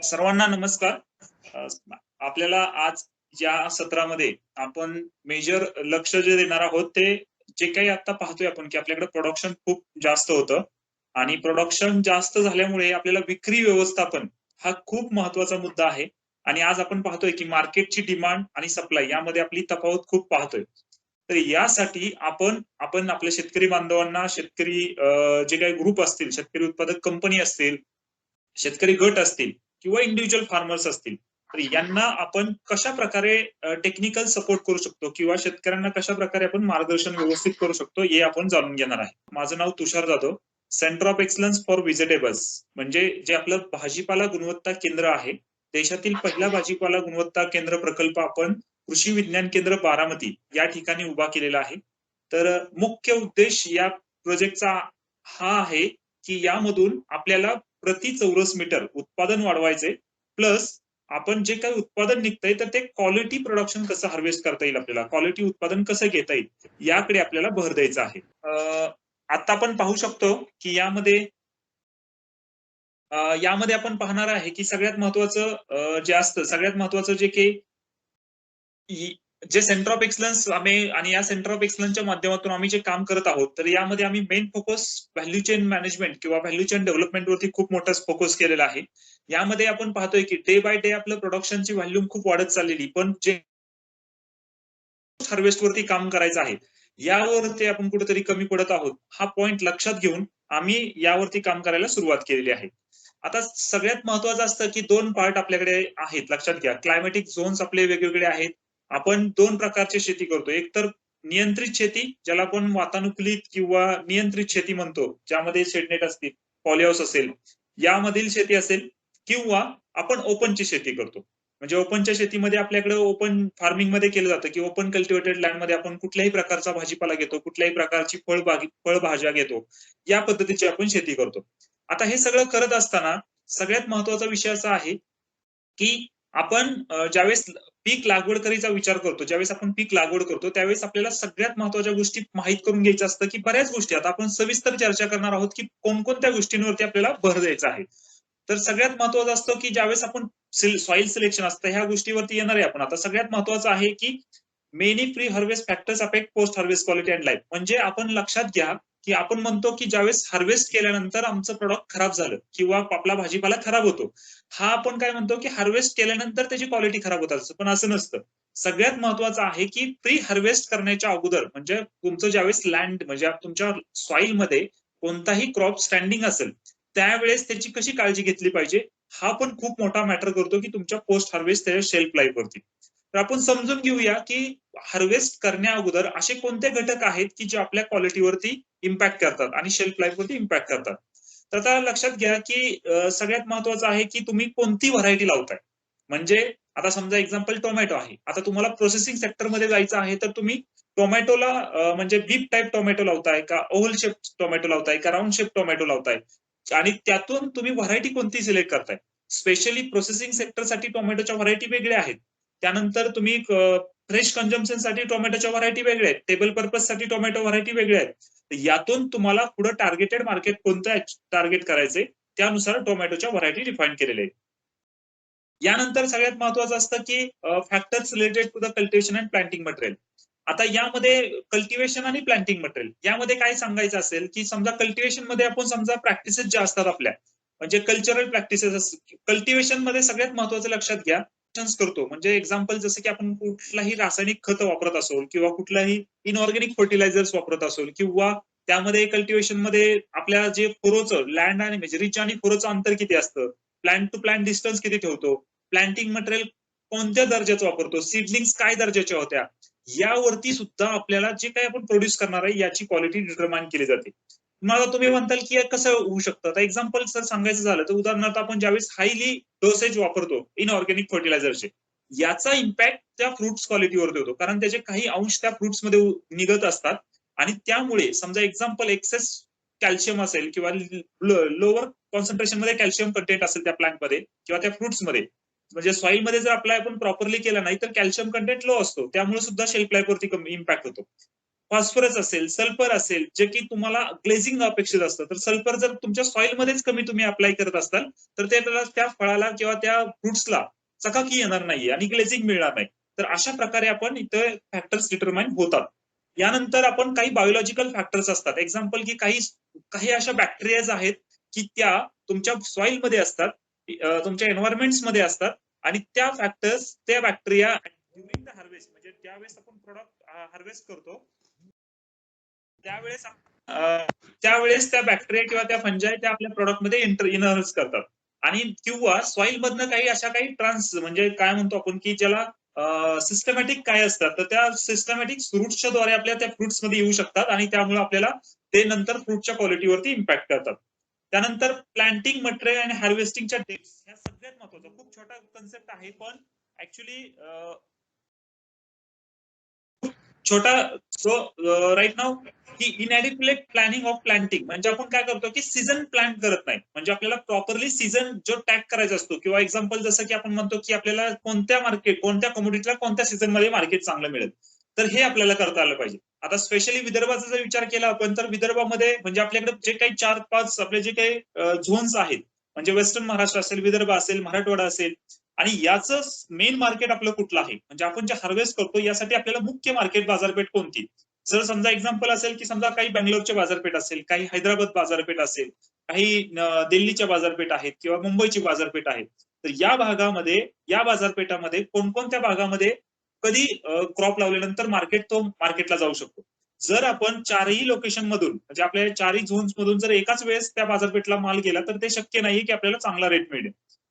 सर्वांना नमस्कार. अ, आपल्याला आज या सत्रामध्ये आपण मेजर लक्ष जे देणार आहोत ते जे काही आता पाहतोय आपण की आपल्याकडे प्रोडक्शन खूप जास्त होतं आणि प्रोडक्शन जास्त झाल्यामुळे आपल्याला विक्री व्यवस्थापन हा खूप महत्वाचा मुद्दा आहे. आणि आज आपण पाहतोय की मार्केटची डिमांड आणि सप्लाय यामध्ये आपली तफावत खूप पाहतोय. तर यासाठी आपण आपण आपल्या शेतकरी बांधवांना जे काही ग्रुप असतील, शेतकरी उत्पादक कंपनी असतील, शेतकरी गट असतील किंवा इंडिव्हिज्युअल फार्मर्स असतील, तर यांना आपण कशा प्रकारे टेक्निकल सपोर्ट करू शकतो किंवा शेतकऱ्यांना कशा प्रकारे आपण मार्गदर्शन व्यवस्थित करू शकतो हे आपण जाणून घेणार आहे. माझं नाव Tushar Jadhav. Centre of excellence for vegetables म्हणजे जे आपलं भाजीपाला गुणवत्ता केंद्र आहे, देशातील पहिला भाजीपाला गुणवत्ता केंद्र प्रकल्प आपण कृषी विज्ञान केंद्र बारामती या ठिकाणी उभा केलेला आहे. तर मुख्य उद्देश या प्रोजेक्टचा हा आहे की यामधून आपल्याला प्रति चौरस मीटर उत्पादन वाढवायचे, प्लस आपण जे काही उत्पादन निघतंय तर ते क्वालिटी प्रोडक्शन कसं हार्वेस्ट करता येईल, आपल्याला क्वालिटी उत्पादन कसं घेता येईल याकडे आपल्याला भर द्यायचा आहे. आता आपण पाहू शकतो की यामध्ये आपण पाहणार आहे की सगळ्यात महत्वाचं जे असतं, सगळ्यात महत्वाचं जे काही जे सेंटर ऑफ एक्सलन्स आम्ही आणि या सेंटर ऑफ एक्सलन्सच्या माध्यमातून आम्ही जे काम करत आहोत, तर यामध्ये आम्ही main focus value chain management किंवा व्हॅल्यू चेन डेव्हलपमेंट वरती खूप मोठा फोकस केलेला आहे. यामध्ये आपण पाहतोय की डे बाय डे आपलं प्रोडक्शनची व्हॅल्यूम खूप वाढत चाललेली, पण जे हार्वेस्ट वरती काम करायचं आहे यावरती आपण कुठेतरी कमी पडत आहोत. हा पॉइंट लक्षात घेऊन आम्ही यावरती काम करायला सुरुवात केलेली आहे. आता सगळ्यात महत्वाचं असतं की दोन पार्ट आपल्याकडे आहेत, लक्षात घ्या. क्लायमॅटिक झोन्स आपले वेगवेगळे आहेत. आपण दोन प्रकारची शेती करतो. एक तर नियंत्रित शेती, ज्याला आपण वातानुकूलित किंवा नियंत्रित शेती म्हणतो, ज्यामध्ये शेडनेट असतील, पॉलीहाऊस असेल, यामधील शेती असेल, किंवा आपण ओपनची शेती करतो. म्हणजे ओपनच्या शेतीमध्ये आपल्याकडे ओपन फार्मिंग मध्ये केलं जातं की ओपन कल्टिवेटेड लँड मध्ये आपण कुठल्याही प्रकारचा भाजीपाला घेतो, कुठल्याही प्रकारची फळभाज्या घेतो. या पद्धतीची आपण शेती करतो. आता हे सगळं करत असताना सगळ्यात महत्वाचा विषय असा आहे की आपण ज्यावेळेस पीक लागवड विचार करतो, ज्यावेळेस आपण पीक लागवड करतो, त्यावेळेस आपल्याला सगळ्यात महत्वाच्या गोष्टी माहीत करून घ्यायच्या असतं की बऱ्याच गोष्टी आता आपण सविस्तर चर्चा करणार आहोत की कोणकोणत्या गोष्टींवरती आपल्याला भर द्यायचा आहे. तर सगळ्यात महत्वाचं असतं की ज्यावेळेस आपण सॉइल सिलेक्शन असतं, ह्या गोष्टीवरती येणार आहे आपण. आता सगळ्यात महत्वाचं आहे की many pre harvest factors affect post harvest quality and life. म्हणजे आपण लक्षात घ्या की आपण म्हणतो की ज्यावेळेस हार्वेस्ट केल्यानंतर आमचं प्रॉडक्ट खराब झालं किंवा आपला भाजीपाला खराब होतो, हा आपण काय म्हणतो की हार्वेस्ट केल्यानंतर त्याची क्वालिटी खराब होत असते, पण असं नसतं. सगळ्यात महत्वाचं आहे की प्री हार्वेस्ट करण्याच्या अगोदर, म्हणजे तुमचं ज्यावेळेस लँड म्हणजे तुमच्या सॉइल मध्ये कोणताही क्रॉप स्टँडिंग असेल, त्यावेळेस त्याची कशी काळजी घेतली पाहिजे, हा पण खूप मोठा मॅटर करतो की तुमच्या पोस्ट हार्वेस्ट त्याच्या शेल्फ लाईफ वरती. तर आपण समजून घेऊया की हार्वेस्ट करण्या अगोदर असे कोणते घटक आहेत की जे आपल्या क्वालिटीवरती इम्पॅक्ट करतात आणि शेल्फ लाईफ वरती इम्पॅक्ट करतात. तर आता लक्षात घ्या की सगळ्यात महत्वाचं आहे की तुम्ही कोणती व्हरायटी लावताय. म्हणजे आता समजा एक्झाम्पल टोमॅटो आहे. आता तुम्हाला प्रोसेसिंग सेक्टरमध्ये जायचं आहे, तर तुम्ही टोमॅटोला म्हणजे बीप टाईप टोमॅटो लावताय का, ओव्हल शेप टोमॅटो लावताय का, राऊंड शेप टोमॅटो लावताय, आणि त्यातून तुम्ही व्हरायटी कोणती सिलेक्ट करताय. स्पेशली प्रोसेसिंग सेक्टरसाठी टोमॅटोच्या व्हरायटी वेगळ्या आहेत. त्यानंतर तुम्ही फ्रेश कन्झम्पशनसाठी टोमॅटोच्या व्हरायटी वेगळ्या आहेत. टेबल पर्पजसाठी टोमॅटो व्हरायटी वेगळ्या आहेत. यातून तुम्हाला पुढे टार्गेटेड मार्केट कोणतं टार्गेट करायचंय, त्यानुसार टोमॅटोच्या व्हरायटी डिफाईन केलेल्या आहेत. यानंतर सगळ्यात महत्वाचं असतं की factors related to the cultivation and planting material. आता यामध्ये कल्टिवेशन आणि प्लांटिंग मटेरियल यामध्ये काय सांगायचं असेल की समजा कल्टिवेशन मध्ये आपण समजा प्रॅक्टिसेस ज्या असतात आपल्या, म्हणजे कल्चरल प्रॅक्टिसेस. कल्टिवेशन मध्ये सगळ्यात महत्वाचं लक्षात घ्या करतो, म्हणजे एक्झाम्पल जसं की आपण कुठलाही रासायनिक खत वापरत असो किंवा कुठलाही इनऑर्गॅनिक फर्टिलायझर्स वापरत असो, किंवा त्यामध्ये कल्टिवेशन मध्ये आपल्या जे फुरोचं लँड आणि म्हणजे रिच आणि फुरोचं अंतर किती असतं, प्लांट टू प्लांट डिस्टन्स किती ठेवतो, प्लांटिंग मटेरियल कोणत्या दर्जाचं वापरतो, सीडलिंग्स काय दर्जाच्या होत्या, यावरती सुद्धा आपल्याला जे काही आपण प्रोड्यूस करणार आहे याची क्वालिटी डिटरमाइन केली जाते. मला तुम्ही म्हणताल की कसं होऊ शकतं. आता एक्झाम्पल जर सांगायचं झालं तर उदाहरणार्थ आपण ज्यावेळेस हायली डोसेज वापरतो इनऑर्गॅनिक फर्टिलायझरचे, याचा इम्पॅक्ट त्या फ्रुट्स क्वालिटीवरती होतो, कारण त्याचे काही अंश त्या फ्रुट्स मध्ये निघत असतात. आणि त्यामुळे समजा एक्झाम्पल एक्सेस कॅल्शियम असेल किंवा लोअर कॉन्सन्ट्रेशन मध्ये कॅल्शियम कंटेंट असेल त्या प्लांटमध्ये किंवा त्या फ्रुट्समध्ये, म्हणजे सॉइल मध्ये जर अप्लाय आपण प्रॉपरली केला नाही तर कॅल्शियम कंटेंट लो असतो, त्यामुळे सुद्धा शेल्फ लाईफ वरती इम्पॅक्ट होतो. फॉस्फरस असेल, सल्फर असेल, जे की तुम्हाला ग्लेझिंग अपेक्षित असतं. तर सल्फर जर तुमच्या सॉइल मध्येच कमी तुम्ही अप्लाय करत असाल तर त्या फळाला किंवा त्या फ्रुट्सला चकाकी येणार नाहीये आणि ग्लेझिंग मिळणार नाही. तर अशा प्रकारे आपण इथं फॅक्टर्स डिटरमाइन होतात. यानंतर आपण काही बायोलॉजिकल फॅक्टर्स असतात. एक्झाम्पल की काही काही अशा बॅक्टेरियाज आहेत की त्या तुमच्या सॉइल मध्ये असतात, तुमच्या एन्व्हायरमेंट्स मध्ये असतात आणि त्या फॅक्टर्स, त्या बॅक्टेरिया ड्युरिंग द हार्वेस्ट म्हणजे ज्यावेळेस आपण प्रोडक्ट हार्वेस्ट करतो त्यावेळेस त्यावेळेस त्या बॅक्टेरिया किंवा त्या फंजाई त्या आपल्या प्रोडक्टमध्ये इनहर्स करतात आणि किंवा सॉइल मधनं काही अशा काही ट्रान्स म्हणजे काय म्हणतो आपण की ज्याला सिस्टमॅटिक काय असतात तर त्या सिस्टमॅटिक फ्रुट्सच्या द्वारे आपल्या त्या फ्रुट्स मध्ये येऊ शकतात आणि त्यामुळे आपल्याला ते नंतर फ्रुटच्या क्वालिटीवरती इम्पॅक्ट करतात. त्यानंतर प्लांटिंग मटेरियल आणि हार्वेस्टिंगच्या डेट्स ह्या सगळ्यात महत्वाचा खूप छोटा कन्सेप्ट आहे पण ऍक्च्युली छोटा सो राईट नाव की इनएडिक्युलेट प्लॅनिंग ऑफ प्लांटिंग म्हणजे आपण काय करतो की सीझन प्लॅन करत नाही म्हणजे आपल्याला प्रॉपरली सीझन जो टॅग करायचा असतो किंवा एक्झाम्पल जसं की आपण म्हणतो की आपल्याला कोणत्या कमोडिटीला कोणत्या सीझन मध्ये मार्केट चांगलं मिळेल तर हे आपल्याला करता आलं पाहिजे. आता स्पेशली विदर्भाचा जर विचार केला आपण तर विदर्भामध्ये म्हणजे आपल्याकडे जे काही 4-5 आपले जे काही झोन्स आहेत म्हणजे वेस्टर्न महाराष्ट्र असेल, विदर्भ असेल, मराठवाडा असेल आणि याचं मेन मार्केट आपलं कुठलं आहे म्हणजे आपण जे हार्वेस्ट करतो यासाठी आपल्याला मुख्य मार्केट बाजारपेठ कोणती. जर समजा एक्झाम्पल असेल की समजा काही बेंगलोरचे बाजारपेठ असेल, काही हैदराबाद बाजारपेठ असेल, काही दिल्लीच्या बाजारपेठ आहेत किंवा मुंबईची बाजारपेठ आहे तर या भागामध्ये या बाजारपेठामध्ये कोणकोणत्या भागामध्ये कधी क्रॉप लावल्यानंतर मार्केटला जाऊ शकतो. जर आपण चारही लोकेशन मधून म्हणजे आपल्या चारही झोन्स मधून जर एकाच वेळेस त्या बाजारपेठला माल गेला तर ते शक्य नाही की आपल्याला चांगला रेट मिळेल.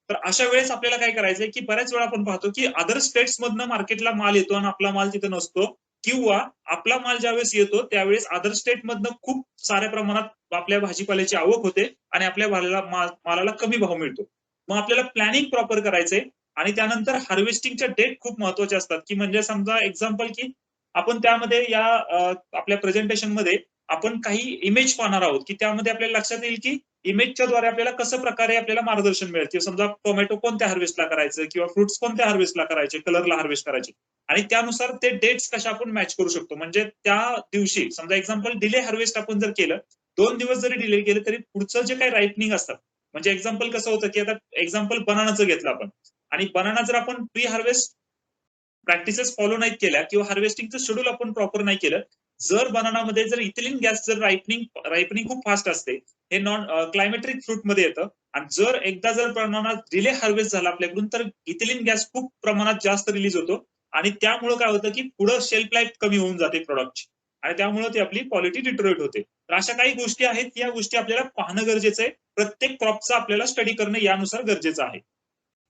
तर अशा वेळेस आपल्याला काय करायचंय की बऱ्याच वेळा आपण पाहतो की अदर स्टेट्स मधनं मार्केटला माल येतो आणि आपला माल तिथे नसतो किंवा आपला माल ज्यावेळेस येतो त्यावेळेस अदर स्टेट मधनं खूप साऱ्या प्रमाणात आपल्या भाजीपाल्याची आवक होते आणि आपल्या मालाला कमी भाव मिळतो. मग आपल्याला प्लॅनिंग प्रॉपर करायचंय आणि त्यानंतर हार्वेस्टिंगच्या डेट खूप महत्वाचे असतात की म्हणजे समजा एक्झाम्पल की आपण त्यामध्ये या आपल्या प्रेझेंटेशन मध्ये आपण काही इमेज पाहणार आहोत की त्यामध्ये आपल्याला लक्षात येईल की इमेजच्या द्वारे आपल्याला कसं प्रकारे आपल्याला मार्गदर्शन मिळेल की समजा टोमॅटो कोणत्या हार्वेस्टला करायचं किंवा फ्रुट्स कोणत्या हार्वेस्टला करायचे, कलरला हार्वेस्ट करायचे आणि त्यानुसार ते डेट्स कशा आपण मॅच करू शकतो. म्हणजे त्या दिवशी समजा एक्झाम्पल डिले हार्वेस्ट आपण जर केलं 2 दिवस जरी डिले केले तरी पुढचं जे काही रायटनिंग असतात म्हणजे एक्झाम्पल कसं होतं की आता एक्झाम्पल बनानाचं घेतलं आपण आणि बनाना जर आपण प्री हार्वेस्ट प्रॅक्टिसेस फॉलो नाही केल्या किंवा हार्वेस्टिंगचं शेड्यूल आपण प्रॉपर नाही केलं जर बनानामध्ये जर इथिलिन गॅस जर रायपनिंग खूप फास्ट असते हे नॉन क्लायमेट्रिक फ्रूट मध्ये येतं आणि जर एकदा जर प्रमाणात डिले हार्वेस्ट झाला आपल्याकडून तर इथिलिन गॅस खूप प्रमाणात जास्त रिलीज होतो आणि त्यामुळे काय होतं की पुढे शेल्फ लाईफ कमी होऊन जाते प्रॉडक्टची आणि त्यामुळे ती आपली क्वालिटी डिटोरेट होते. तर अशा काही गोष्टी आहेत या गोष्टी आपल्याला पाहणं गरजेचं आहे. प्रत्येक क्रॉपचा आपल्याला स्टडी करणं यानुसार गरजेचं आहे.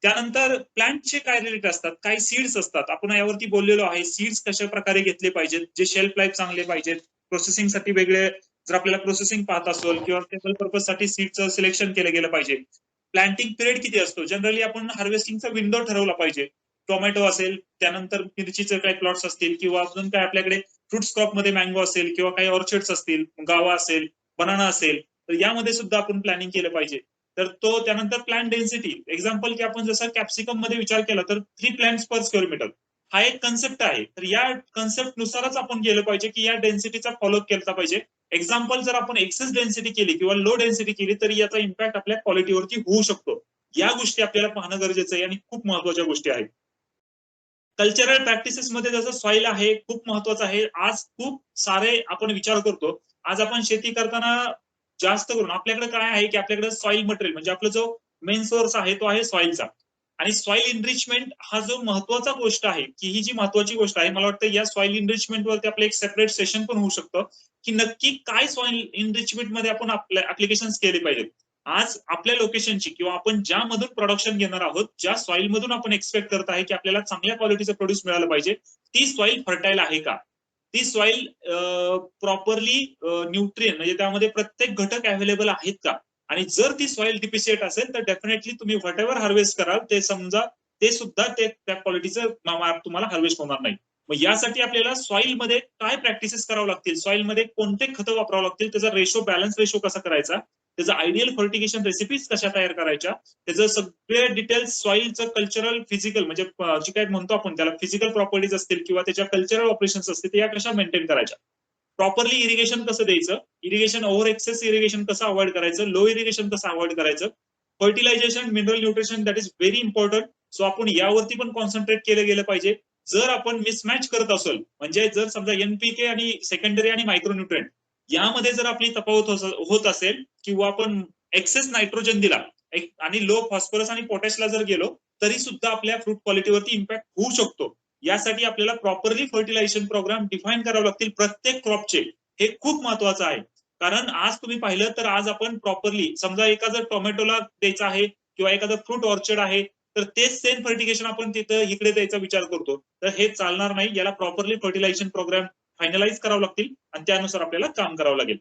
त्यानंतर प्लांटचे काय रिलेट असतात, काही सीड्स असतात, आपण यावरती बोललेलो आहे. सीड्स कशा प्रकारे घेतले पाहिजेत, जे शेल्फ लाईफ चांगले पाहिजेत, प्रोसेसिंगसाठी वेगळे जर आपल्याला प्रोसेसिंग पाहत असेल किंवा टेबल पर्पज साठी सीडचं सिलेक्शन केलं गेलं पाहिजे. प्लांटिंग पिरियड किती असतो, जनरली आपण हार्वेस्टिंगचा विंडो ठरवला पाहिजे. टोमॅटो असेल, त्यानंतर मिरचीचे काही प्लॉट्स असतील किंवा अजून काय आपल्याकडे फ्रुट्स क्रॉप मध्ये मँगो असेल किंवा काही ऑर्चर्ड्स असतील, गावा असेल, बनाना असेल, तर यामध्ये सुद्धा आपण प्लॅनिंग केलं पाहिजे. तर तो त्यानंतर प्लांट डेन्सिटी एक्झाम्पल की आपण जसं कॅप्सिकम मध्ये विचार केला तर 3 प्लांट्स पर स्क्वेअर मीटर हा एक कन्सेप्ट आहे. तर या कन्सेप्ट नुसारच आपण गेलं पाहिजे की या डेन्सिटीचा फॉलो केला पाहिजे. एक्झाम्पल जर आपण एक्सेस डेन्सिटी केली किंवा लो डेन्सिटी केली तर याचा इम्पॅक्ट आपल्या क्वालिटीवरती होऊ शकतो. या गोष्टी आपल्याला पाहणं गरजेचं आहे आणि खूप महत्वाच्या गोष्टी आहेत. कल्चरल प्रॅक्टिसेस मध्ये जसं सॉइल आहे खूप महत्वाचं आहे. आज खूप सारे आपण विचार करतो. आज आपण शेती करताना जास्त करून आपल्याकडे काय आहे की आपल्याकडे सॉइल मटेरियल म्हणजे आपला जो मेन सोर्स आहे तो आहे सॉइलचा आणि सॉइल इनरिचमेंट हा जो महत्वाचा गोष्ट आहे की ही जी महत्वाची गोष्ट आहे मला वाटतं या सॉइल इनरिचमेंट वरती आपलं एक सेपरेट सेशन पण होऊ शकतं की नक्की काय सॉइल इनरिचमेंट मध्ये आपण आपल्या ऍप्लिकेशन केले पाहिजेत. आज आपल्या लोकेशनची किंवा आपण ज्यामधून प्रोडक्शन घेणार आहोत ज्या सॉइल मधून आपण एक्सपेक्ट करत आहे की आपल्याला चांगल्या क्वालिटीचं प्रोड्यूस मिळालं पाहिजे ती सॉइल फर्टाईल आहे का, ती सॉइल प्रॉपरली न्यूट्रिएंट म्हणजे त्यामध्ये प्रत्येक घटक अवेलेबल आहेत का आणि जर ती सॉइल डिफिशियंट असेल तर डेफिनेटली तुम्ही व्हॉट एव्हर हार्वेस्ट कराल ते समजा ते सुद्धा त्या क्वालिटीचं तुम्हाला हार्वेस्ट होणार नाही. मग यासाठी आपल्याला सॉइल मध्ये काय प्रॅक्टिसेस करावं लागतील, सॉइल मध्ये कोणते खतं वापरावं लागतील, त्याचा रेशो बॅलन्स रेशो कसा करायचा, त्याचं आयडियल फर्टिगेशन रेसिपीज कशा तयार करायच्या, त्याचं सगळे डिटेल्स सॉइलचं कल्चरल फिजिकल म्हणजे जे काय म्हणतो आपण त्याला फिजिकल प्रॉपर्टीज असतील किंवा त्याच्या कल्चरल ऑपरेशन्स असतील त्या कशा मेंटेन करायच्या प्रॉपरली इरिगेशन कसं द्यायचं, इरिगेशन ओव्हर एक्सेस इरिगेशन कसं अवॉइड करायचं, लो इरिगेशन कसं अवॉइड करायचं, fertilisation, mineral nutrition, that is very important. So आपण यावरती पण कॉन्सन्ट्रेट केलं गेलं पाहिजे. जर आपण मिसमॅच करत असेल, म्हणजे जर समजा एनपीके आणि सेकंडरी आणि मायक्रोन्यूट्रिएंट यामध्ये जर आपली तफावत होत असेल, किंवा आपण एक्सेस नायट्रोजन दिला आणि लो फॉस्फरस आणि पोटॅशला जर गेलो, तरी सुद्धा आपल्या फ्रूट क्वालिटीवरती इम्पॅक्ट होऊ शकतो. यासाठी आपल्याला प्रॉपरली फर्टिलायझेशन प्रोग्राम डिफाईन करावे लागतील प्रत्येक क्रॉपचे. हे खूप महत्वाचं आहे. कारण आज तुम्ही पाहिलं तर आज आपण प्रॉपरली समजा एखादा टोमॅटोला द्यायचा आहे किंवा एखादं फ्रूट ऑर्चर्ड आहे, तर तेच सेम फर्टिगेशन आपण तिथं इकडे द्यायचा विचार करतो. तर हे चालणार नाही. याला प्रॉपरली फर्टिलायझेशन प्रोग्राम फायनलाइज करावं लागतील आणि त्यानुसार आपल्याला काम करावं लागेल.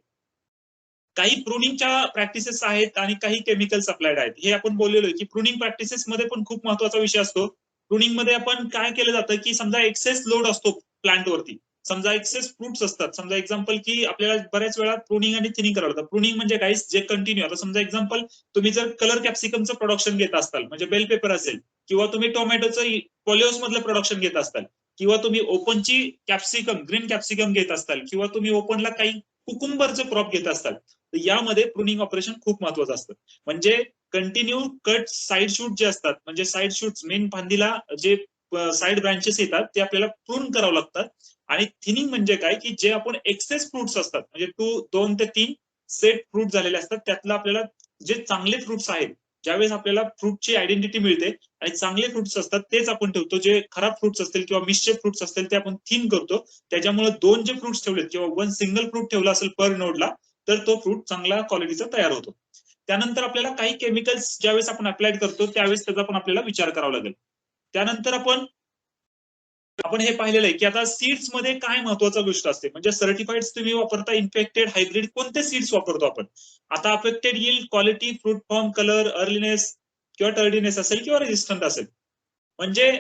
काही प्रुनिंगच्या प्रॅक्टिसेस आहेत आणि काही केमिकल्स अप्लाइड आहेत. हे आपण बोललेलो आहे की प्रुनिंग प्रॅक्टिसेस मध्ये पण खूप महत्वाचा विषय असतो. प्रुनिंग मध्ये आपण काय केलं जातं की समजा एक्सेस लोड असतो प्लांटवरती, समजा एक्सेस फ्रुट्स असतात, समजा एक्झाम्पल की आपल्याला बऱ्याच वेळा प्रुनिंग आणि थिनिंग करावं लागतं. प्रुनिंग म्हणजे काय, जे कंटिन्यू, आता समजा एक्झाम्पल तुम्ही जर कलर कॅप्सिकमचं प्रोडक्शन घेत असाल, म्हणजे बेल पेपर असेल, किंवा तुम्ही टोमॅटोचं पॉलिओस मधलं प्रोडक्शन घेत असताल, किंवा तुम्ही ओपनची कॅप्सिकम, ग्रीन कॅप्सिकम घेत असताल, किंवा तुम्ही ओपनला काही कुकुंबरचं क्रॉप घेत असताल, तर यामध्ये प्रुनिंग ऑपरेशन खूप महत्वाचं असतं. म्हणजे कंटिन्यू कट साईड शूट जे असतात, म्हणजे साईड शूट मेन फांदीला जे साईड ब्रांचेस येतात ते आपल्याला प्रून करावं लागतात. आणि थिनिंग म्हणजे काय की जे आपण एक्सेस फ्रुट्स असतात, म्हणजे 2 ते 3 सेट फ्रूट झालेले असतात, त्यातलं आपल्याला जे चांगले फ्रुट्स आहेत, ज्यावेळेस आपल्याला फ्रूटची आयडेंटिटी मिळते आणि चांगले फ्रुट्स असतात तेच आपण ठेवतो. जे खराब फ्रुट्स असतील किंवा मिसशेप फ्रुट्स असतील ते आपण थिन करतो. त्याच्यामुळे 2 जे फ्रुट्स ठेवलेत किंवा 1 सिंगल फ्रूट ठेवला असेल पर नोडला, तर तो फ्रूट चांगला क्वालिटीचा तयार होतो. त्यानंतर आपल्याला काही केमिकल्स ज्यावेळेस आपण अप्लाय करतो त्यावेळेस त्याचा पण आपल्याला विचार करावा लागेल. त्यानंतर आपण हे पाहिलेलं आहे की आता सीड्स मध्ये काय महत्वाचा गोष्ट असते, म्हणजे सर्टिफाईड तुम्ही वापरता, इन्फेक्टेड, हायब्रिड, कोणते सीड्स वापरतो आपण. आता affected yield, quality, fruit form, colour, earliness किंवा टर्डीनेस असेल किंवा रेजिस्टंट असेल. म्हणजे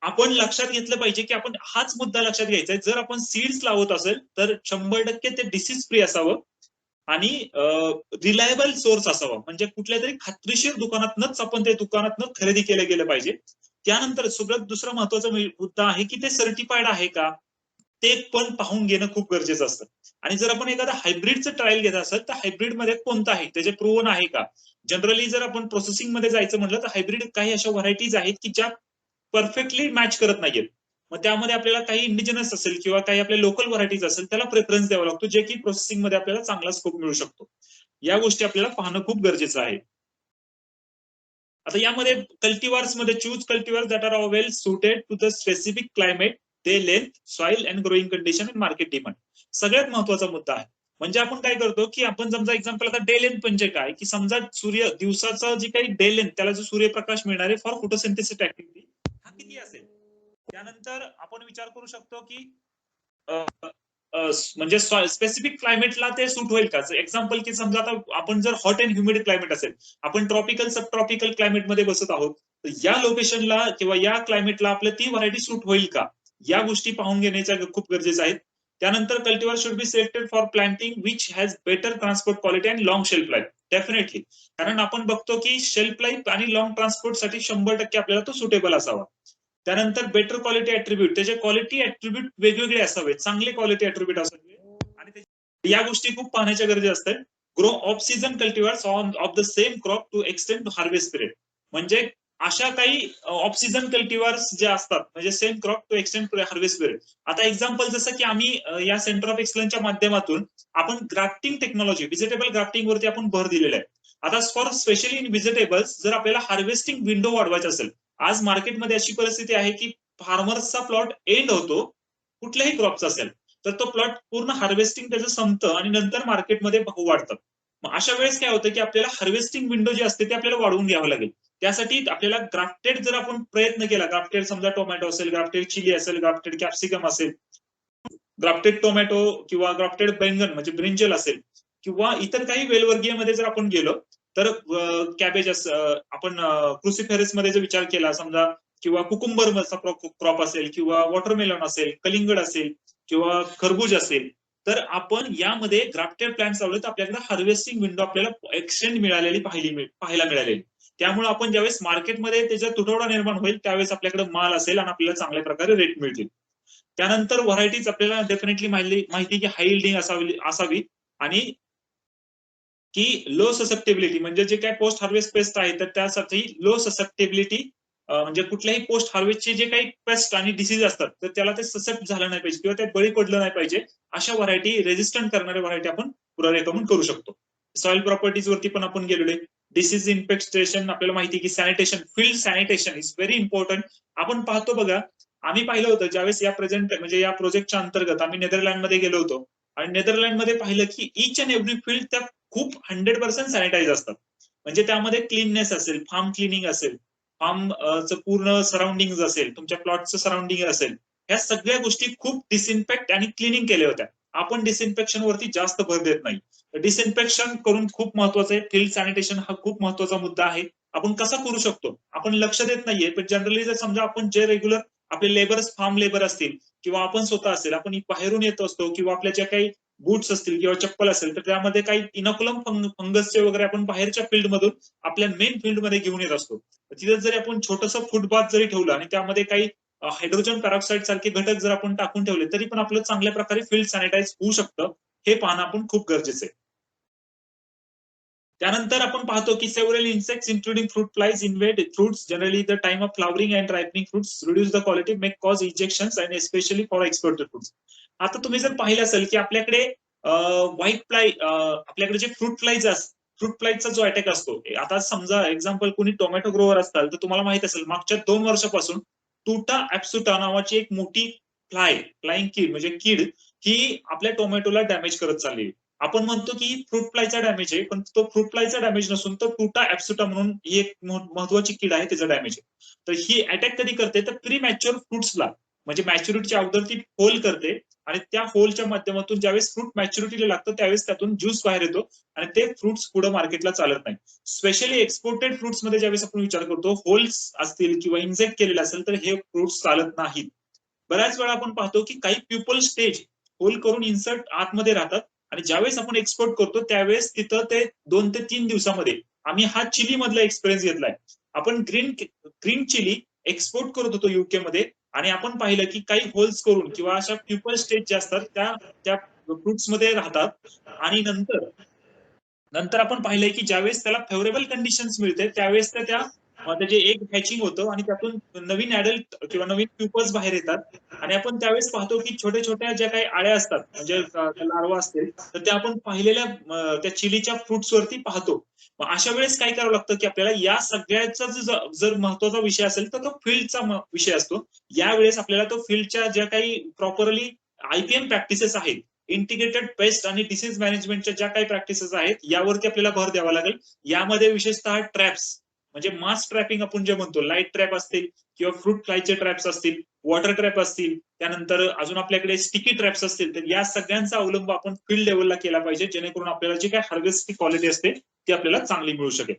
आपण लक्षात घेतलं पाहिजे की आपण हाच मुद्दा लक्षात घ्यायचा आहे, जर आपण सीड्स लावत असेल तर 100% ते डिसीज फ्री असावं आणि रिलायबल सोर्स असावा, म्हणजे कुठल्या तरी खात्रीशीर दुकानातनच आपण ते दुकानातनं खरेदी केलं गेलं पाहिजे. त्यानंतर सगळ्यात दुसरा महत्वाचा मुद्दा आहे की ते सर्टिफाईड आहे का, ते पण पाहून घेणं खूप गरजेचं असतं. आणि जर आपण एखादा हायब्रिडचं ट्रायल घेत असेल तर हायब्रिड मध्ये कोणतं आहे, त्याचे प्रूव्हन आहे का. जनरली जर आपण प्रोसेसिंग मध्ये जायचं म्हटलं तर हायब्रिड काही अशा व्हरायटीज आहेत की ज्या परफेक्टली मॅच करत नाहीयेत. मग त्यामध्ये आपल्याला काही इंडिजिनस असेल किंवा काही आपल्या लोकल व्हरायटीज असेल त्याला प्रेफरन्स द्यावा लागतो, जे की प्रोसेसिंग मध्ये आपल्याला चांगला स्कोप मिळू शकतो. या गोष्टी आपल्याला पाहणं खूप गरजेचं आहे. आता यामध्ये कल्टिव्हार्स मध्ये choose cultivar that are well suited to the specific climate, day length, soil and growing condition and market demand. सगळ्यात महत्वाचा मुद्दा आहे. म्हणजे आपण काय करतो की आपण समजा एक्झाम्पल, आता डे लेंथ म्हणजे काय की समजा सूर्य दिवसाचा जी काही डे लेंथ, त्याला जो सूर्यप्रकाश मिळणार आहे फॉर फोटोसिंथेसिस ऍक्टिव्हिटी, हा किती असेल. त्यानंतर आपण विचार करू शकतो की म्हणजे स्पेसिफिक क्लायमेटला ते सूट होईल का. एक्झाम्पल की समजा आता आपण जर हॉट अँड ह्युमिड क्लायमेट असेल, आपण ट्रॉपिकल सब ट्रॉपिकल क्लायमेट मध्ये बसत आहोत, तर या लोकेशनला किंवा या क्लायमेटला आपल्या ती व्हरायटी सूट होईल का, या गोष्टी पाहून घेण्याच्या खूप गरजेचं आहे. त्यानंतर cultivar should be selected for planting which has better transport quality and long shelf life. Definitely, कारण आपण बघतो की शेल्फ लाईफ आणि लॉंग ट्रान्सपोर्ट साठी 100% आपल्याला तो सुटेबल असावा. त्यानंतर बेटर क्वालिटी ऍट्रिब्यूट, त्याचे क्वालिटी ऍट्रिब्यूट वेगवेगळे असावेत, चांगले क्वालिटी ऍट्रिब्यूट असावे, आणि या गोष्टी खूप पाहण्याच्या गरजे असतात. Grow off season cultivars of the same crop to extend to harvest period. म्हणजे अशा काही ऑफ सीझन कल्टिव्हार्स जे असतात, म्हणजे same crop to extend to harvest period. आता एक्झाम्पल जसं की आम्ही या सेंटर ऑफ एक्सलन्सच्या माध्यमातून आपण ग्राफ्टिंग टेक्नॉलॉजी, व्हिजिटेबल ग्राफ्टिंग वरती आपण भर दिलेला आहे. आता फॉर स्पेशली इन व्हिजिटेबल्स, जर आपल्याला हार्वेस्टिंग विंडो वाढवायचा असेल, आज मार्केटमध्ये अशी परिस्थिती आहे की फार्मर्सचा प्लॉट एंड होतो कुठल्याही क्रॉपचा असेल, तर तो प्लॉट पूर्ण हार्वेस्टिंग त्याचं संपतं आणि नंतर मार्केटमध्ये भाव वाढतात. मग अशा वेळेस काय होतं की आपल्याला हार्वेस्टिंग विंडो जी असते ती आपल्याला वाढवून घ्यावं लागेल. त्यासाठी आपल्याला ग्राफ्टेड जर आपण प्रयत्न केला, ग्राफ्टेड समजा टोमॅटो असेल, ग्राफ्टेड चिली असेल, ग्राफ्टेड कॅप्सिकम असेल, ग्राफ्टेड टोमॅटो किंवा ग्राफ्टेड बैंगन म्हणजे ब्रिंजल असेल, किंवा इतर काही वेलवर्गीयमध्ये जर आपण गेलो तर कॅबेज आपण क्रुसिफेरस मध्ये जर विचार केला समजा, किंवा कुकुंबर क्रॉप असेल, किंवा वॉटरमेलन असेल, कलिंगड असेल, किंवा खरबूज असेल, तर आपण यामध्ये ग्राफ्टेड प्लांट्स लावले तर आपल्याकडे हार्वेस्टिंग विंडो आपल्याला एक्सटेंड मिळालेली पाहायला मिळालेली. त्यामुळे आपण ज्यावेळेस मार्केटमध्ये त्याचा तुटवडा निर्माण होईल त्यावेळेस आपल्याकडे माल असेल आणि आपल्याला चांगल्या प्रकारे रेट मिळतील. त्यानंतर व्हरायटीज आपल्याला डेफिनेटली माहिती की हाय यील्डिंग असावी आणि की लो ससेप्टेबिलिटी म्हणजे जे काही पोस्ट हार्वेस्ट पेस्ट आहे तर त्यासाठी लो ससेप्टेबिलिटी म्हणजे कुठल्याही पोस्ट हार्वेस्टचे जे काही पेस्ट आणि डिसीज असतात तर त्याला ते ससेप्ट झालं नाही पाहिजे किंवा ते बळी पडलं नाही पाहिजे अशा व्हरायटी रेजिस्टंट करणाऱ्या व्हरायटी आपण रेकमेंड करू शकतो. सॉइल प्रॉपर्टीज वरती पण आपण गेलेलो आहे. डिसीज इन्फेक्टेशन आपल्याला माहिती की sanitation field sanitation is very important. आपण पाहतो बघा आम्ही पाहिलं होतं ज्यावेळेस या प्रेझेंट म्हणजे या प्रोजेक्टच्या अंतर्गत आम्ही नेदरलँडमध्ये गेलो होतो आणि नेदरलँडमध्ये पाहिलं की इच अँड एव्हरी फील्ड त्या खूप 100% सॅनिटाईज असतात. म्हणजे त्यामध्ये क्लीननेस असेल, फार्म क्लिनिंग असेल, फार्म पूर्ण सराउंडिंग असेल, तुमच्या प्लॉटचं सराउंडिंग असेल, ह्या सगळ्या गोष्टी खूप डिसइन्फेक्ट आणि क्लिनिंग केल्या होत्या. आपण डिसइन्फेक्शन वरती जास्त भर देत नाही. डिसइन्फेक्शन करून खूप महत्वाचं आहे. फील्ड सॅनिटेशन हा खूप महत्वाचा मुद्दा आहे. आपण कसा करू शकतो? आपण लक्ष देत नाहीये, पण जनरली जर समजा आपण जे रेग्युलर आपले लेबर्स फार्म लेबर असतील किंवा आपण स्वतः असेल, आपण बाहेरून येत असतो किंवा आपल्या ज्या काही बूट्स असतील किंवा चप्पल असेल तर त्यामध्ये काही इनोकुलम फंगसचे वगैरे आपण बाहेरच्या फील्डमधून आपल्या मेन फील्डमध्ये घेऊन येत असतो. तिथे जरी आपण छोटंसं फुटबाथ जरी ठेवलं आणि त्यामध्ये काही हायड्रोजन पेरॉक्साईड सारखे घटक जर आपण टाकून ठेवले तरी पण आपलं चांगल्या प्रकारे फील्ड सॅनिटाईज होऊ शकतं. हे पाहणं आपण खूप गरजेचं आहे. त्यानंतर आपण पाहतो की several insects including fruit flies invade fruits generally the time of flowering and ripening fruits reduce the quality make cause ejections and especially for exported fruits. आता तुम्ही जर पाहिलं असेल की आपल्याकडे व्हाईट फ्लाय आपल्याकडे जे फ्रूट फ्लायचा जो अटॅक असतो आता समजा एक्झाम्पल कोणी टोमॅटो ग्रोवर असताल तर तुम्हाला माहित असेल मागच्या 2 वर्षापासून टुटा ऍप्सुटा नावाची एक मोठी फ्लाइंग कीड म्हणजे कीड ही आपल्या टोमॅटोला डॅमेज करत चालली. आपण म्हणतो की फ्रूट फ्लायचा डॅमेज आहे पण तो फ्रूट फ्लायचा डॅमेज नसून तो टुटा ऍप्सुटा म्हणून ही एक महत्वाची कीड आहे त्याचा डॅमेज आहे. तर ही अटॅक कधी करते तर प्री मॅच्युअर फ्रुट्सला म्हणजे मॅच्युरिटीच्या अगोदर ती होल करते आणि त्या होलच्या माध्यमातून ज्यावेळेस फ्रूट मॅच्युरिटीला लागतं त्यावेळेस त्यातून ज्यूस बाहेर येतो आणि ते फ्रुट्स पुढे मार्केटला चालत नाही. स्पेशली एक्सपोर्टेड फ्रुट्स मध्ये ज्यावेळेस आपण विचार करतो होल्स असतील किंवा इंजेक्ट केलेले असेल तर हे फ्रुट्स चालत नाहीत. बऱ्याच वेळा आपण पाहतो की काही प्युपल स्टेज होल करून इन्सर्ट आतमध्ये राहतात आणि ज्यावेळेस आपण एक्सपोर्ट करतो त्यावेळेस तिथं ते 2 ते 3 दिवसामध्ये आम्ही हा चिली मधला एक्सपिरियन्स घेतलाय. आपण ग्रीन चिली एक्सपोर्ट करत होतो युके मध्ये आणि आपण पाहिलं की काही होल्स करून किंवा अशा प्युपल स्टेज ज्या असतात त्या त्या फ्रुट्स मध्ये राहतात आणि नंतर नंतर आपण पाहिलंय की ज्यावेळेस त्याला फेवरेबल कंडिशन्स मिळते त्यावेळेस त्या त्याचे एक हॅचिंग होतं आणि त्यातून नवीन ऍडल्ट किंवा नवीन प्युपल्स बाहेर येतात आणि आपण त्यावेळेस पाहतो की छोट्या छोट्या ज्या काही आळ्या असतात म्हणजे लार्वा असतील तर त्या आपण पाहिलेल्या त्या चिलीच्या फ्रुट्स वरती पाहतो. मग अशा वेळेस काय करावं लागतं की आपल्याला या सगळ्याचा जर महत्वाचा विषय असेल तर तो फील्डचा विषय असतो. यावेळेस आपल्याला तो फील्डच्या ज्या काही प्रॉपरली आयपीएम प्रॅक्टिसेस आहेत इंटिग्रेटेड पेस्ट आणि डिसीज मॅनेजमेंटच्या ज्या काही प्रॅक्टिसेस आहेत यावरती आपल्याला भर द्यावा लागेल. यामध्ये विशेषतः ट्रॅप्स म्हणजे मास ट्रॅपिंग आपण जे म्हणतो लाईट ट्रॅप असतील किंवा फ्रूट फ्लायचे ट्रॅप्स असतील वॉटर ट्रॅप असतील त्यानंतर अजून आपल्याकडे स्टिकी ट्रॅप्स असतील तर या सगळ्यांचा अवलंब आपण फील्ड लेवलला केला पाहिजे जेणेकरून आपल्याला जी काही हार्वेस्टची क्वालिटी असते ती आपल्याला चांगली मिळू शकेल.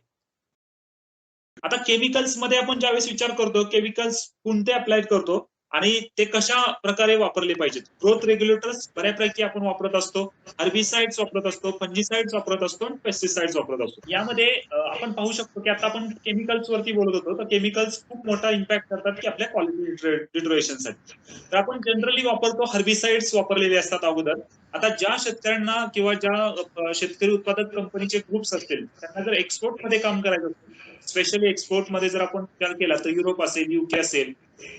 आता केमिकल्स मध्ये आपण ज्यावेळेस विचार करतो केमिकल्स कोणते अप्लाय करतो आणि ते कशा प्रकारे वापरले पाहिजेत. ग्रोथ रेग्युलेटर्स बऱ्यापैकी आपण वापरत असतो, हर्बिसाइड्स वापरत असतो, फंजिसाइड्स वापरत असतो आणि पेस्टिसाइड्स वापरत असतो. यामध्ये आपण पाहू शकतो की आता आपण केमिकल्स वरती बोलत होतो तर केमिकल्स खूप मोठा इम्पॅक्ट करतात की आपल्या क्वालिटी डिटोरेशनसाठी. तर आपण जनरली वापरतो हर्बिसाइड्स वापरलेले असतात अगोदर. आता ज्या शेतकऱ्यांना किंवा ज्या शेतकरी उत्पादक कंपनीचे ग्रुप्स असतील त्यांना जर एक्सपोर्ट मध्ये काम करायचं असेल स्पेशली एक्सपोर्ट मध्ये जर आपण विचार केला तर युरोप असेल युके असेल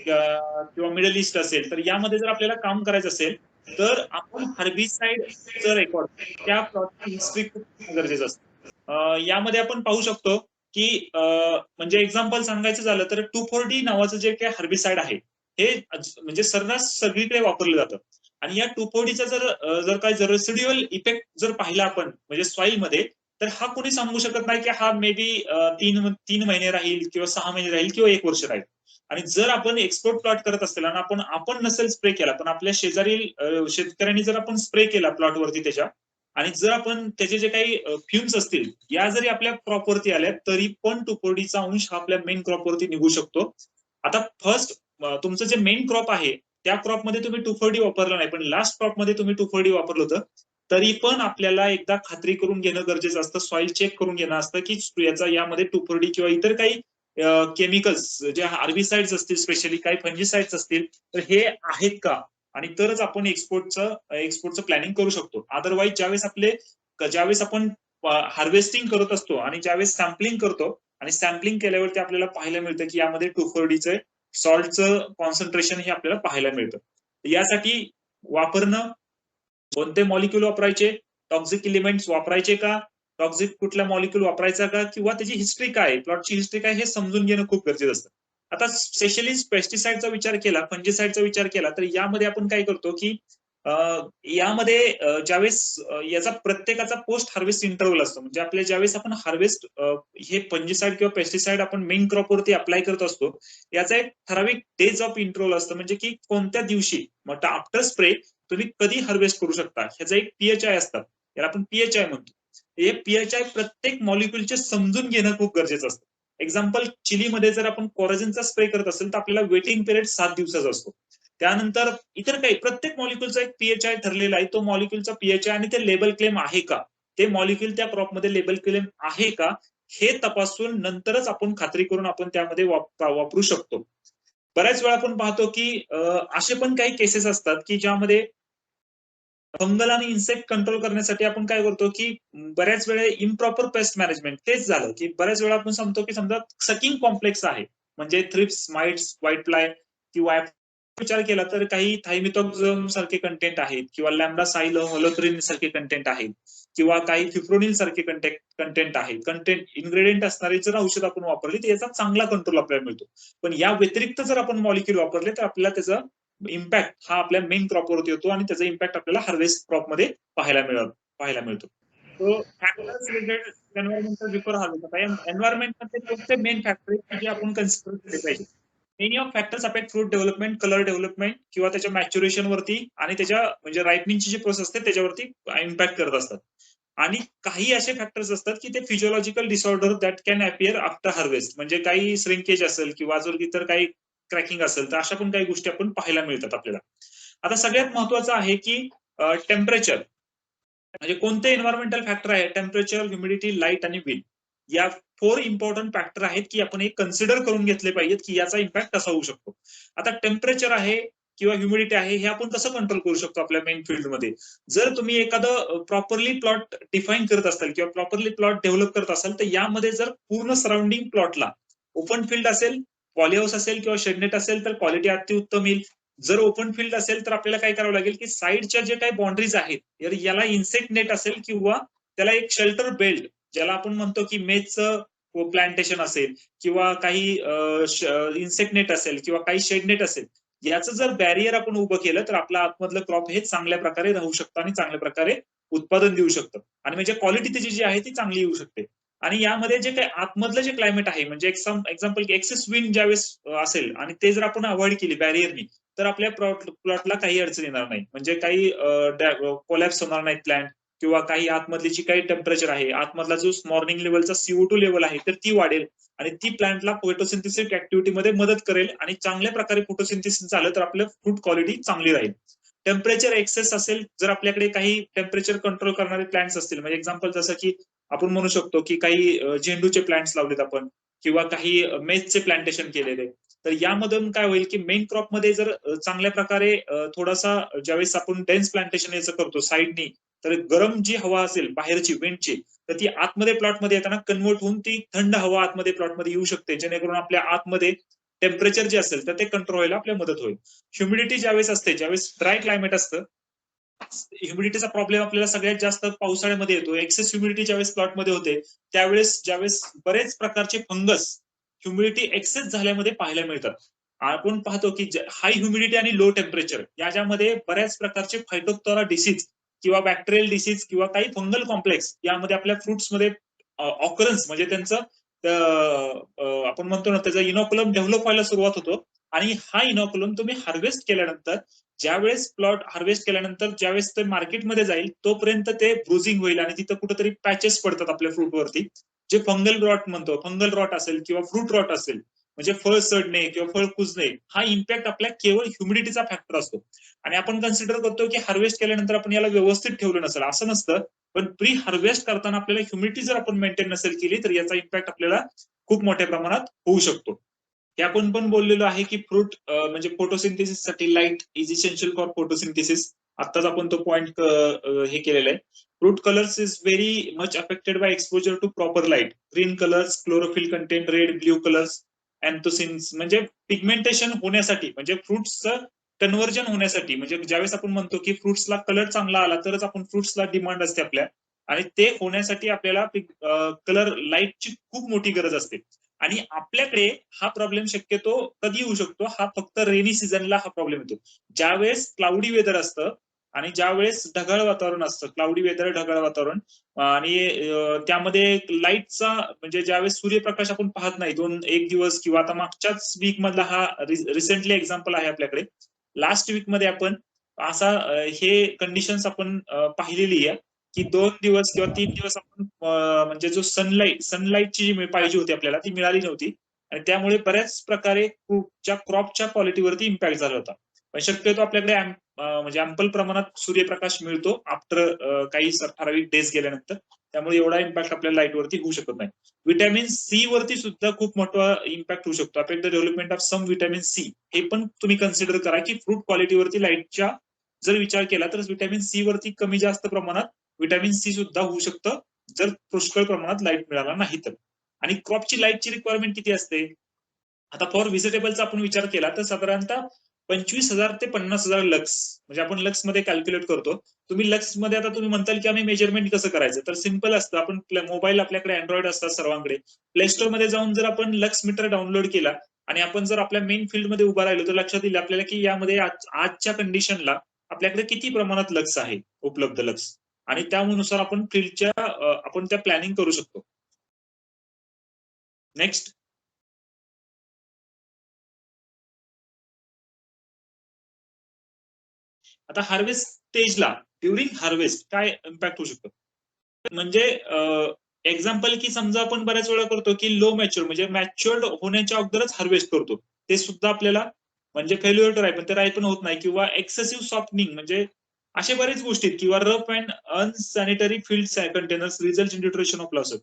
किंवा मिडल ईस्ट असेल तर यामध्ये जर आपल्याला काम करायचं असेल तर आपण हर्बिसाइडचं रेकॉर्ड त्या प्लॉटची हिस्ट्री खूप गरजेचं असतं. यामध्ये आपण पाहू शकतो की म्हणजे एक्झाम्पल सांगायचं झालं तर 2,4-D नावाचं जे काही हर्बिसाइड आहे हे म्हणजे सर्रास सगळीकडे वापरलं जातं आणि या 2,4-Dचा जर काही जर रेसिड्युअल इफेक्ट जर पाहिला आपण म्हणजे सॉइल मध्ये तर हा कोणी सांगू शकत नाही की हा मे बी 3 महिने राहील किंवा 6 महिने राहील किंवा 1 वर्ष राहील. आणि जर आपण एक्सपोर्ट प्लॉट करत असेल आणि आपण नसेल स्प्रे केला पण आपल्या शेजारील शेतकऱ्यांनी जर आपण स्प्रे केला प्लॉटवरती त्याच्या आणि जर आपण त्याचे जे काही फ्युम्स असतील या जरी आपल्या क्रॉपवरती आल्या तरी पण 2,4-Dचा अंश हा आपल्या मेन क्रॉपवरती निघू शकतो. आता फर्स्ट तुमचं जे मेन क्रॉप आहे त्या क्रॉपमध्ये तुम्ही 2,4-D वापरलं नाही पण लास्ट क्रॉपमध्ये तुम्ही 2,4-D वापरलं होतं तरी पण आपल्याला एकदा खात्री करून घेणं गरजेचं असतं सॉइल चेक करून घेणं असतं की याचा यामध्ये 2,4-D किंवा इतर काही केमिकल्स जे हार्बिसाइड्स असतील स्पेशली काही फंजिसाइड्स असतील तर हे आहेत का आणि तरच आपण एक्सपोर्टचं प्लॅनिंग करू शकतो. अदरवाईज ज्यावेळेस आपण हार्वेस्टिंग करत असतो आणि ज्यावेळेस सॅम्पलिंग करतो आणि सॅम्पलिंग केल्यावरती आपल्याला पाहायला मिळतं की यामध्ये 2,4-डीचं सॉल्टचं कॉन्सन्ट्रेशन हे आपल्याला पाहायला मिळतं. यासाठी वापरणं, कोणते मॉलिक्यूल वापरायचे, टॉक्सिक एलिमेंट्स वापरायचे का, टॉक्सिक कुठला मॉलिक्यूल वापरायचा का, किंवा त्याची हिस्ट्री काय, प्लॉटची हिस्ट्री काय, हे समजून घेणं खूप गरजेचं असतं. आता स्पेशली पेस्टिसाइडचा विचार केला, फंजिसाइडचा विचार केला, तर यामध्ये आपण काय करतो की यामध्ये ज्यावेळेस याचा प्रत्येकाचा पोस्ट हार्वेस्ट इंटरव्हल असतो. म्हणजे आपल्या ज्यावेळेस आपण हार्वेस्ट हे फंजिसाइड किंवा पेस्टिसाइड आपण मेन क्रॉपवरती अप्लाय करत असतो, याचा एक ठराविक डेज ऑफ इंटरव्हल असतं. म्हणजे की कोणत्या दिवशी, मग आफ्टर स्प्रे तुम्ही कधी हार्वेस्ट करू शकता, ह्याचा एक पीएचआय असतात. याला आपण पीएचआय म्हणतो. हे पीएचआय प्रत्येक मॉलिक्युलचे समजून घेणं खूप गरजेचं असतं. एक्झाम्पल, चिलीमध्ये जर आपण कोराजेनचा स्प्रे करत असेल तर आपल्याला वेटिंग पिरियड 7 दिवसाचा असतो. त्यानंतर इतर काही प्रत्येक मॉलिक्युलचा एक पीएचआय ठरलेला आहे. तो मॉलिक्युलचा पीएचआय आणि ते लेबल क्लेम आहे का, ते मॉलिक्युल त्या क्रॉपमध्ये लेबल क्लेम आहे का, हे तपासून नंतरच आपण खात्री करून आपण त्यामध्ये वापरू शकतो. बऱ्याच वेळा आपण पाहतो की असे पण काही केसेस असतात की ज्यामध्ये फंगल आणि इन्सेक्ट कंट्रोल करण्यासाठी आपण काय करतो की बऱ्याच वेळा इम्प्रॉपर पेस्ट मॅनेजमेंट, तेच झालं की बऱ्याच वेळा आपण सांगतो की समजा सकिंग कॉम्प्लेक्स आहे, म्हणजे थ्रिप्स, माइट्स, व्हाईट फ्लाय किंवा विचार केला तर काही थायमिथॉक्झम सारखे कंटेंट आहेत, किंवा लॅम्बडा सायलोहोलोथ्रिन सारखे कंटेंट आहेत, किंवा काही फिप्रोनिल सारखे कंटेंट आहेत. कंटेंट इन्ग्रेडियंट असणारे जर औषध आपण वापरली तर याचा चांगला कंट्रोल आपल्याला मिळतो. पण या व्यतिरिक्त जर आपण मॉलिक्यूल वापरले तर आपल्याला त्याचा इम्पॅक्ट हा आपल्या मेन क्रॉपवरती होतो आणि त्याचा इम्पॅक्ट आपल्याला हार्वेस्ट क्रॉपमध्ये पाहायला मिळतो. तो factors related environmental before harvest. एन्व्हायरमेंटमध्ये कोणते मेन फॅक्टर आहेत जे आपण कन्सिडर केले पाहिजे. Many of factors affect fruit development, colour development किंवा त्याच्या मॅच्युरेशन वरती आणि त्याच्या म्हणजे रायपनिंगची जी प्रोसेस असते त्याच्यावरती इम्पॅक्ट करत असतात. आणि काही असे फॅक्टर्स असतात की ते physiological disorder that can appear after harvest, म्हणजे काही श्रिंकेज असेल किंवा जर इतर काही क्रॅकिंग असेल तर अशा पण काही गोष्टी आपण पाहायला मिळतात आपल्याला. आता सगळ्यात महत्वाचं आहे की टेम्परेचर, म्हणजे कोणते एन्व्हायरमेंटल फॅक्टर आहे, टेम्परेचर, ह्युमिडिटी, लाईट आणि विंड, या 4 इम्पॉर्टंट फॅक्टर आहेत की आपण हे कन्सिडर करून घेतले पाहिजेत की याचा इम्पॅक्ट कसा होऊ शकतो. आता टेम्परेचर आहे किंवा ह्युमिडिटी आहे हे आपण कसं कंट्रोल करू शकतो आपल्या मेन फील्डमध्ये. जर तुम्ही एखादं प्रॉपरली प्लॉट डिफाईन करत असाल किंवा प्रॉपरली प्लॉट डेव्हलप करत असाल तर यामध्ये जर पूर्ण सराउंडिंग प्लॉटला ओपन फील्ड असेल, पॉलीहाऊस असेल किंवा शेडनेट असेल तर क्वालिटी अतिउत्तम येईल. जर ओपन फील्ड असेल तर आपल्याला काय करावं लागेल की साईडच्या जे काही बाउंड्रीज आहेत याला इन्सेक्ट नेट असेल किंवा त्याला एक शेल्टर बेल्ट, ज्याला आपण म्हणतो की मेजचं प्लांटेशन असेल किंवा काही इन्सेक्ट नेट असेल किंवा काही शेड नेट असेल, याचं जर बॅरियर आपण उभं केलं तर आपलं आतमधलं क्रॉप हे चांगल्या प्रकारे राहू शकतं आणि चांगल्या प्रकारे उत्पादन देऊ शकतं आणि म्हणजे क्वालिटी त्याची जी आहे ती चांगली येऊ शकते. आणि यामध्ये जे काही आतमधलं जे क्लायमेट आहे, म्हणजे एक्झाम्पल एक्सेस विंड ज्यावेळेस असेल आणि ते जर आपण अवॉइड केली बॅरियरनी, तर आपल्या प्लॉटला काही अडचण येणार नाही. म्हणजे काही कोलॅप्स होणार नाही प्लॅन्ट, किंवा काही आतमधली जी काही टेम्परेचर आहे, आतमधला जो मॉर्निंग लेवलचा CO2 लेवल आहे तर ती वाढेल आणि ती प्लांटला फोटोसिंथेसिस ऍक्टिव्हिटीमध्ये मदत करेल आणि चांगल्या प्रकारे फोटोसिंथेसिस झालं तर आपलं फ्रूट क्वालिटी चांगली राहील. टेम्परेचर एक्सेस असेल, जर आपल्याकडे काही टेम्परेचर कंट्रोल करणारे प्लांट्स असतील, म्हणजे एक्झाम्पल जसं की आपण म्हणू शकतो की काही झेंडूचे प्लांट्स लावलेत आपण किंवा काही मेजचे प्लांटेशन केलेले, तर यामधून काय होईल की मेन क्रॉपमध्ये जर चांगल्या प्रकारे थोडासा ज्यावेळेस आपण डेन्स प्लांटेशन याचं करतो साईडनी, तर गरम जी हवा असेल बाहेरची विंडची, तर ती आतमध्ये प्लॉटमध्ये येताना कन्वर्ट होऊन ती थंड हवा आतमध्ये प्लॉटमध्ये येऊ शकते, जेणेकरून आपल्या आतमध्ये टेम्परेचर जे असेल तर ते कंट्रोल व्हायला आपल्या मदत होईल. ह्युमिडिटी ज्यावेळेस असते, ज्यावेळेस ड्राय क्लायमेट असतं, ह्युमिडिटीचा प्रॉब्लेम आपल्याला सगळ्यात जास्त पावसाळ्यामध्ये येतो. एक्सेस ह्युमिडिटी ज्यावेळेस प्लॉटमध्ये होते ज्यावेळेस बरेच प्रकारचे फंगस ह्युमिडिटी एक्सेस झाल्यामध्ये पाहायला मिळतात. आपण पाहतो की हाय ह्युमिडिटी आणि लो टेम्परेचर याच्यामध्ये बऱ्याच प्रकारचे फायटोप्थोरा डिसीज किंवा बॅक्टेरियल डिसीज किंवा काही फंगल कॉम्प्लेक्स यामध्ये आपल्या फ्रुट्समध्ये ऑकरन्स, म्हणजे त्यांचं आपण म्हणतो ना त्याचा इनॉक्युलम डेव्हलप व्हायला सुरुवात होतो. आणि हा इनॉक्युलम तुम्ही हार्वेस्ट केल्यानंतर, ज्यावेळेस प्लॉट हार्वेस्ट केल्यानंतर ज्यावेळेस ते मार्केटमध्ये जाईल तोपर्यंत ते ब्रुझिंग होईल आणि तिथं कुठेतरी पॅचेस पडतात आपल्या फ्रूटवरती, जे फंगल रॉट म्हणतो. फंगल रॉट असेल किंवा फ्रूट रॉट असेल, म्हणजे फळ सडणे किंवा फळ कुजणे, हा इम्पॅक्ट आपल्या केवळ ह्युमिडिटीचा फॅक्टर असतो. आणि आपण कन्सिडर करतो की हार्वेस्ट केल्यानंतर आपण याला व्यवस्थित ठेवलं नसेल, असं नसतं. पण प्री हार्वेस्ट करताना आपल्याला ह्युमिडिटी जर आपण मेंटेन नसेल केली तर याचा इम्पॅक्ट आपल्याला खूप मोठ्या प्रमाणात होऊ शकतो. हे आपण पण बोललेलो आहे की फ्रूट म्हणजे फोटोसिंथेसिस साठी light is essential for photosynthesis. आत्ताच आपण तो पॉइंट हे केलेला आहे. Fruit colours is very much affected by exposure to proper light. Green colours, chlorophyll content, red blue colours, anthocyanins म्हणजे पिगमेंटेशन होण्यासाठी, म्हणजे फ्रुट्सचं कन्व्हर्जन होण्यासाठी, म्हणजे ज्यावेळेस आपण म्हणतो की फ्रुट्सला कलर चांगला आला तरच आपण फ्रुट्सला डिमांड असते आपल्या, आणि ते होण्यासाठी आपल्याला कलर लाईटची खूप मोठी गरज असते. आणि आपल्याकडे हा प्रॉब्लेम शक्यतो कधी येऊ शकतो, हा फक्त रेनी सीझनला हा प्रॉब्लेम येतो. ज्यावेळेस क्लाउडी वेदर असतं आणि ज्यावेळेस ढगाळ वातावरण असतं, क्लाउडी वेदर, ढगाळ वातावरण, आणि त्यामध्ये लाईटचा म्हणजे ज्यावेळेस सूर्यप्रकाश आपण पाहत नाही एक दिवस, किंवा आता मागच्याच वीक मधला हा रिसेंटली एक्झाम्पल आहे आपल्याकडे. लास्ट वीक मध्ये आपण असा हे कंडिशन्स आपण पाहिलेली आहे की 2 दिवस किंवा 3 दिवस आपण म्हणजे जो सनलाईटची जी पाहिजे होती आपल्याला ती मिळाली नव्हती, आणि त्यामुळे बऱ्याच प्रकारे क्रॉपच्या क्वालिटीवरती इम्पॅक्ट झाला होता. पण शक्यतो आपल्याकडे म्हणजे अँपल प्रमाणात सूर्यप्रकाश मिळतो आफ्टर काही ठराविक डेज गेल्यानंतर, त्यामुळे एवढा इम्पॅक्ट आपल्या लाईटवरती होऊ शकत नाही. व्हिटॅमिन सी वरती सुद्धा खूप मोठा इम्पॅक्ट होऊ शकतो. Affect the development of some vitamin C. हे पण तुम्ही कन्सिडर करा की फ्रूट क्वालिटीवरती लाईटच्या जर विचार केला तर व्हिटॅमिन सी वरती कमी जास्त प्रमाणात व्हिटॅमिन सी सुद्धा होऊ शकतं जर पुष्कळ प्रमाणात लाईट मिळाला नाही तर. आणि क्रॉपची लाईटची रिक्वायरमेंट किती असते? आता फॉर व्हिजिटेबलचा आपण विचार केला तर साधारणतः 25,000 ते 50,000 लक्स, म्हणजे आपण लक्स मध्ये कॅल्क्युलेट करतो. तुम्ही लक्स मध्ये आता तुम्ही म्हणताल की आम्ही मेजरमेंट कसं करायचं, तर सिंपल असतं. आपण मोबाईल, आपल्याकडे अँड्रॉइड असतात सर्वांकडे. प्ले स्टोर मध्ये जाऊन जर आपण लक्स मीटर डाउनलोड केला आणि आपण जर आपल्या मेन फील्ड मध्ये उभा राहिलो तर लक्षात येईल आपल्याला की यामध्ये आजच्या कंडिशनला आपल्याकडे किती प्रमाणात लक्स आहे, उपलब्ध लक्स, आणि त्यानुसार आपण फील्डच्या आपण त्या प्लॅनिंग करू शकतो. नेक्स्ट. आता हार्वेस्ट स्टेजला, ड्युरिंग हार्वेस्ट काय इम्पॅक्ट होऊ शकतो? म्हणजे एक्झाम्पल की समजा आपण बऱ्याच वेळा करतो की लो मॅच्युअर, म्हणजे मॅच्युअर्ड होण्याच्या अगोदरच हार्वेस्ट करतो, ते सुद्धा आपल्याला म्हणजे फेल्युअर टू रायपन, ते रायपन होत नाही, किंवा एक्सेसिव्ह सॉफ्टनिंग, म्हणजे अशा बरेच गोष्टी, किंवा rough and unsanitary field containers result in nutrition of loss.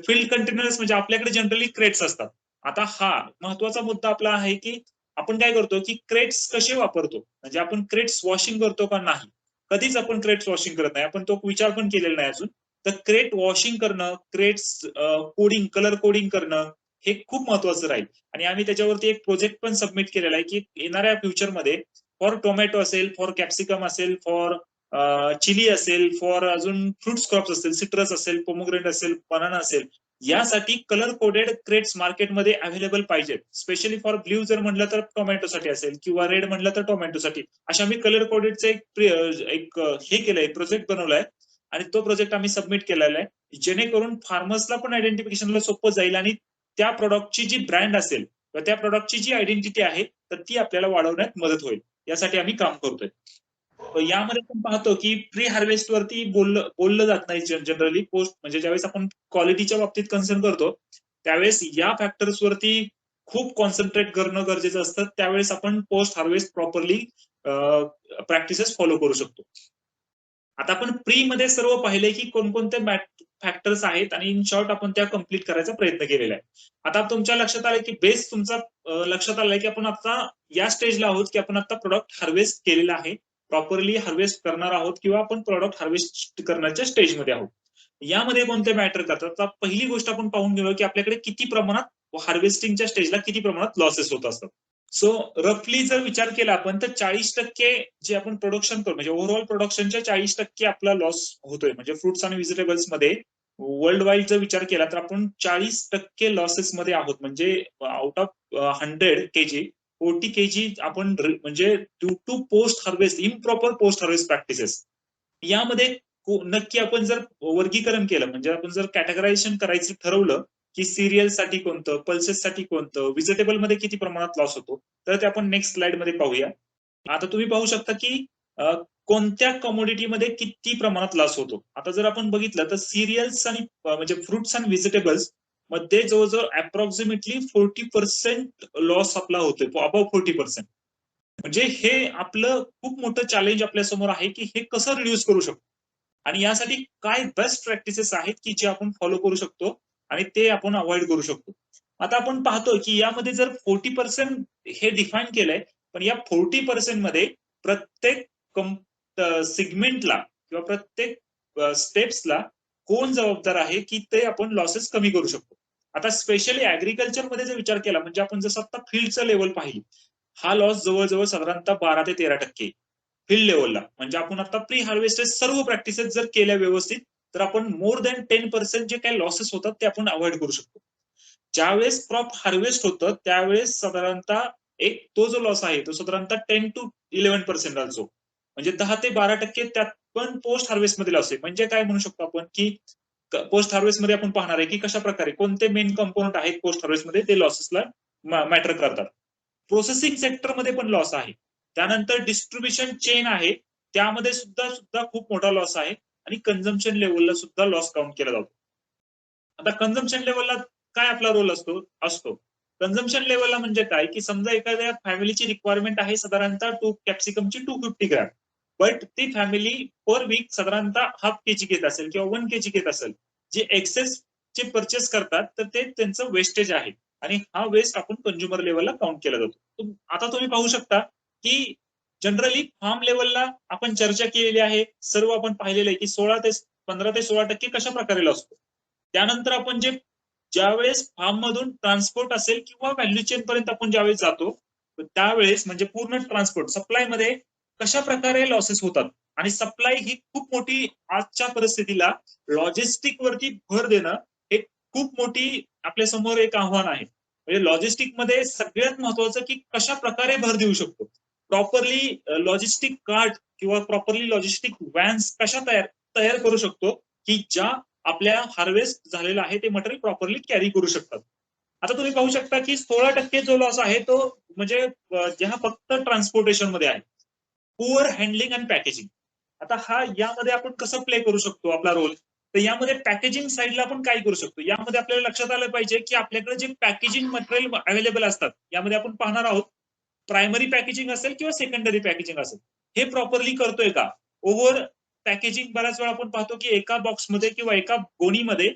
Field containers म्हणजे आपल्याकडे जनरली क्रेट्स असतात. आता हा महत्वाचा मुद्दा आपला आहे की आपण काय करतो की क्रेट्स कसे वापरतो, म्हणजे आपण क्रेट्स वॉशिंग करतो का नाही. कधीच आपण क्रेट्स वॉशिंग करत नाही, आपण तो विचार पण केलेला नाही अजून. तर क्रेट वॉशिंग करणं, क्रेट्स कोडिंग, कलर कोडिंग करणं, हे खूप महत्वाचं राहील. आणि आम्ही त्याच्यावरती एक प्रोजेक्ट पण सबमिट केलेला आहे की येणाऱ्या फ्युचरमध्ये फॉर टोमॅटो असेल, फॉर कॅप्सिकम असेल, फॉर चिली असेल, फॉर अजून फ्रुट्स क्रॉप्स असेल, सिट्रस असेल, पोमोग्रेनेट असेल, बनाना असेल, यासाठी कलर कोडेड क्रेट्स मार्केटमध्ये अवेलेबल पाहिजेत. स्पेशली फॉर ब्ल्यू जर म्हटलं तर टोमॅटोसाठी असेल, किंवा रेड म्हटलं तर टोमॅटोसाठी. अशा मी कलर कोडेडचे एक हे केलंय, प्रोजेक्ट बनवलाय, आणि तो प्रोजेक्ट आम्ही सबमिट केलेला आहे, जेणेकरून फार्मर्सला पण आयडेंटिफिकेशनला सोपं जाईल, आणि त्या प्रोडक्टची जी ब्रँड असेल किंवा त्या प्रोडक्टची जी आयडेंटिटी आहे तर ती आपल्याला वाढवण्यात मदत होईल. यासाठी आम्ही काम करतोय. यामध्ये आपण पाहतो की प्री हार्वेस्ट वरती बोललं जात नाही जनरली. पोस्ट म्हणजे ज्यावेळेस आपण क्वालिटीच्या बाबतीत कन्सर्न करतो त्यावेळेस या फॅक्टर्स वरती खूप कॉन्सन्ट्रेट करणं गरजेचं असतं. त्यावेळेस आपण post harvest properly practices follow करू शकतो. आता आपण प्री मध्ये सर्व पाहिले की कोणकोणते फॅक्टर्स आहेत, आणि इन शॉर्ट आपण त्या कम्प्लीट करायचा प्रयत्न केलेला आहे. आता तुमच्या लक्षात आलं की बेस तुमचा लक्षात आलाय की आपण आता या स्टेजला आहोत की आपण आता प्रोडक्ट हार्वेस्ट केलेला आहे, प्रॉपरली हार्वेस्ट करणार आहोत, किंवा आपण प्रोडक्ट हार्वेस्ट करण्याच्या स्टेजमध्ये आहोत. यामध्ये कोणते मॅटर करतात? तर पहिली गोष्ट आपण पाहून घेऊया की आपल्याकडे किती प्रमाणात हार्वेस्टिंगच्या स्टेजला किती प्रमाणात लॉसेस होत असतात. सो रफली जर विचार केला आपण तर 40% जे आपण प्रोडक्शन करतो, म्हणजे ओव्हरऑल प्रोडक्शनच्या 40% आपला लॉस होतोय, म्हणजे फ्रुट्स आणि व्हेजिटेबल्स मध्ये वर्ल्ड वाईड जर विचार केला तर आपण 40% लॉसेस मध्ये आहोत. म्हणजे आउट ऑफ 100 kg 40 kg आपण म्हणजे due to post harvest, improper post harvest practices. यामध्ये नक्की आपण जर वर्गीकरण केलं, म्हणजे आपण जर कॅटेगरायझेशन करायचं ठरवलं की सिरियल साठी कोणतं, पल्सेस साठी कोणतं, व्हिजिटेबल मध्ये किती प्रमाणात लॉस होतो, तर ते आपण नेक्स्ट स्लाइड मध्ये पाहूया. आता तुम्ही पाहू शकता की कोणत्या कमोडिटीमध्ये किती प्रमाणात लॉस होतो. आता जर आपण बघितलं तर सिरियल्स आणि म्हणजे फ्रुट्स अँड व्हेजिटेबल्स मध्ये जवळजवळ अप्रॉक्सिमेटली 40% लॉस आपला होतोय, अबाव 40%. म्हणजे हे आपलं खूप मोठं चॅलेंज आपल्या समोर आहे की हे कसं रिड्यूस करू शकतो, आणि यासाठी काय बेस्ट प्रॅक्टिसेस आहेत की जे आपण फॉलो करू शकतो आणि ते आपण अवॉइड करू शकतो. आता आपण पाहतो की यामध्ये जर 40% हे डिफाईन केलंय, पण या 40% मध्ये प्रत्येक सिगमेंटला किंवा प्रत्येक स्टेप्सला कोण जबाबदार आहे की ते आपण लॉसेस कमी करू शकतो. आता स्पेशली ऍग्रिकल्चर मध्ये जर विचार केला, म्हणजे आपण जसं आता फील्डचं लेवल पाहिली, हा लॉस जवळजवळ साधारणतः 12 ते 13% फील्ड लेवलला. म्हणजे आपण आता प्री हार्वेस्टेड सर्व प्रॅक्टिसेस जर केल्या व्यवस्थित, तर आपण मोर दॅन 10% जे काही लॉसेस होतात ते आपण अवॉइड करू शकतो. ज्यावेळेस क्रॉप हार्वेस्ट होतं त्यावेळेस साधारणतः एक तो जो लॉस आहे तो साधारणतः 10 to 11% असतो. म्हणजे 10 ते 12% त्यात पण पोस्ट हार्वेस्ट मध्ये लॉस आहे. म्हणजे काय म्हणू शकतो आपण की पोस्ट हार्वेस्ट मध्ये आपण पाहणार आहे की कशा प्रकारे कोणते मेन कंपोनंट आहेत पोस्ट हार्वेस्ट मध्ये ते लॉसेसला मॅटर करतात. प्रोसेसिंग सेक्टरमध्ये पण लॉस आहे. त्यानंतर डिस्ट्रीब्युशन चेन आहे, त्यामध्ये सुद्धा सुद्धा खूप मोठा लॉस आहे आणि कन्झम्पशन लेवलला सुद्धा लॉस काउंट केला जातो. आता कन्झम्पशन लेवलला काय आपला रोल असतो असतो कन्झम्पशन लेवलला म्हणजे काय की समजा एखाद्या फॅमिलीची रिक्वायरमेंट आहे साधारणतः कॅप्सिकमची 250 ग्रॅम, बट ती फॅमिली पर वीक साधारणतः हाफ केजी घेत असेल किंवा 1 केजी घेत असेल, जे एक्सेस चे परचेस करतात तर ते त्यांचं वेस्टेज आहे आणि हा वेस्ट आपण कंझ्युमर लेवलला काउंट केला जातो. आता तुम्ही पाहू शकता की जनरली फार्म लेवलला आपण चर्चा केलेली आहे, सर्व आपण पाहिलेलं आहे की 15 ते 16% कशा प्रकारे लॉस होतो. त्यानंतर आपण ज्यावेळेस फार्म मधून ट्रान्सपोर्ट असेल किंवा व्हॅल्यू चेन पर्यंत आपण ज्यावेळेस जातो, त्यावेळेस म्हणजे पूर्ण ट्रान्सपोर्ट सप्लाय मध्ये कशा प्रकारे लॉसेस होतात आणि सप्लाय ही खूप मोठी आजच्या परिस्थितीला लॉजिस्टिक वरती भर देणं हे खूप मोठी आपल्या समोर एक आव्हान आहे. म्हणजे लॉजिस्टिक मध्ये सगळ्यात महत्वाचं की कशा प्रकारे भर देऊ शकतो. प्रॉपरली लॉजिस्टिक कार्ट किंवा प्रॉपरली लॉजिस्टिक व्हॅन्स कशा तयार तयार करू शकतो की ज्या आपल्या हार्वेस्ट झालेलं आहे ते मटेरियल प्रॉपरली कॅरी करू शकतात. आता तुम्ही पाहू शकता की 16% जो लॉस आहे तो म्हणजे ज्या फक्त ट्रान्सपोर्टेशन मध्ये आहे. Poor handling and packaging. आता हा यामध्ये आपण कसं प्ले करू शकतो आपला रोल, तर यामध्ये पॅकेजिंग साईडला आपण काय करू शकतो, यामध्ये आपल्याला लक्षात आलं पाहिजे की आपल्याकडे जे पॅकेजिंग मटेरियल अवेलेबल असतात यामध्ये आपण पाहणार आहोत प्रायमरी पॅकेजिंग असेल किंवा सेकंडरी पॅकेजिंग असेल, हे प्रॉपरली करतोय का. ओव्हर पॅकेजिंग बऱ्याच वेळा आपण पाहतो की एका बॉक्समध्ये किंवा एका गोणीमध्ये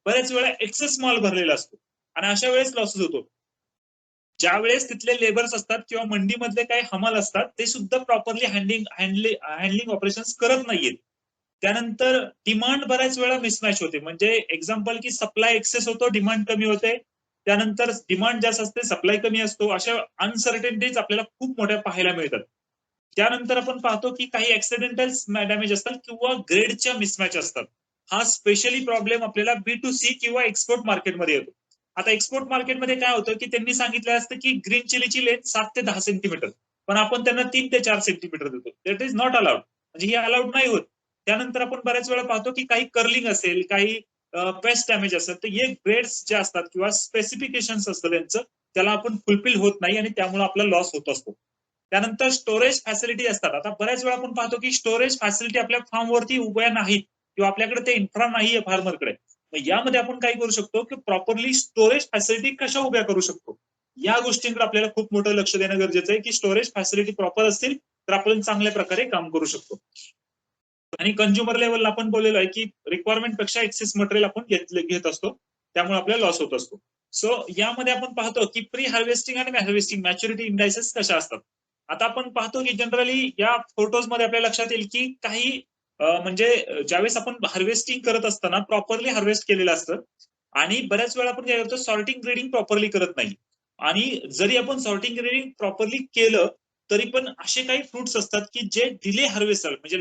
बऱ्याच वेळा एक्सेस माल भरलेला असतो आणि अशा वेळेस लॉसेस होतो. ज्या वेळेस तिथले लेबर्स असतात किंवा मंडीमधले काही हमाल असतात ते सुद्धा प्रॉपरली हँडलिंग ऑपरेशन करत नाहीयेत. त्यानंतर डिमांड बऱ्याच वेळा मिसमॅच होते. म्हणजे एक्झाम्पल की सप्लाय एक्सेस होतो, डिमांड कमी होते. त्यानंतर डिमांड जास्त असते, सप्लाय कमी असतो. अशा अनसर्टेनिटीज आपल्याला खूप मोठ्या पाहायला मिळतात. त्यानंतर आपण पाहतो की काही ऍक्सिडेंटल डॅमेज असतात किंवा ग्रेडच्या मिसमॅच असतात. हा स्पेशली प्रॉब्लेम आपल्याला B2C किंवा एक्सपोर्ट मार्केटमध्ये येतो. आता एक्सपोर्ट मार्केटमध्ये काय होतं की त्यांनी सांगितलं असतं की ग्रीन चिलीची लेंथ 7 ते 10 सेंटीमीटर, पण आपण त्यांना 3 ते 4 सेंटीमीटर देतो. दॅट इज नॉट अलाउड, म्हणजे हे अलाउड नाही होत. त्यानंतर आपण बऱ्याच वेळा पाहतो की काही कर्लिंग असेल, काही पेस्ट डॅमेज असेल, तर हे ग्रेड्स जे असतात किंवा स्पेसिफिकेशन असतं त्यांचं, त्याला आपण फुलफिल होत नाही आणि त्यामुळे आपला लॉस होत असतो. त्यानंतर स्टोरेज फॅसिलिटी असतात. आता बऱ्याच वेळा आपण पाहतो की स्टोरेज फॅसिलिटी आपल्या फार्मवरती उभ्या नाहीत किंवा आपल्याकडे ते इन्फ्रा नाहीये फार्मरकडे. मग यामध्ये आपण काय करू शकतो की प्रॉपरली स्टोरेज फॅसिलिटी कशा उभ्या करू शकतो, या गोष्टींकडे आपल्याला खूप मोठं लक्ष देणं गरजेचं आहे की स्टोरेज फॅसिलिटी प्रॉपर असतील तर आपण चांगल्या प्रकारे काम करू शकतो. आणि कंझ्युमर लेवलला आपण बोललेलो आहे की रिक्वायरमेंट पेक्षा एक्सेस मटेरियल आपण घेत असतो, त्यामुळे आपल्याला लॉस होत असतो. सो यामध्ये आपण पाहतो की प्री हार्वेस्टिंग आणि हार्वेस्टिंग मॅच्युरिटी इंडायसेस कशा असतात. आता आपण पाहतो की जनरली या फोटोज मध्ये आपल्या लक्षात येईल की काही म्हणजे ज्यावेळेस आपण हार्वेस्टिंग करत असताना प्रॉपरली हार्वेस्ट केलेलं असतं आणि बऱ्याच वेळा आपण काय करतो सॉर्टिंग ग्रेडिंग प्रॉपरली करत नाही. आणि जरी आपण सॉर्टिंग ग्रेडिंग प्रॉपरली केलं तरी पण असे काही फ्रुट्स असतात की जे डिले हार्वेस्ट म्हणजे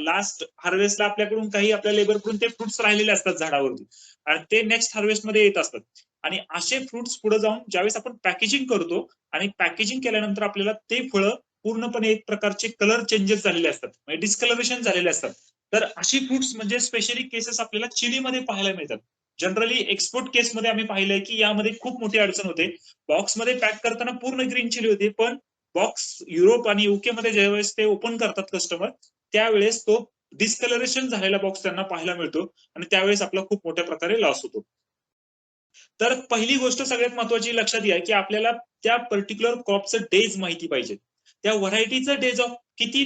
लास्ट हार्वेस्टला आपल्याकडून काही आपल्या लेबरकडून ते फ्रुट्स राहिलेले असतात झाडावरती आणि ते नेक्स्ट हार्वेस्ट मध्ये येत असतात. आणि असे फ्रुट्स पुढे जाऊन ज्यावेळेस आपण पॅकेजिंग करतो आणि पॅकेजिंग केल्यानंतर आपल्याला ते फळं पूर्णपणे एक प्रकारचे कलर चेंजेस झालेले असतात, म्हणजे डिस्कलरेशन झालेले असतात. तर अशी फ्रुट्स म्हणजे स्पेशली केसेस आपल्याला चिलीमध्ये पाहायला मिळतात. जनरली एक्सपोर्ट केसमध्ये आम्ही पाहिलंय की यामध्ये खूप मोठी अडचण होते. बॉक्समध्ये पॅक करताना पूर्ण ग्रीन चिली होती, पण बॉक्स युरोप आणि युके मध्ये ज्यावेळेस ते ओपन करतात कस्टमर, त्यावेळेस तो डिस्कलरेशन झालेला बॉक्स त्यांना पाहायला मिळतो आणि त्यावेळेस आपला खूप मोठ्या प्रकारे लॉस होतो. तर पहिली गोष्ट सगळ्यात महत्वाची लक्षात घ्या की आपल्याला त्या पर्टिक्युलर क्रॉपचं डेज माहिती पाहिजे. त्या व्हरायटीचं डेज ऑफ किती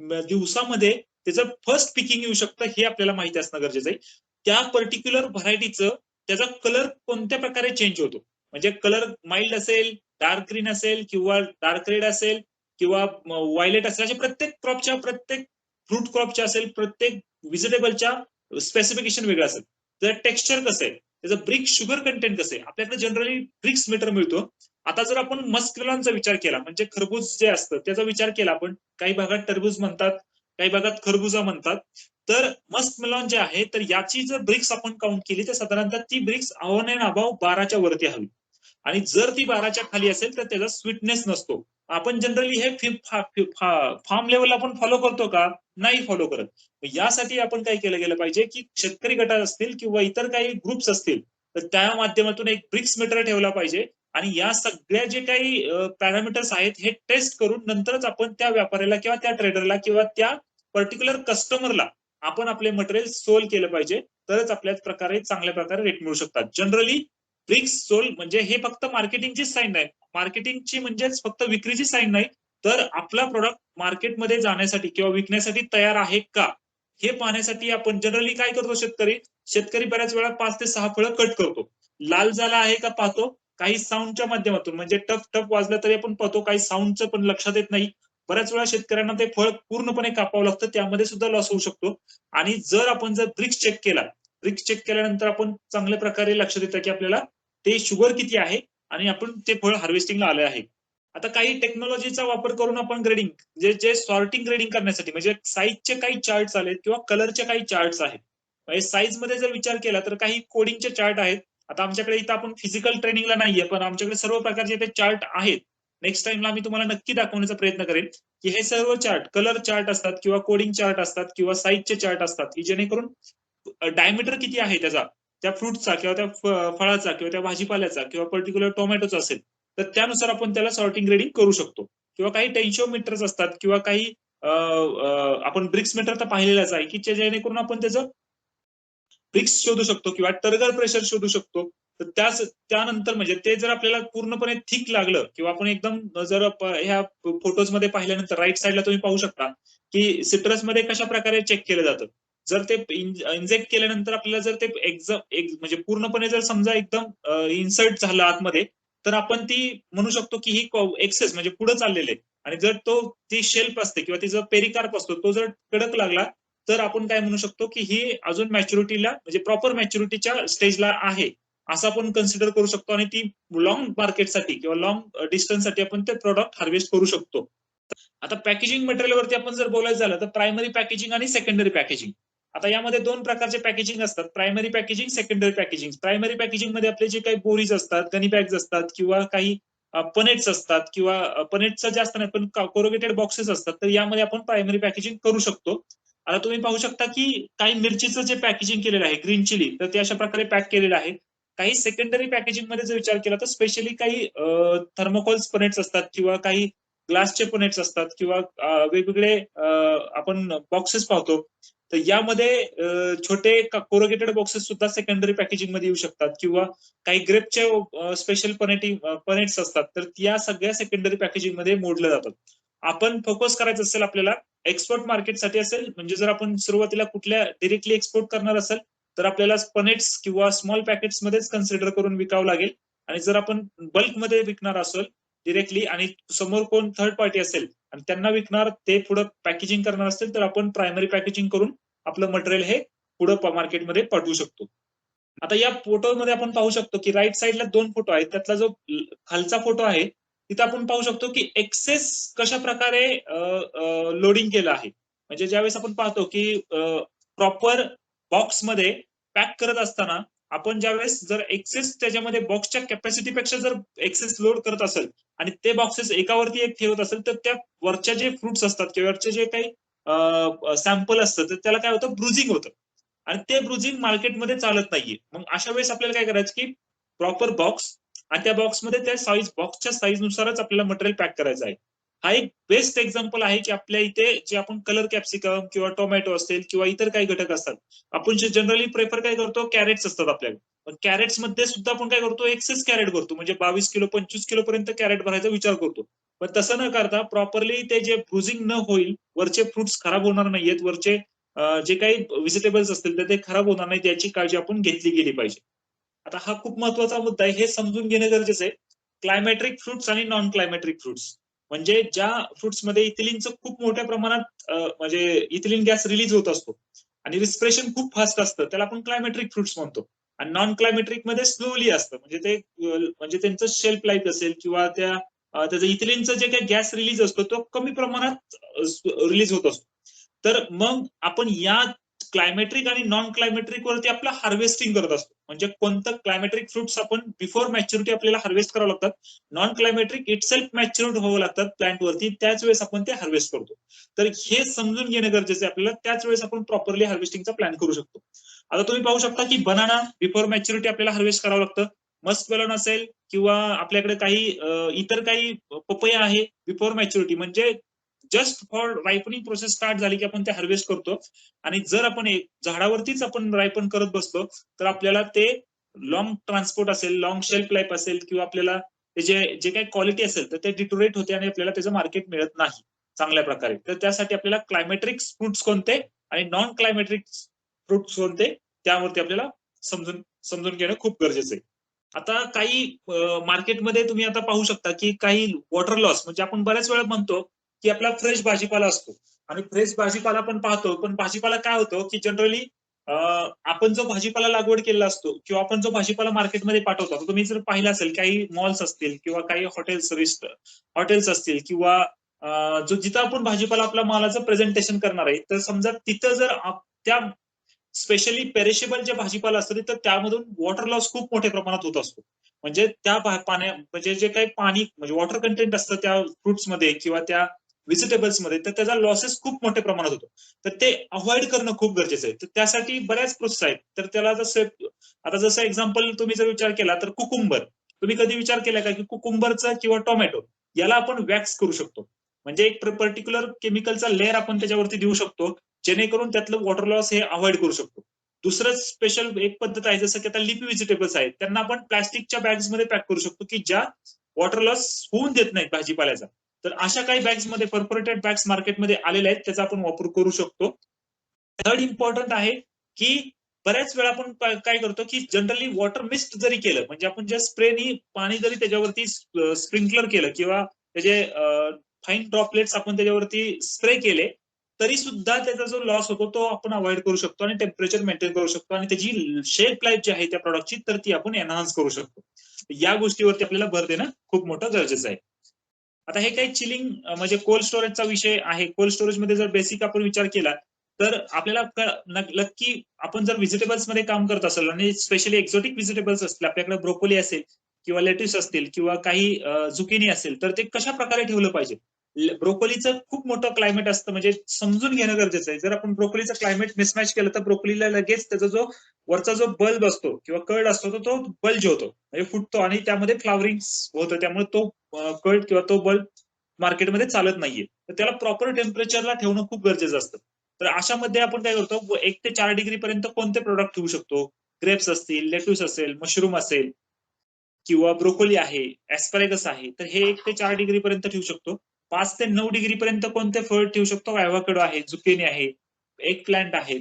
दिवसामध्ये त्याचं फर्स्ट पिकिंग येऊ शकतं हे आपल्याला माहिती असणं गरजेचं आहे. त्या पर्टिक्युलर व्हरायटीचं त्याचा कलर कोणत्या प्रकारे चेंज होतो. म्हणजे कलर माइल्ड असेल, डार्क ग्रीन असेल किंवा डार्क रेड असेल किंवा व्हायलेट असेल, अशा प्रत्येक क्रॉपच्या, प्रत्येक फ्रूट क्रॉपच्या असेल, प्रत्येक व्हेजिटेबलच्या स्पेसिफिकेशन वेगळं असेल. त्याचं टेक्स्चर कसं आहे, त्याचं ब्रिक शुगर कंटेंट कसं आहे. आपल्याकडे जनरली ब्रिक्स मीटर मिळतो. आता जर आपण मस्कमेलॉनचा विचार केला, म्हणजे खरबूज जे असतं त्याचा विचार केला आपण, काही भागात टरबूज म्हणतात, काही भागात खरबुजा म्हणतात. तर मस्कमेलॉन जे आहे, तर याची जर ब्रिक्स आपण काउंट केली तर साधारणतः ती ब्रिक्स ऑन अँड अबाव 12च्या वरती हवी. आणि जर ती 12च्या खाली असेल तर त्याचा स्वीटनेस नसतो. आपण जनरली हे फार्म लेवलला आपण फॉलो करतो का? नाही फॉलो करत. यासाठी आपण काय केलं गेलं पाहिजे, की शेतकरी गटात असतील किंवा इतर काही ग्रुप्स असतील, तर त्या माध्यमातून एक ब्रिक्स मीटर ठेवला पाहिजे आणि या सगळ्या जे काही पॅरामीटर्स आहेत हे टेस्ट करून नंतरच आपण त्या व्यापाऱ्याला किंवा त्या ट्रेडरला किंवा त्या पर्टिक्युलर कस्टमरला आपण आपले मटेरियल सोल केलं पाहिजे. तरच आपल्या प्रकारे चांगल्या प्रकारे रेट मिळू शकतात. जनरली ब्रिक्स सोल म्हणजे हे फक्त मार्केटिंगची साईन नाही. मार्केटिंगची म्हणजेच फक्त विक्रीची साईन नाही, तर आपला प्रोडक्ट मार्केटमध्ये जाण्यासाठी किंवा विकण्यासाठी तयार आहे का, हे पाहण्यासाठी आपण जनरली काय करतो शेतकरी? शेतकरी बऱ्याच वेळा 5 ते 6 फळं कट करतो. लाल झाला आहे का पाहतो. काही साऊंडच्या माध्यमातून म्हणजे टफ टफ वाजलं तरी आपण पाहतो. काही साऊंडचं पण लक्षात येत नाही. बऱ्याच वेळा शेतकऱ्यांना ते फळ पूर्णपणे कापावं लागतं. त्यामध्ये सुद्धा लॉस होऊ शकतो. आणि जर आपण ब्रिक्स चेक केला, ब्रिक्स चेक केल्यानंतर आपण चांगल्या प्रकारे लक्षात येतं की आपल्याला ते शुगर किती आहे आणि आपण ते फळ हार्वेस्टिंगला आले आहे. आता काही टेक्नॉलॉजीचा वापर करून आपण ग्रेडिंग, जे जे सॉर्टिंग ग्रेडिंग करण्यासाठी म्हणजे साईजचे काही चार्ट्स आलेत किंवा कलरचे काही चार्ट्स आहेत. म्हणजे साईज मध्ये जर विचार केला तर काही कोडिंगचे चार्ट आहेत. आता आमच्याकडे इथं आपण फिजिकल ट्रेनिंगला नाहीये, पण आमच्याकडे सर्व प्रकारचे ते चार्ट आहेत. नेक्स्ट टाइमला आम्ही तुम्हाला नक्की दाखवण्याचा प्रयत्न करेन की हे सर्व चार्ट, कलर चार्ट असतात किंवा कोडिंग चार्ट असतात किंवा साईजचे चार्ट असतात, की जेणेकरून डायमीटर किती आहे त्याचा, त्या फ्रूटचा किंवा त्या फळाचा किंवा त्या भाजीपाल्याचा किंवा पर्टिक्युलर टोमॅटोचा असेल, तर त्यानुसार आपण त्याला सॉर्टिंग ग्रेडिंग करू शकतो. किंवा काही टेन्शिओमीटर्स असतात किंवा काही आपण ब्रिक्स मीटर तर पाहिलेलाच आहे, की जेणेकरून आपण त्याचं ब्रिक्स शोधू शकतो किंवा टर्गर प्रेशर शोधू शकतो. तर त्यानंतर म्हणजे ते जर आपल्याला पूर्णपणे थिक लागलं किंवा आपण एकदम जर ह्या फोटोजमध्ये पाहिल्यानंतर राईट साईडला तुम्ही पाहू शकता, की सिट्रसमध्ये कशा प्रकारे चेक केलं जातं. जर ते इंजेक्ट केल्यानंतर आपल्याला जर ते म्हणजे पूर्णपणे जर समजा एकदम इन्सर्ट झालं आतमध्ये, तर आपण ती म्हणू शकतो की ही एक्सेस म्हणजे पुढे चाललेले आहे. आणि जर ती शेल्फ असते किंवा तिचा पेरिकार्प असतो, तो जर कडक लागला, तर आपण काय म्हणू शकतो की ही अजून मॅच्युरिटीला म्हणजे प्रॉपर मॅच्युरिटीच्या स्टेजला आहे, असं आपण कन्सिडर करू शकतो आणि ती लॉंग मार्केटसाठी किंवा लॉंग डिस्टन्ससाठी आपण ते प्रॉडक्ट हार्वेस्ट करू शकतो. आता पॅकेजिंग मटेरियलवरती आपण जर बोलायचं झालं तर प्रायमरी पॅकेजिंग आणि सेकंडरी पॅकेजिंग. आता यामध्ये दोन प्रकारचे पॅकेजिंग असतात, primary packaging, secondary packaging. Primary packaging मध्ये आपले जे काही बोरीज असतात, गनी बॅग्स असतात किंवा काही पनेट्स असतात किंवा पनेट्सचं जास्त नाही पण कोरोगेटेड बॉक्सेस असतात, तर यामध्ये आपण प्रायमरी पॅकेजिंग करू शकतो. आता तुम्ही पाहू शकता की काही मिरचीचं जे पॅकेजिंग केलेलं आहे, ग्रीन चिली, तर ते अशा प्रकारे पॅक केलेलं आहे. काही सेकंडरी पॅकेजिंग मध्ये जर विचार केला तर स्पेशली काही थर्मोकॉल्स पनेट्स असतात किंवा काही ग्लासचे पनेट्स असतात किंवा वेगवेगळे आपण बॉक्सेस पाहतो. तर यामध्ये छोटे कोरोगेटेड बॉक्सेस सुद्धा सेकंडरी पॅकेजिंग मध्ये येऊ शकतात किंवा काही ग्रेपचे स्पेशल पनेट्स असतात, तर या सगळ्या सेकंडरी पॅकेजिंग मध्ये मोडल्या जातात. आपण फोकस करायचं असेल आपल्याला एक्सपोर्ट मार्केटसाठी असेल, म्हणजे जर आपण सुरुवातीला कुठल्या डिरेक्टली एक्सपोर्ट करणार असेल, तर आपल्याला पनेट्स किंवा स्मॉल पॅकेट्स मध्येच कन्सिडर करून विकावं लागेल. आणि जर आपण बल्कमध्ये विकणार असेल डिरेक्टली आणि समोर कोण थर्ड पार्टी असेल आणि त्यांना विकणार, ते पुढे पॅकेजिंग करणार असतील, तर आपण प्रायमरी पॅकेजिंग करून आपलं मटेरियल हे पुढे मार्केटमध्ये पाठवू शकतो. आता या फोटोमध्ये आपण पाहू शकतो की राईट साईडला दोन फोटो आहेत. त्यातला जो खालचा फोटो आहे, तिथं आपण पाहू शकतो की एक्सेस कशा प्रकारे लोडिंग केलं आहे. म्हणजे ज्यावेळेस आपण पाहतो की प्रॉपर बॉक्समध्ये पॅक करत असताना आपण ज्यावेळेस जर एक्सेस त्याच्यामध्ये बॉक्सच्या कॅपॅसिटीपेक्षा जर एक्सेस लोड करत असेल आणि ते बॉक्सेस एकावरती एक ठेवत असेल, तर त्या वरच्या जे फ्रुट्स असतात किंवा वरचे जे काही सॅम्पल असतं, तर त्याला काय होतं, ब्रुजिंग होतं. आणि ते ब्रुजिंग मार्केटमध्ये चालत नाहीये. मग अशा वेळेस आपल्याला काय करायचं की प्रॉपर बॉक्स आणि त्या बॉक्समध्ये त्या बॉक्सच्या साईज नुसारच आपल्याला मटेरियल पॅक करायचं आहे. हा एक बेस्ट एक्झाम्पल आहे की आपल्या इथे जे आपण कलर कॅप्सिकम किंवा टोमॅटो असतील किंवा इतर काही घटक असतात. आपण जे जनरली प्रेफर काय करतो, कॅरेट्स असतात आपल्याकडे. पण कॅरेट्स मध्ये सुद्धा आपण काय करतो, एक्सेस कॅरेट भरतो. म्हणजे 22 किलो 25 किलो पर्यंत कॅरेट भरायचा विचार करतो. पण तसं न करता प्रॉपरली ते जे ब्रुजिंग न होईल, वरचे फ्रुट्स खराब होणार नाहीयेत, वरचे जे काही व्हेजिटेबल्स असतील तर ते खराब होणार नाहीत, याची काळजी आपण घेतली गेली पाहिजे. आता हा खूप महत्वाचा मुद्दा आहे, हे समजून घेणं गरजेचं आहे. क्लायमॅट्रिक फ्रुट्स आणि नॉन क्लायमॅट्रिक फ्रुट्स म्हणजे ज्या फ्रुट्समध्ये इथिलीनचं खूप मोठ्या प्रमाणात म्हणजे इथिलीन गॅस रिलीज होत असतो आणि रिस्पिरेशन खूप फास्ट असतं, त्याला आपण क्लायमॅट्रिक फ्रुट्स म्हणतो. आणि नॉन क्लायमॅट्रिक मध्ये स्लोली असतं, म्हणजे ते म्हणजे त्यांचं शेल्फ लाईफ असेल किंवा त्याचं इथिलीनचं जे काही गॅस रिलीज असतो तो कमी प्रमाणात रिलीज होत असतो. तर मग आपण या क्लायमॅट्रिक आणि नॉन क्लायमॅट्रिक वरती आपलं हार्वेस्टिंग करत असतो. म्हणजे कोणतं क्लायमॅट्रिक फ्रुट्स आपण बिफोर मॅच्युरिटी आपल्याला हार्वेस्ट करावं लागतात. नॉन क्लायमॅट्रिक इटसेल्फ मॅच्युर्ड व्हावं लागतात प्लांट वरती, त्याच वेळेस आपण ते हार्वेस्ट करतो. तर हे समजून घेणं गरजेचं आहे आपल्याला, त्याच वेळेस आपण प्रॉपरली हार्वेस्टिंगचा प्लॅन करू शकतो. आता तुम्ही पाहू शकता की बनाना बिफोर मॅच्युरिटी आपल्याला हार्वेस्ट करावं लागतं. मस्क मेलन असेल किंवा आपल्याकडे काही इतर काही पपया आहे बिफोर मॅच्युरिटी, म्हणजे just for ripening process start झाली की आपण ते हार्वेस्ट करतो. आणि जर आपण एक झाडावरतीच आपण रायपन करत बसलो तर आपल्याला ते लॉंग ट्रान्सपोर्ट असेल, लॉंग शेल्फ लाईफ असेल किंवा आपल्याला जे जे काही क्वालिटी असेल तर ते डिटोरेट होते आणि आपल्याला त्याचं मार्केट मिळत नाही चांगल्या प्रकारे. तर त्यासाठी आपल्याला क्लायमॅट्रिक फ्रुट्स कोणते आणि नॉन क्लायमॅट्रिक फ्रुट्स कोणते, त्यावरती आपल्याला समजून समजून घेणं खूप गरजेचं आहे. आता काही मार्केटमध्ये तुम्ही आता पाहू शकता की काही वॉटर लॉस, म्हणजे आपण बऱ्याच वेळा म्हणतो की आपला फ्रेश भाजीपाला असतो आणि फ्रेश भाजीपाला पण पाहतो, पण भाजीपाला काय होतो की जनरली आपण जो भाजीपाला लागवड केलेला असतो किंवा आपण जो भाजीपाला मार्केटमध्ये पाठवतो, तुम्ही जर पाहिलं असेल काही मॉल्स असतील किंवा काही हॉटेल्स असतील किंवा जो जिथं आपण भाजीपाला आपल्या मालाचं प्रेझेंटेशन करणार आहे, तर समजा तिथं जर त्या स्पेशली पेरिशेबल जे भाजीपाला असतं तर त्यामधून वॉटर लॉस खूप मोठ्या प्रमाणात होत असतो. म्हणजे त्या पाण्या म्हणजे जे काही पाणी म्हणजे वॉटर कंटेंट असतं त्या फ्रुट्समध्ये किंवा त्या व्हेजिटेबल्समध्ये, तर त्याचा लॉसेस खूप मोठ्या प्रमाणात होतो. तर ते अव्हॉइड करणं खूप गरजेचं आहे. तर त्यासाठी बऱ्याच प्रोसेस आहेत. तर त्याला जसं आता जसं एक्झाम्पल तुम्ही जर विचार केला तर कुकुंबर. तुम्ही कधी विचार केला का की कुकुंबरचा किंवा टोमॅटो याला आपण वॅक्स करू शकतो. म्हणजे एक पर्टिक्युलर केमिकलचा लेअर आपण त्याच्यावरती देऊ शकतो, जेणेकरून त्यातलं वॉटर लॉस हे अव्हॉइड करू शकतो. दुसरं स्पेशल एक पद्धत आहे, जसं की आता लिफी व्हेजिटेबल्स आहेत, त्यांना आपण प्लास्टिकच्या बॅग्स मध्ये पॅक करू शकतो की ज्या वॉटर लॉस होऊन देत नाहीत भाजीपाल्याचा. तर अशा काही बॅग्स मध्ये पर्पोरेटेड बॅग्स मार्केटमध्ये आलेल्या आहेत, त्याचा आपण वापर करू शकतो. थर्ड इम्पॉर्टंट आहे की बऱ्याच वेळा आपण काय करतो की जनरली वॉटर मिस्ट जरी केलं, म्हणजे आपण ज्या स्प्रेनी पाणी जरी त्याच्यावरती स्प्रिंकलर केलं किंवा त्याचे फाईन ड्रॉपलेट्स आपण त्याच्यावरती स्प्रे केले, तरी सुद्धा त्याचा जो लॉस होतो तो आपण अवॉइड करू शकतो आणि टेम्परेचर मेंटेन करू शकतो आणि त्याची शेल्फ लाईफ जी आहे त्या प्रॉडक्टची तर ती आपण एनहान्स करू शकतो. या गोष्टीवरती आपल्याला भर देणं खूप मोठं गरजेचं आहे. आता हे काही चिलिंग म्हणजे कोल्ड स्टोरेजचा विषय आहे. कोल्ड स्टोरेजमध्ये जर बेसिक आपण विचार केला, तर आपल्याला नक्की आपण जर व्हेजिटेबल्स मध्ये काम करत असेल आणि स्पेशली एक्झोटिक व्हेजिटेबल्स असतील, आपल्याकडे ब्रोकोली असेल किंवा लेट्यूस असतील किंवा काही झुकिनी असेल, तर ते कशा प्रकारे ठेवलं पाहिजे. ब्रोकोलीचं खूप मोठं क्लायमेट असतं, म्हणजे समजून घेणं गरजेचं आहे. जर आपण ब्रोकोलीचं क्लायमेट मिसमॅच केलं तर ब्रोकोलीला लगेच त्याचा जो वरचा जो बल्ब असतो किंवा कर्ड असतो तो बल्ज होतो, म्हणजे फुटतो आणि त्यामध्ये फ्लावरिंग होतं. त्यामुळे तो कर्ड किंवा तो बल्ब मार्केटमध्ये चालत नाहीये. तर त्याला प्रॉपर टेम्परेचरला ठेवणं खूप गरजेचं असतं. तर अशामध्ये आपण काय करतो, 1 ते 4 डिग्री पर्यंत कोणते प्रोडक्ट ठेवू शकतो. ग्रेप्स असतील, लेट्यूस असेल, मशरूम असेल किंवा ब्रोकोली आहे, ऍस्पॅरेगस आहे. तर हे 1 ते 4 डिग्री पर्यंत ठेवू शकतो. 5 ते 9 डिग्री पर्यंत कोणते फळ ठेवू शकतो, ॲव्होकाडो आहे, झुकिनी आहे, एग प्लांट आहे.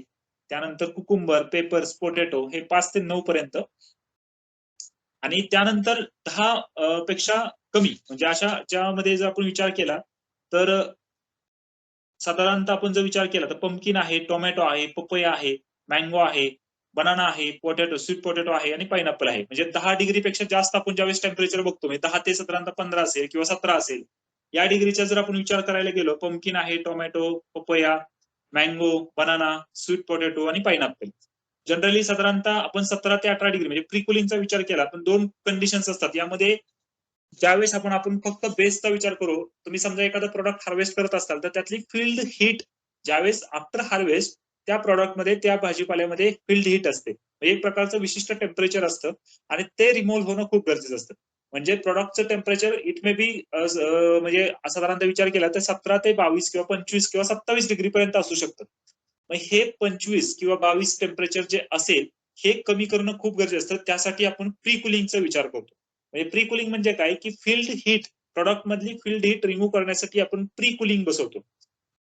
त्यानंतर कुकुंबर, पेपर्स, पोटॅटो हे 5 ते 9 पर्यंत. आणि त्यानंतर 10 पेक्षा कमी म्हणजे अशा ज्यामध्ये जर आपण विचार केला तर साधारणतः आपण जर विचार केला तर पंपकिन आहे, टोमॅटो आहे, पपया आहे, मँगो आहे, बनाना आहे, पोटॅटो, स्वीट पोटॅटो आहे आणि पाइनएपल आहे. म्हणजे 10 डिग्रीपेक्षा जास्त आपण ज्यावेळेस टेम्परेचर बघतो, म्हणजे 10 ते साधारणतः 15 असेल किंवा 17 असेल. या डिग्रीचा जर आपण विचार करायला गेलो, पंपकिन आहे, tomato, papaya, mango, banana, sweet potato आणि पाइनएपल. जनरली साधारणतः आपण 17 ते 18 डिग्री म्हणजे प्री कुलिंगचा विचार केला, पण 2 कंडिशन्स असतात. यामध्ये ज्यावेळेस आपण फक्त बेसचा विचार करू, तुम्ही समजा एखादा प्रॉडक्ट हार्वेस्ट करत असाल, तर त्यातली फील्ड हीट ज्यावेळेस आफ्टर हार्वेस्ट त्या प्रॉडक्टमध्ये, त्या भाजीपाल्यामध्ये फील्ड हीट असते. म्हणजे एक प्रकारचं विशिष्ट टेम्परेचर असतं आणि ते रिमूव्ह होणं खूप गरजेचं असतं. म्हणजे प्रॉडक्टचं टेम्परेचर इट मे बी म्हणजे साधारणतः विचार केला तर 17 ते 22 किंवा 25 किंवा 27 डिग्री पर्यंत असू शकतं. मग हे 25 किंवा 22 टेम्परेचर जे असेल, हे कमी करणं खूप गरजेचं असतं. त्यासाठी आपण प्री कुलिंगचा विचार करतो. म्हणजे प्री कुलिंग म्हणजे काय, की फील्ड हीट प्रॉडक्ट मधली फील्ड हीट रिमूव्ह करण्यासाठी आपण प्री कुलिंग बसवतो.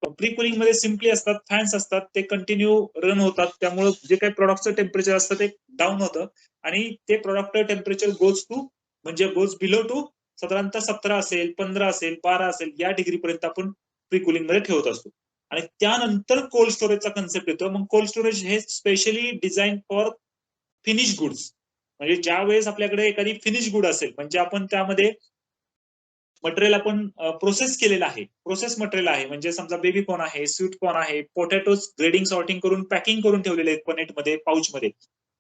प्री कुलिंग मध्ये सिम्पली असतात, फॅन्स असतात, ते कंटिन्यू रन होतात, त्यामुळे जे काही प्रॉडक्टचं टेम्परेचर असतं ते डाऊन होतं आणि ते product temperature goes below to साधारणतः 17 असेल, 15 असेल, 12 असेल, या डिग्री पर्यंत आपण प्री कुलिंग मध्ये ठेवत असतो. आणि त्यानंतर कोल्ड स्टोरेजचा कन्सेप्ट येतो. मग कोल्ड स्टोरेज हे specially design for finish goods. म्हणजे ज्या वेळेस आपल्याकडे एखादी फिनिश गुड असेल, म्हणजे आपण त्यामध्ये मटेरियल आपण प्रोसेस केलेलं आहे, प्रोसेस मटेरियल आहे, म्हणजे समजा बेबी कॉर्न आहे, स्वीट कॉर्न आहे, पोटॅटोज ग्रेडिंग सॉर्टिंग करून पॅकिंग करून ठेवलेले आहेत पनेटमध्ये, पाऊचमध्ये.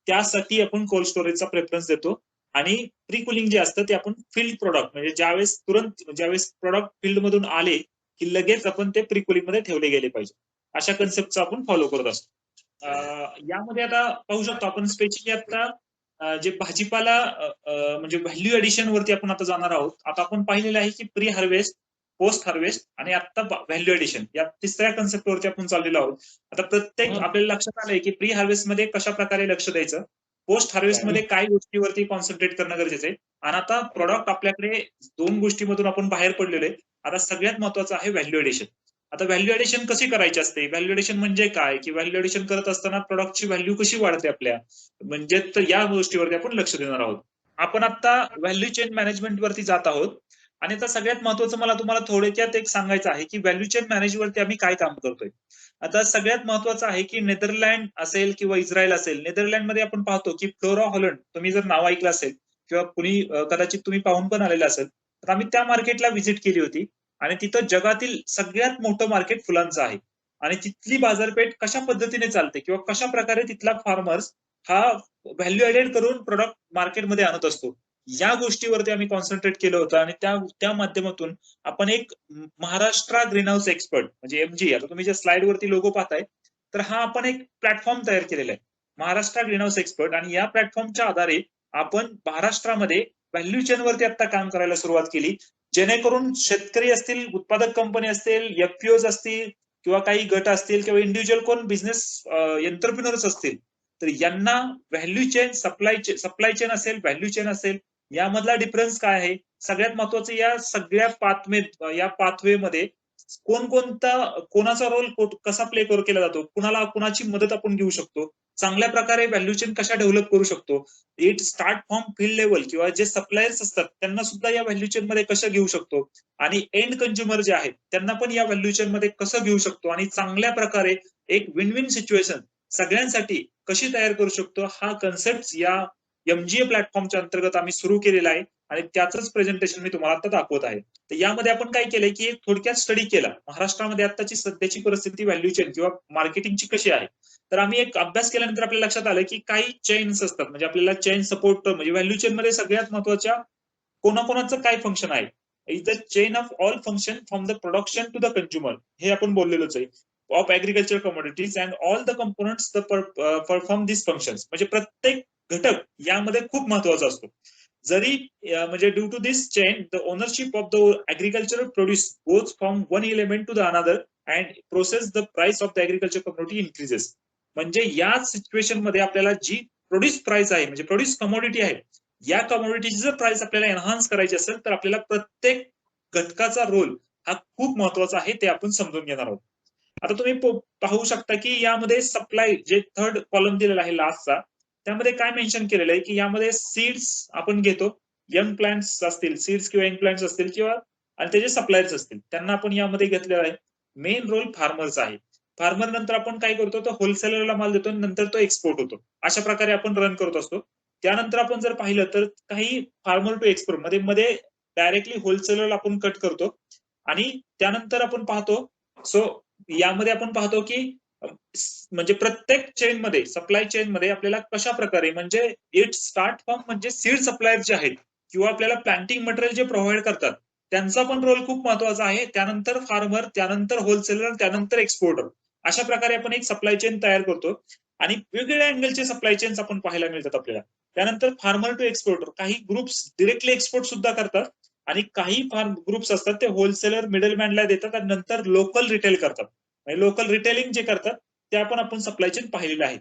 त्यासाठी आपण कोल्ड स्टोरेजचा प्रेफरन्स देतो. आणि प्री कुलिंग जे असतं ते आपण फील्ड प्रोडक्ट, म्हणजे ज्यावेळेस प्रोडक्ट फील्ड मधून आले की लगेच आपण ते प्री कुलिंग मध्ये ठेवले गेले पाहिजे. अशा कन्सेप्टचा आपण फॉलो करत असतो. यामध्ये आता पाहू शकतो आपण स्पेशली आता जे भाजीपाला म्हणजे व्हॅल्यू एडिशन वरती आपण आता जाणार आहोत. आता आपण पाहिलेलं आहे की प्री हार्वेस्ट, पोस्ट हार्वेस्ट आणि आता व्हॅल्यू एडिशन या तिसऱ्या कन्सेप्ट वरती आपण चाललेलो आहोत. आता प्रत्येक आपल्याला लक्षात आलंय की प्री हार्वेस्ट मध्ये कशा प्रकारे लक्ष द्यायचं, पोस्ट हार्वेस्ट मध्ये काय गोष्टीवरती कॉन्सन्ट्रेट करणं गरजेचं आहे. आणि आता प्रॉडक्ट आपल्याकडे 2 गोष्टीमधून आपण बाहेर पडलेलो आहे. आता सगळ्यात महत्वाचं आहे व्हॅल्यू एडिशन. आता व्हॅल्यू एडिशन कशी करायची असते, व्हॅल्यू एडिशन म्हणजे काय, की व्हॅल्यू एडिशन करत असताना प्रॉडक्टची व्हॅल्यू कशी वाढते आपल्या, म्हणजे तर या गोष्टीवरती आपण लक्ष देणार आहोत. आपण आता व्हॅल्यू चेन मॅनेजमेंट वरती जात आहोत. आणि आता सगळ्यात महत्वाचं मला तुम्हाला थोडक्यात एक सांगायचं आहे की व्हॅल्यू चेन मॅनेजवरती आम्ही काय काम करतोय. आता सगळ्यात महत्वाचं आहे की नेदरलँड असेल किंवा इस्रायल असेल, नेदरलँडमध्ये आपण पाहतो की फ्लोरा हॉलंड, तुम्ही जर नाव ऐकलं असेल किंवा कुणी कदाचित तुम्ही पाहून पण आलेलं असेल, तर आम्ही त्या मार्केटला व्हिजिट केली होती. आणि तिथं जगातील सगळ्यात मोठं मार्केट फुलांचं आहे. आणि तिथली बाजारपेठ कशा पद्धतीने चालते किंवा कशा प्रकारे तिथला फार्मर्स हा व्हॅल्यू ऍडेड करून प्रोडक्ट मार्केटमध्ये आणत असतो, या गोष्टीवरती आम्ही कॉन्सन्ट्रेट केलं होतं. आणि त्या माध्यमातून आपण एक महाराष्ट्र ग्रीन हाऊस एक्सपर्ट म्हणजे एमजी, आता तुम्ही ज्या स्लाइड वरती लोगो पाहताय, तर हा आपण एक प्लॅटफॉर्म तयार केलेला आहे, महाराष्ट्र ग्रीन हाऊस एक्सपर्ट. आणि या प्लॅटफॉर्मच्या आधारे आपण महाराष्ट्रामध्ये व्हॅल्यू चेन वरती आता काम करायला सुरुवात केली, जेणेकरून शेतकरी असतील, उत्पादक कंपनी असतील, एफपीओज असतील किंवा काही गट असतील किंवा इंडिव्हिज्युअल कोण बिझनेस एंटरप्रिनर्स असतील, तर यांना व्हॅल्यू चेन, सप्लाय चेन असेल, व्हॅल्यू चेन असेल, यामधला डिफरन्स काय आहे, सगळ्यात महत्वाचं या सगळ्या पाथवे मध्ये कोणाचा रोल कसा प्ले केला जातो, कुणाची मदत आपण घेऊ शकतो, चांगल्या प्रकारे व्हॅल्यू चेन कशा डेव्हलप करू शकतो, it start from field level किंवा जे सप्लायर्स असतात त्यांना सुद्धा या व्हॅल्यू चेन मध्ये कसं घेऊ शकतो, आणि एंड कंझ्युमर जे आहेत त्यांना पण या व्हॅल्यू चेन मध्ये कसं घेऊ शकतो, आणि चांगल्या प्रकारे एक विन विन सिच्युएशन सगळ्यांसाठी कशी तयार करू शकतो, हा कन्सेप्ट या एमजीए प्लॅटफॉर्मच्या अंतर्गत आम्ही सुरू केलेला आहे. आणि त्याच प्रेझेंटेशन मी तुम्हाला आता दाखवत आहे. तर यामध्ये आपण काय केलंय की थोडक्यात स्टडी केला महाराष्ट्रामध्ये आताची सध्याची परिस्थिती व्हॅल्यू चेन किंवा मार्केटिंगची कशी आहे. तर आम्ही एक अभ्यास केल्यानंतर आपल्याला लक्षात आलं की काही चेन्स असतात, म्हणजे आपल्याला चेन सपोर्ट, म्हणजे व्हॅल्यू चेन मध्ये सगळ्यात महत्वाच्या कोणाकोणाचं काय फंक्शन आहे, is the chain of all function from the production to the consumer, हे आपण बोललेलोच आहे, of agriculture commodities and all the components perform this functions. म्हणजे प्रत्येक घटक यामध्ये खूप महत्वाचा असतो. जरी म्हणजे due to this chain the ownership of the agricultural produce goes from one element to the another and process the price of the agriculture commodity increases. म्हणजे या सिच्युएशन मध्ये आपल्याला जी प्रोड्यूस प्राइस आहे, म्हणजे प्रोड्यूस कमोडिटी आहे, या कमोडिटीची जर price आपल्याला एनहान्स करायची असेल तर आपल्याला प्रत्येक घटकाचा रोल हा खूप महत्वाचा आहे, ते आपण समजून घेणार आहोत. आता तुम्ही पाहू शकता की यामध्ये सप्लाय, जे थर्ड कॉलम दिलेला आहे लास्टचा, त्यामध्ये काय मेन्शन केलेलं आहे की यामध्ये सीड्स आपण घेतो, यंग प्लांट्स असतील, सीड्स किंवा यंग प्लांट्स असतील किंवा आणि त्याचे सप्लायर्स असतील, त्यांना आपण यामध्ये घेतलेलं आहे. मेन रोल फार्मरचा आहे. फार्मर नंतर आपण काय करतो, तर होलसेलरला माल देतो, नंतर तो एक्सपोर्ट होतो. अशा प्रकारे आपण रन करत असतो. त्यानंतर आपण जर पाहिलं तर काही फार्मर टू एक्सपोर्ट मध्ये डायरेक्टली होलसेलरला आपण कट करतो. आणि त्यानंतर आपण पाहतो, सो यामध्ये आपण पाहतो की म्हणजे प्रत्येक चेन मध्ये, सप्लाय चेन मध्ये आपल्याला कशा प्रकारे, म्हणजे इट स्टार्ट फ्रॉम, म्हणजे सीड सप्लायर जे आहेत किंवा आपल्याला प्लांटिंग मटेरियल जे प्रोव्हाइड करतात त्यांचा पण रोल खूप महत्वाचा आहे. त्यानंतर फार्मर, त्यानंतर होलसेलर, त्यानंतर एक्सपोर्टर, अशा प्रकारे आपण एक सप्लाय चेन तयार करतो. आणि वेगवेगळ्या अँगलचे सप्लाय चेन्स आपण पाहायला मिळतात आपल्याला. त्यानंतर फार्मर टू एक्सपोर्टर, काही ग्रुप्स डिरेक्टली एक्सपोर्ट सुद्धा करतात आणि काही ग्रुप्स असतात ते होलसेलर मिडलमॅनला देतात आणि नंतर लोकल रिटेल करतात. लोकल रिटेलिंग जे करतात ते आपण सप्लाय चेन पाहिलेलं आहे.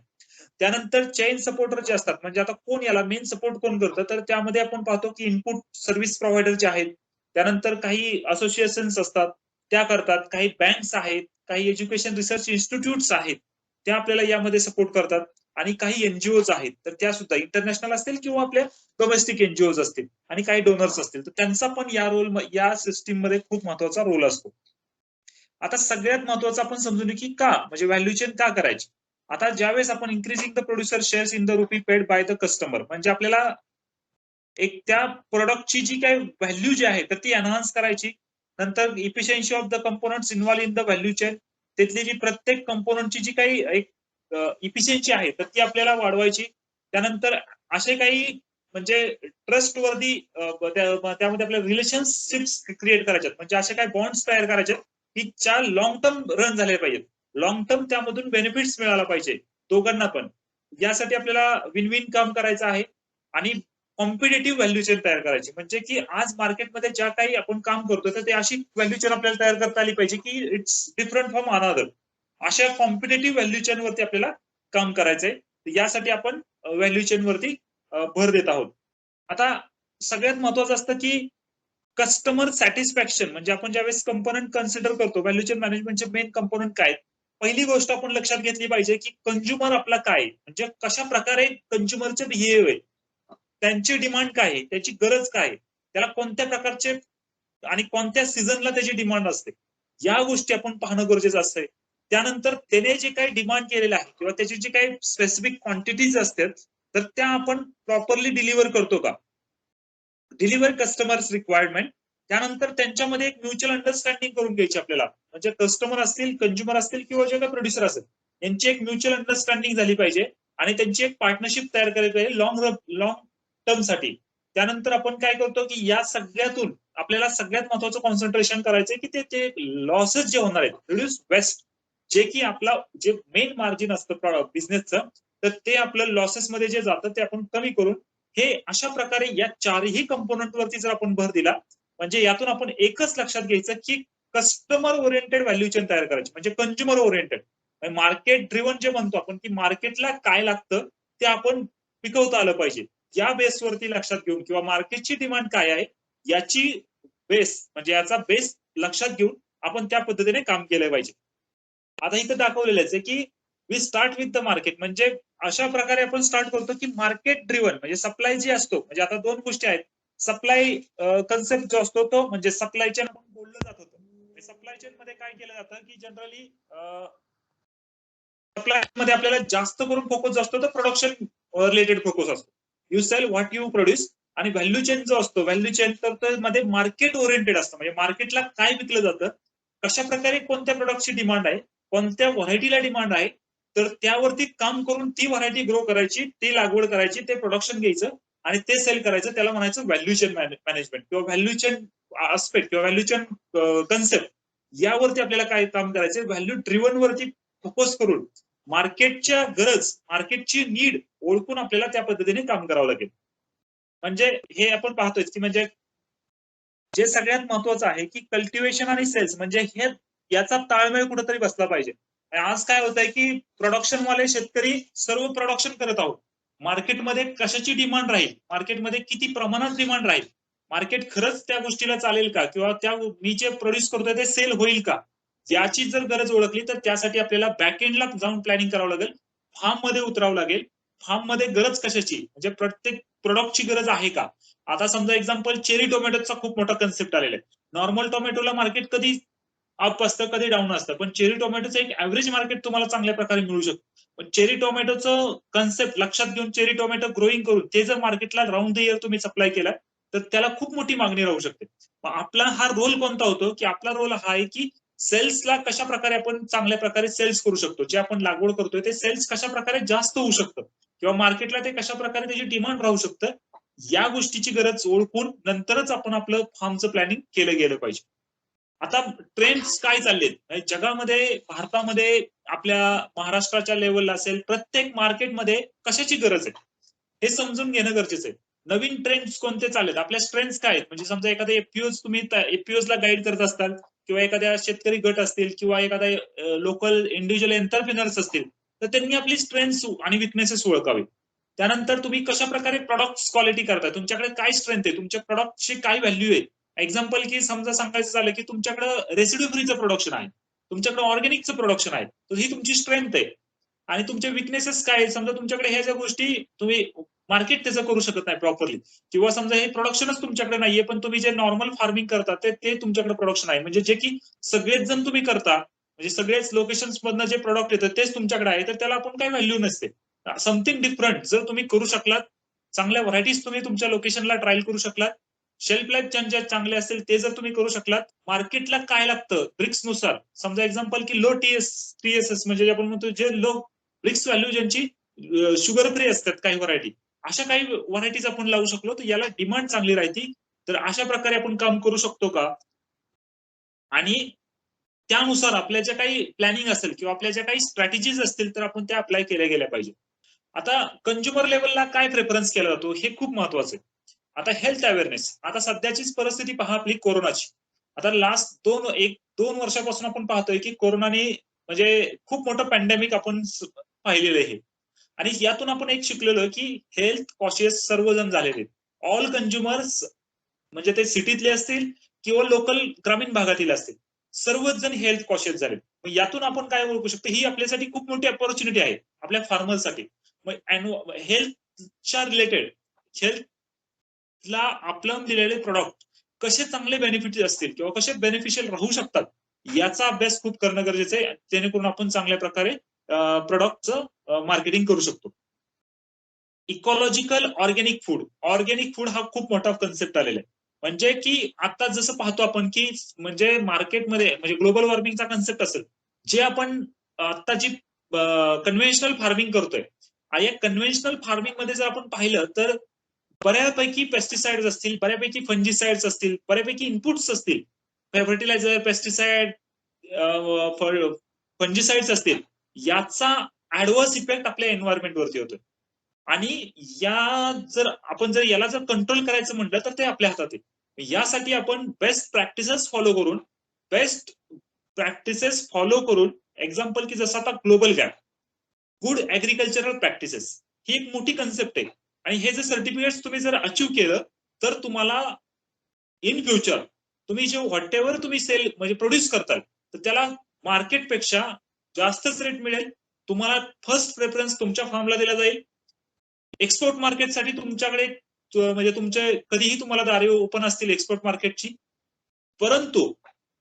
त्यानंतर चेन सपोर्टर जे असतात, म्हणजे आता कोण याला मेन सपोर्ट कोण करतं, तर त्यामध्ये आपण पाहतो की इनपुट सर्व्हिस प्रोव्हायडर जे आहेत, त्यानंतर काही असोसिएशन्स असतात त्या करतात, काही बँक्स आहेत, काही एज्युकेशन रिसर्च इन्स्टिट्यूट्स आहेत, त्या आपल्याला यामध्ये सपोर्ट करतात आणि काही एनजीओज आहेत, तर त्या सुद्धा इंटरनॅशनल असतील किंवा आपल्या डोमेस्टिक एनजीओज असतील आणि काही डोनर्स असतील, तर त्यांचा पण या सिस्टीम मध्ये खूप महत्वाचा रोल असतो. आता सगळ्यात महत्वाचं आपण समजून घेऊ की का म्हणजे व्हॅल्यू चेन का करायची. आता ज्यावेळेस आपण increasing the producer shares in the rupee paid by the customer, म्हणजे आपल्याला एक त्या प्रोडक्टची जी काही व्हॅल्यू जी आहे तर ती एनहान्स करायची. नंतर efficiency of the components involve in the value chain, तिथली जी प्रत्येक कंपोनंटची जी काही एक इफिशियन्सी आहे तर ती आपल्याला वाढवायची. त्यानंतर असे काही म्हणजे ट्रस्टवर्दी त्यामध्ये आपल्या रिलेशनशिप्स क्रिएट करायच्यात, म्हणजे असे काही बॉन्ड्स तयार करायचे की ज्या लॉंग टर्म रन झाले पाहिजेत, लॉंग टर्म त्यामधून बेनिफिट्स मिळाला पाहिजे दोघांना पण. यासाठी आपल्याला विन विन काम करायचं आहे आणि कॉम्पिटेटिव्ह व्हॅल्यू चेन तयार करायची, म्हणजे की आज मार्केटमध्ये ज्या काही आपण काम करतो तर ते अशी व्हॅल्यू चेन आपल्याला तयार करता आली पाहिजे की इट्स डिफरंट फ्रॉम अनदर. अशा कॉम्पिटेटिव्ह व्हॅल्यू चेन वरती आपल्याला काम करायचंय. यासाठी आपण व्हॅल्यू चेन वरती भर देत आहोत. आता सगळ्यात महत्वाचं असतं की कस्टमर सॅटिस्फॅक्शन, म्हणजे आपण ज्यावेळेस कंपोनंट कन्सिडर करतो व्हॅल्यू चेन मॅनेजमेंटचे मेन कंपोनंट काय, पहिली गोष्ट आपण लक्षात घेतली पाहिजे की कंझ्युमर आपला काय, म्हणजे कशा प्रकारे कंझ्युमरचे बिहेव आहे, त्यांची डिमांड काय आहे, त्याची गरज काय आहे, त्याला कोणत्या प्रकारचे आणि कोणत्या सीझनला त्याची डिमांड असते, या गोष्टी आपण पाहणं गरजेचं असतंय. त्यानंतर त्याने जे काही डिमांड केलेलं आहे किंवा त्याची जी काही स्पेसिफिक क्वांटिटीज असतात तर त्या आपण प्रॉपरली डिलिव्हर करतो का, डिलिव्हर कस्टमर्स रिक्वायरमेंट. त्यानंतर त्यांच्यामध्ये एक म्युच्युअल अंडरस्टँडिंग करून घ्यायची आपल्याला, म्हणजे कस्टमर असतील, कंझ्युमर असतील किंवा जे काही प्रोड्युसर असेल, यांची एक म्युच्युअल अंडरस्टँडिंग झाली पाहिजे आणि त्यांची एक पार्टनरशिप तयार करायला पाहिजे लॉंग टर्म साठी. त्यानंतर आपण काय करतो की या सगळ्यातून आपल्याला सगळ्यात महत्वाचं कॉन्सन्ट्रेशन करायचंय की ते लॉसेस जे होणार आहेत, रिड्यूस वेस्ट, जे की आपला जे मेन मार्जिन असतं बिझनेसचं, तर ते आपलं लॉसेस मध्ये जे जातं ते आपण कमी करून हे अशा प्रकारे या चारही कंपोनंट वरती जर आपण भर दिला, म्हणजे यातून आपण एकच लक्षात घ्यायचं की कस्टमर ओरिएंटेड व्हॅल्यू चेन तयार करायची, म्हणजे कंझ्युमर ओरिएंटेड. मार्केट ड्रिव्हन जे म्हणतो आपण की मार्केटला काय लागतं ते आपण पिकवता आलं पाहिजे. या बेसवरती लक्षात घेऊन किंवा मार्केटची डिमांड काय आहे याची बेस, म्हणजे याचा बेस लक्षात घेऊन आपण त्या पद्धतीने काम केलं पाहिजे. आता इथं दाखवलेलंच आहे की we start with the market, म्हणजे अशा प्रकारे आपण स्टार्ट करतो की मार्केट ड्रिव्हन, म्हणजे सप्लाय जी असतो, म्हणजे आता दोन गोष्टी आहेत. सप्लाय कन्सेप्ट जो असतो तो म्हणजे सप्लाय चेन आपण बोललं जात होतं. सप्लाय चेन मध्ये काय केलं जातं की जनरली सप्लाय मध्ये आपल्याला जास्त करून फोकस जो असतो तो प्रोडक्शन रिलेटेड फोकस असतो. You sell what you produce. आणि व्हॅल्यू चेन जो असतो, व्हॅल्यू चेन तर मध्ये मार्केट ओरिएंटेड असतं, म्हणजे मार्केटला काय विकलं जातं, कशा प्रकारे कोणत्या प्रोडक्टची डिमांड आहे, कोणत्या व्हरायटीला डिमांड आहे, तर त्यावरती काम करून ती व्हरायटी ग्रो करायची, ती लागवड करायची, ते प्रोडक्शन घ्यायचं आणि ते सेल करायचं. त्याला म्हणायचं व्हॅल्यू चेन मॅनेजमेंट किंवा व्हॅल्यू चेन आस्पेक्ट किंवा व्हॅल्यू चेन कन्सेप्ट. यावरती आपल्याला काय काम करायचं, व्हॅल्यू ड्रिव्हन वरती फोकस करून मार्केटच्या गरज, मार्केटची नीड ओळखून आपल्याला त्या पद्धतीने काम करावं लागेल. म्हणजे हे आपण पाहतोय की म्हणजे जे सगळ्यात महत्वाचं आहे की कल्टिवेशन आणि सेल्स, म्हणजे हे याचा ताळमेळ कुठेतरी बसला पाहिजे. आज काय होत आहे की प्रोडक्शन वाले शेतकरी सर्व प्रोडक्शन करत आहोत, मार्केटमध्ये कशाची डिमांड राहील, मार्केटमध्ये किती प्रमाणात डिमांड राहील, मार्केट खरंच त्या गोष्टीला चालेल का, किंवा त्या मी जे प्रोड्यूस करतोय ते सेल होईल का, याची जर गरज ओळखली तर त्यासाठी आपल्याला बॅकएंडला जाऊन प्लॅनिंग करावं लागेल, फार्म मध्ये उतरावं लागेल. फार्म मध्ये गरज कशाची, म्हणजे प्रत्येक प्रोडक्टची गरज आहे का. आता समजा एक्झाम्पल चेरी टोमॅटोचा खूप मोठा कन्सेप्ट आलेला आहे. नॉर्मल टोमॅटोला मार्केट कधी अप असतं कधी डाऊन असतं, पण चेरी टोमॅटोचं एक ऍव्हरेज मार्केट तुम्हाला चांगल्या प्रकारे मिळू शकतं. पण चेरी टोमॅटोचं कन्सेप्ट लक्षात घेऊन चेरी टोमॅटो ग्रोईंग करून ते जर मार्केटला राऊंड द इयर तुम्ही सप्लाय केला तर त्याला खूप मोठी मागणी राहू शकते. आपला हा रोल कोणता होतो की आपला रोल हा आहे की सेल्सला कशा प्रकारे आपण चांगल्या प्रकारे सेल्स करू शकतो, जे आपण लागवड करतोय ते सेल्स कशा प्रकारे जास्त होऊ शकतं किंवा मार्केटला ते कशा प्रकारे त्याची डिमांड राहू शकतं, या गोष्टीची गरज ओळखून नंतरच आपण आपलं फार्मचं प्लॅनिंग केलं गेलं पाहिजे. आता ट्रेंड्स काय चाललेत जगामध्ये, भारतामध्ये, आपल्या महाराष्ट्राच्या लेवलला असेल, प्रत्येक मार्केटमध्ये कशाची गरज आहे हे समजून घेणं गरजेचं आहे. नवीन ट्रेंड्स कोणते चाललेत, आपल्या स्ट्रेंथ्स काय आहेत, म्हणजे समजा एखाद्या एफपीओज तुम्ही एफपीओज ला गाईड करत असताल किंवा एखाद्या शेतकरी गट असतील किंवा एखाद्या लोकल इंडिव्हिज्युअल एंटरप्रिनर्स असतील, तर त्यांनी आपली स्ट्रेंथ्स आणि विकनेसेस ओळखावे. त्यानंतर तुम्ही कशा प्रकारे प्रॉडक्ट क्वालिटी करताय, तुमच्याकडे काय स्ट्रेंथ आहे, तुमच्या प्रॉडक्टची काय व्हॅल्यू आहे. एक्झाम्पल की समजा सांगायचं झालं की तुमच्याकडे रेसिड्यू फ्रीचं प्रोडक्शन आहे, तुमच्याकडे ऑर्गॅनिकचं प्रोडक्शन आहे, तर ही तुमची स्ट्रेंथ आहे. आणि तुमचे विकनेसेस काय आहेत? समजा तुमच्याकडे ह्या ज्या गोष्टी तुम्ही मार्केट त्याचं करू शकत नाही प्रॉपरली, किंवा समजा हे प्रोडक्शनच तुमच्याकडे नाहीये, पण तुम्ही जे नॉर्मल फार्मिंग करता ते तुमच्याकडे प्रोडक्शन आहे, म्हणजे जे की सगळेच जण तुम्ही करता, म्हणजे सगळेच लोकेशन्स मधनं जे प्रोडक्ट येतं तेच तुमच्याकडे आहे, तर त्याला आपण काही व्हॅल्यू नसते. समथिंग डिफरंट जर तुम्ही करू शकलात, चांगल्या व्हरायटीज तुम्ही तुमच्या लोकेशनला ट्रायल करू शकलात, शेल्फ लाईफ ज्यांच्या चांगले असेल ते जर तुम्ही करू शकलात, मार्केटला काय लागतं ब्रिक्स नुसार, समजा एक्झाम्पल की लो टीएसएस म्हणजे आपण म्हणतो जे लो ब्रिक्स व्हॅल्यू ज्यांची शुगर फ्री असतात काही व्हरायटी, अशा काही व्हरायटीज आपण लावू शकलो तर याला डिमांड चांगली राहते. तर अशा प्रकारे आपण काम करू शकतो का? आणि त्यानुसार आपल्या ज्या काही प्लॅनिंग असेल किंवा आपल्या ज्या काही स्ट्रॅटेजीज असतील तर आपण त्या अप्लाय केल्या गेल्या पाहिजे. आता कंझ्युमर लेवलला काय प्रेफरन्स केला जातो हे खूप महत्वाचं आहे. आता हेल्थ अवेअरनेस, आता सध्याचीच परिस्थिती पहा आपली कोरोनाची. आता लास्ट 1-2 वर्षापासून आपण पाहतोय की कोरोनाने म्हणजे खूप मोठं पॅन्डेमिक आपण पाहिलेलं आहे. आणि यातून आपण एक शिकलेलो की हेल्थ कॉशियस सर्वजण झालेले. ऑल कंझ्युमर्स, म्हणजे ते सिटीतले असतील किंवा लोकल ग्रामीण भागातील असतील, सर्वच जण हेल्थ कॉशियस झाले. मग यातून आपण काय ओळखू शकतो, ही आपल्यासाठी खूप मोठी अपॉर्च्युनिटी आहे आपल्या फार्मरसाठी. मग हेल्थच्या रिलेटेड, हेल्थला आपलं दिलेले प्रॉडक्ट कसे चांगले बेनिफिट असतील किंवा कसे बेनिफिशियल राहू शकतात, याचा अभ्यास खूप करणं गरजेचं आहे, जेणेकरून आपण चांगल्या प्रकारे प्रॉडक्टचं मार्केटिंग करू शकतो. इकॉलॉजिकल ऑर्गॅनिक फूड हा खूप मोठा कन्सेप्ट आलेला आहे. म्हणजे की आता जसं पाहतो आपण की म्हणजे मार्केटमध्ये म्हणजे ग्लोबल वॉर्मिंगचा कन्सेप्ट असेल, जे आपण आता जी कन्व्हेन्शनल फार्मिंग करतोय, या कन्व्हेन्शनल फार्मिंग मध्ये जर आपण पाहिलं तर बऱ्यापैकी पेस्टिसाइड्स असतील, बऱ्यापैकी फंजिसाइड्स असतील, बऱ्यापैकी इनपुट्स असतील, फर्टिलायझर, पेस्टिसाइड, फंजिसाइड्स असतील, याचा ऍडव्हर्स इफेक्ट आपल्या एन्व्हायरमेंटवरती होतोय. आणि आपण जर याला जर कंट्रोल करायचं म्हटलं तर ते आपल्या हातात आहे. यासाठी आपण बेस्ट प्रॅक्टिसेस फॉलो करून, एक्झाम्पल की जसं आता global GAP, good agricultural practices, ही एक मोठी कन्सेप्ट आहे. आणि हे जर सर्टिफिकेट तुम्ही जर अचीव केलं तर तुम्हाला इन फ्युचर तुम्ही जे व्हॉट एव्हर तुम्ही सेल म्हणजे प्रोड्यूस करताल, तर त्याला मार्केटपेक्षा जास्तच रेट मिळेल. तुम्हाला फर्स्ट प्रेफरन्स तुमच्या फार्मला दिला जाईल. एक्सपोर्ट मार्केटसाठी तुमच्याकडे म्हणजे तुमचे कधीही तुम्हाला दारे ओपन असतील एक्सपोर्ट मार्केटची. परंतु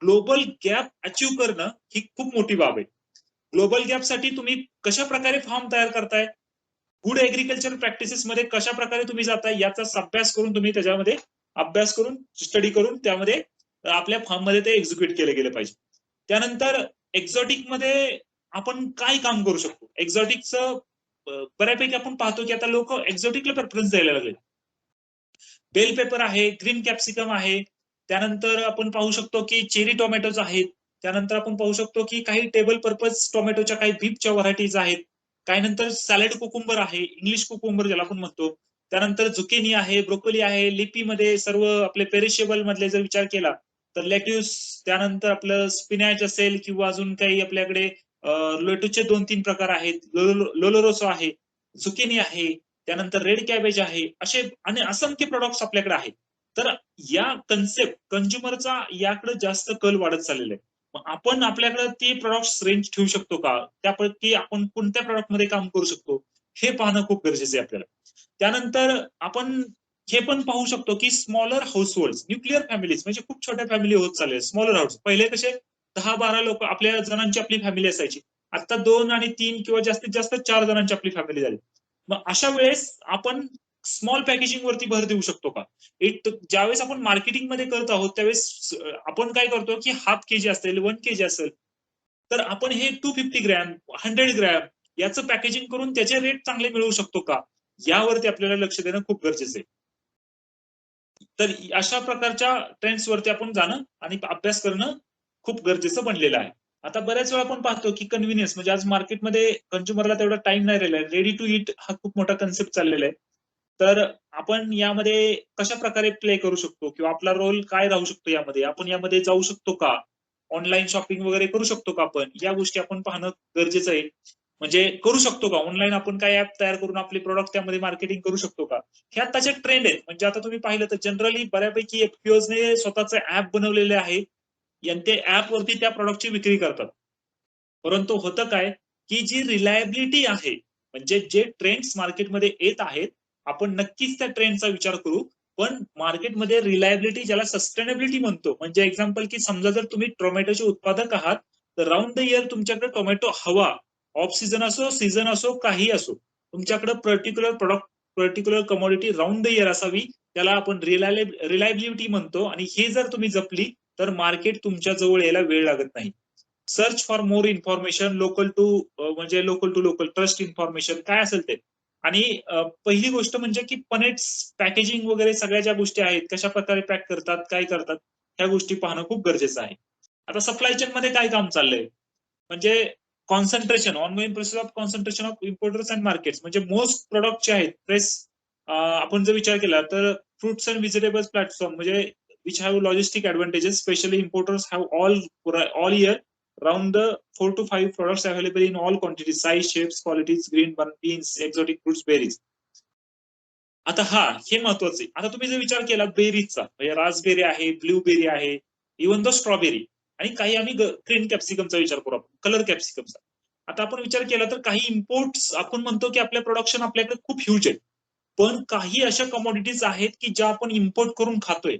ग्लोबल गॅप अचीव्ह करणं ही खूप मोठी बाब आहे. ग्लोबल गॅपसाठी तुम्ही कशा प्रकारे फॉर्म तयार करताय, गुड एग्रीकल्चर प्रॅक्टिसेस मध्ये कशा प्रकारे तुम्ही जाताय, याचा अभ्यास करून तुम्ही त्याच्यामध्ये अभ्यास करून स्टडी करून त्यामध्ये आपल्या फॉर्म मध्ये ते एक्झिक्यूट केले गेले पाहिजे. त्यानंतर एक्झॉटिक मध्ये आपण काय काम करू शकतो. एक्झॉटिकचं बऱ्यापैकी आपण पाहतो की आता लोक एक्झॉटिकला प्रेफरन्स द्यायला लागले. बेल पेपर आहे, ग्रीन कॅप्सिकम आहे, त्यानंतर आपण पाहू शकतो की चेरी टोमॅटोज आहेत, त्यानंतर आपण पाहू शकतो की काही टेबल पर्पज टोमॅटोच्या काही बीपच्या व्हरायटीज आहेत, काही नंतर सॅलड कुकुंबर आहे, इंग्लिश कुकुंबर ज्याला आपण म्हणतो, त्यानंतर झुकेनी आहे, ब्रोकोली आहे, लिपीमध्ये सर्व आपले पेरिशेबल मधले जर विचार केला तर लेट्यूस, त्यानंतर आपलं स्पिनॅच असेल किंवा अजून काही आपल्याकडे लेट्यूसचे 2-3 प्रकार आहेत, लोलोरोसो आहे, झुकेनी आहे, त्यानंतर रेड कॅबेज आहे, असे आणि असंख्य प्रोडक्ट्स आपल्याकडे आहेत. तर या कन्सेप्ट कंझ्युमरचा याकडे जास्त कल वाढत चाललेला आहे. मग आपण आपल्याकडे ते प्रॉडक्ट्स रेंज ठेवू शकतो का, त्यापैकी आपण कोणत्या प्रॉडक्ट मध्ये काम करू शकतो, हे पाहणं खूप गरजेचं आहे आपल्याला. त्यानंतर आपण हे पण पाहू शकतो की smaller house hold, nuclear families, म्हणजे खूप छोट्या फॅमिली होत चालल्या. स्मॉलर हाऊस पहिले कसे 10-12 लोक आपल्या जणांची आपली फॅमिली असायची, आता 2 आणि 3 किंवा जास्तीत जास्त 4 जणांची आपली फॅमिली झाली. मग अशा वेळेस आपण स्मॉल पॅकेजिंग वरती भर देऊ शकतो का? ज्यावेळेस आपण मार्केटिंग मध्ये करत आहोत त्यावेळेस आपण काय करतो की हाफ केजी असेल, 1 केजी असेल, तर आपण हे 250 ग्रॅम, 100 ग्रॅम याचं पॅकेजिंग करून त्याचे रेट चांगले मिळवू शकतो का, यावरती आपल्याला लक्ष देणं खूप गरजेचं आहे. तर अशा प्रकारच्या ट्रेंड्स वरती आपण जाणं आणि अभ्यास करणं खूप गरजेचं बनलेलं आहे. आता बऱ्याच वेळा आपण पाहतो की कन्व्हिनियन्स, म्हणजे आज मार्केटमध्ये कंझ्युमरला तेवढा टाइम नाही राहिला. रेडी टू ईट हा खूप मोठा कन्सेप्ट चाललेला आहे. तर आपण यामध्ये कशा प्रकारे प्ले करू शकतो किंवा आपला रोल काय राहू शकतो यामध्ये, आपण यामध्ये जाऊ शकतो का, ऑनलाईन शॉपिंग वगैरे करू शकतो का आपण, या गोष्टी आपण पाहणं गरजेचं आहे. म्हणजे करू शकतो का ऑनलाईन, आपण काय ऍप तयार करून आपले प्रोडक्ट त्यामध्ये मार्केटिंग करू शकतो का, हे आताचे ट्रेंड आहेत. म्हणजे आता तुम्ही पाहिलं तर जनरली बऱ्यापैकी एफपीओने स्वतःचे ऍप बनवलेले आहे आणि ते ऍप वरती त्या प्रॉडक्टची विक्री करतात. परंतु होतं काय, की जी रिलायबिलिटी आहे, म्हणजे जे ट्रेंड्स मार्केटमध्ये येत आहेत, आपण नक्कीच त्या ट्रेंडचा विचार करू. पण मार्केटमध्ये रिलायबिलिटी ज्याला सस्टेनेबिलिटी म्हणतो, म्हणजे एक्झाम्पल की समजा जर तुम्ही टोमॅटोचे उत्पादक आहात, तर राउंड द इयर तुमच्याकडे टोमॅटो हवा. ऑफ सीझन असो, सीझन असो, काही असो. तुमच्याकडे particular product, particular commodity round the year असावी. त्याला आपण रिलायबिलिटी म्हणतो आणि हे जर तुम्ही जपली, तर मार्केट तुमच्या जवळ यायला वेळ लागत नाही. Search for more information local to, म्हणजे local to local trust information काय असेल ते. आणि पहिली गोष्ट म्हणजे की पनेट्स पॅकेजिंग वगैरे सगळ्या ज्या गोष्टी आहेत, कशा प्रकारे पॅक करतात, काय करतात, ह्या गोष्टी पाहणं खूप गरजेचं आहे. आता सप्लाय चेन मध्ये काय काम चाललंय, म्हणजे concentration, ongoing process of concentration of importers and markets, म्हणजे मोस्ट प्रोडक्ट जे आहेत प्रेस, आपण जर विचार केला तर फ्रुट्स अँड व्हेजिटेबल्स प्लॅटफॉर्म म्हणजे which have logistic advantages, specially importers have all year round the 4 to 5 products available in all quantities, size, shapes, qualities, green beans, exotic fruits, berries. आता हे महत्वाचं आहे. आता तुम्ही जर विचार केला बेरीजचा, म्हणजे रासबेरी आहे, ब्लूबेरी आहे, इव्हन द स्ट्रॉबेरी, आणि काही आम्ही ग्रीन कॅप्सिकमचा विचार करू, आपण कलर कॅप्सिकमचा. आता आपण विचार केला तर काही इम्पोर्ट्स आपण म्हणतो की आपल्या प्रोडक्शन आपल्याकडे खूप ह्यूज आहे. पण काही अशा कमोडिटीज आहेत की ज्या आपण इम्पोर्ट करून खातोय.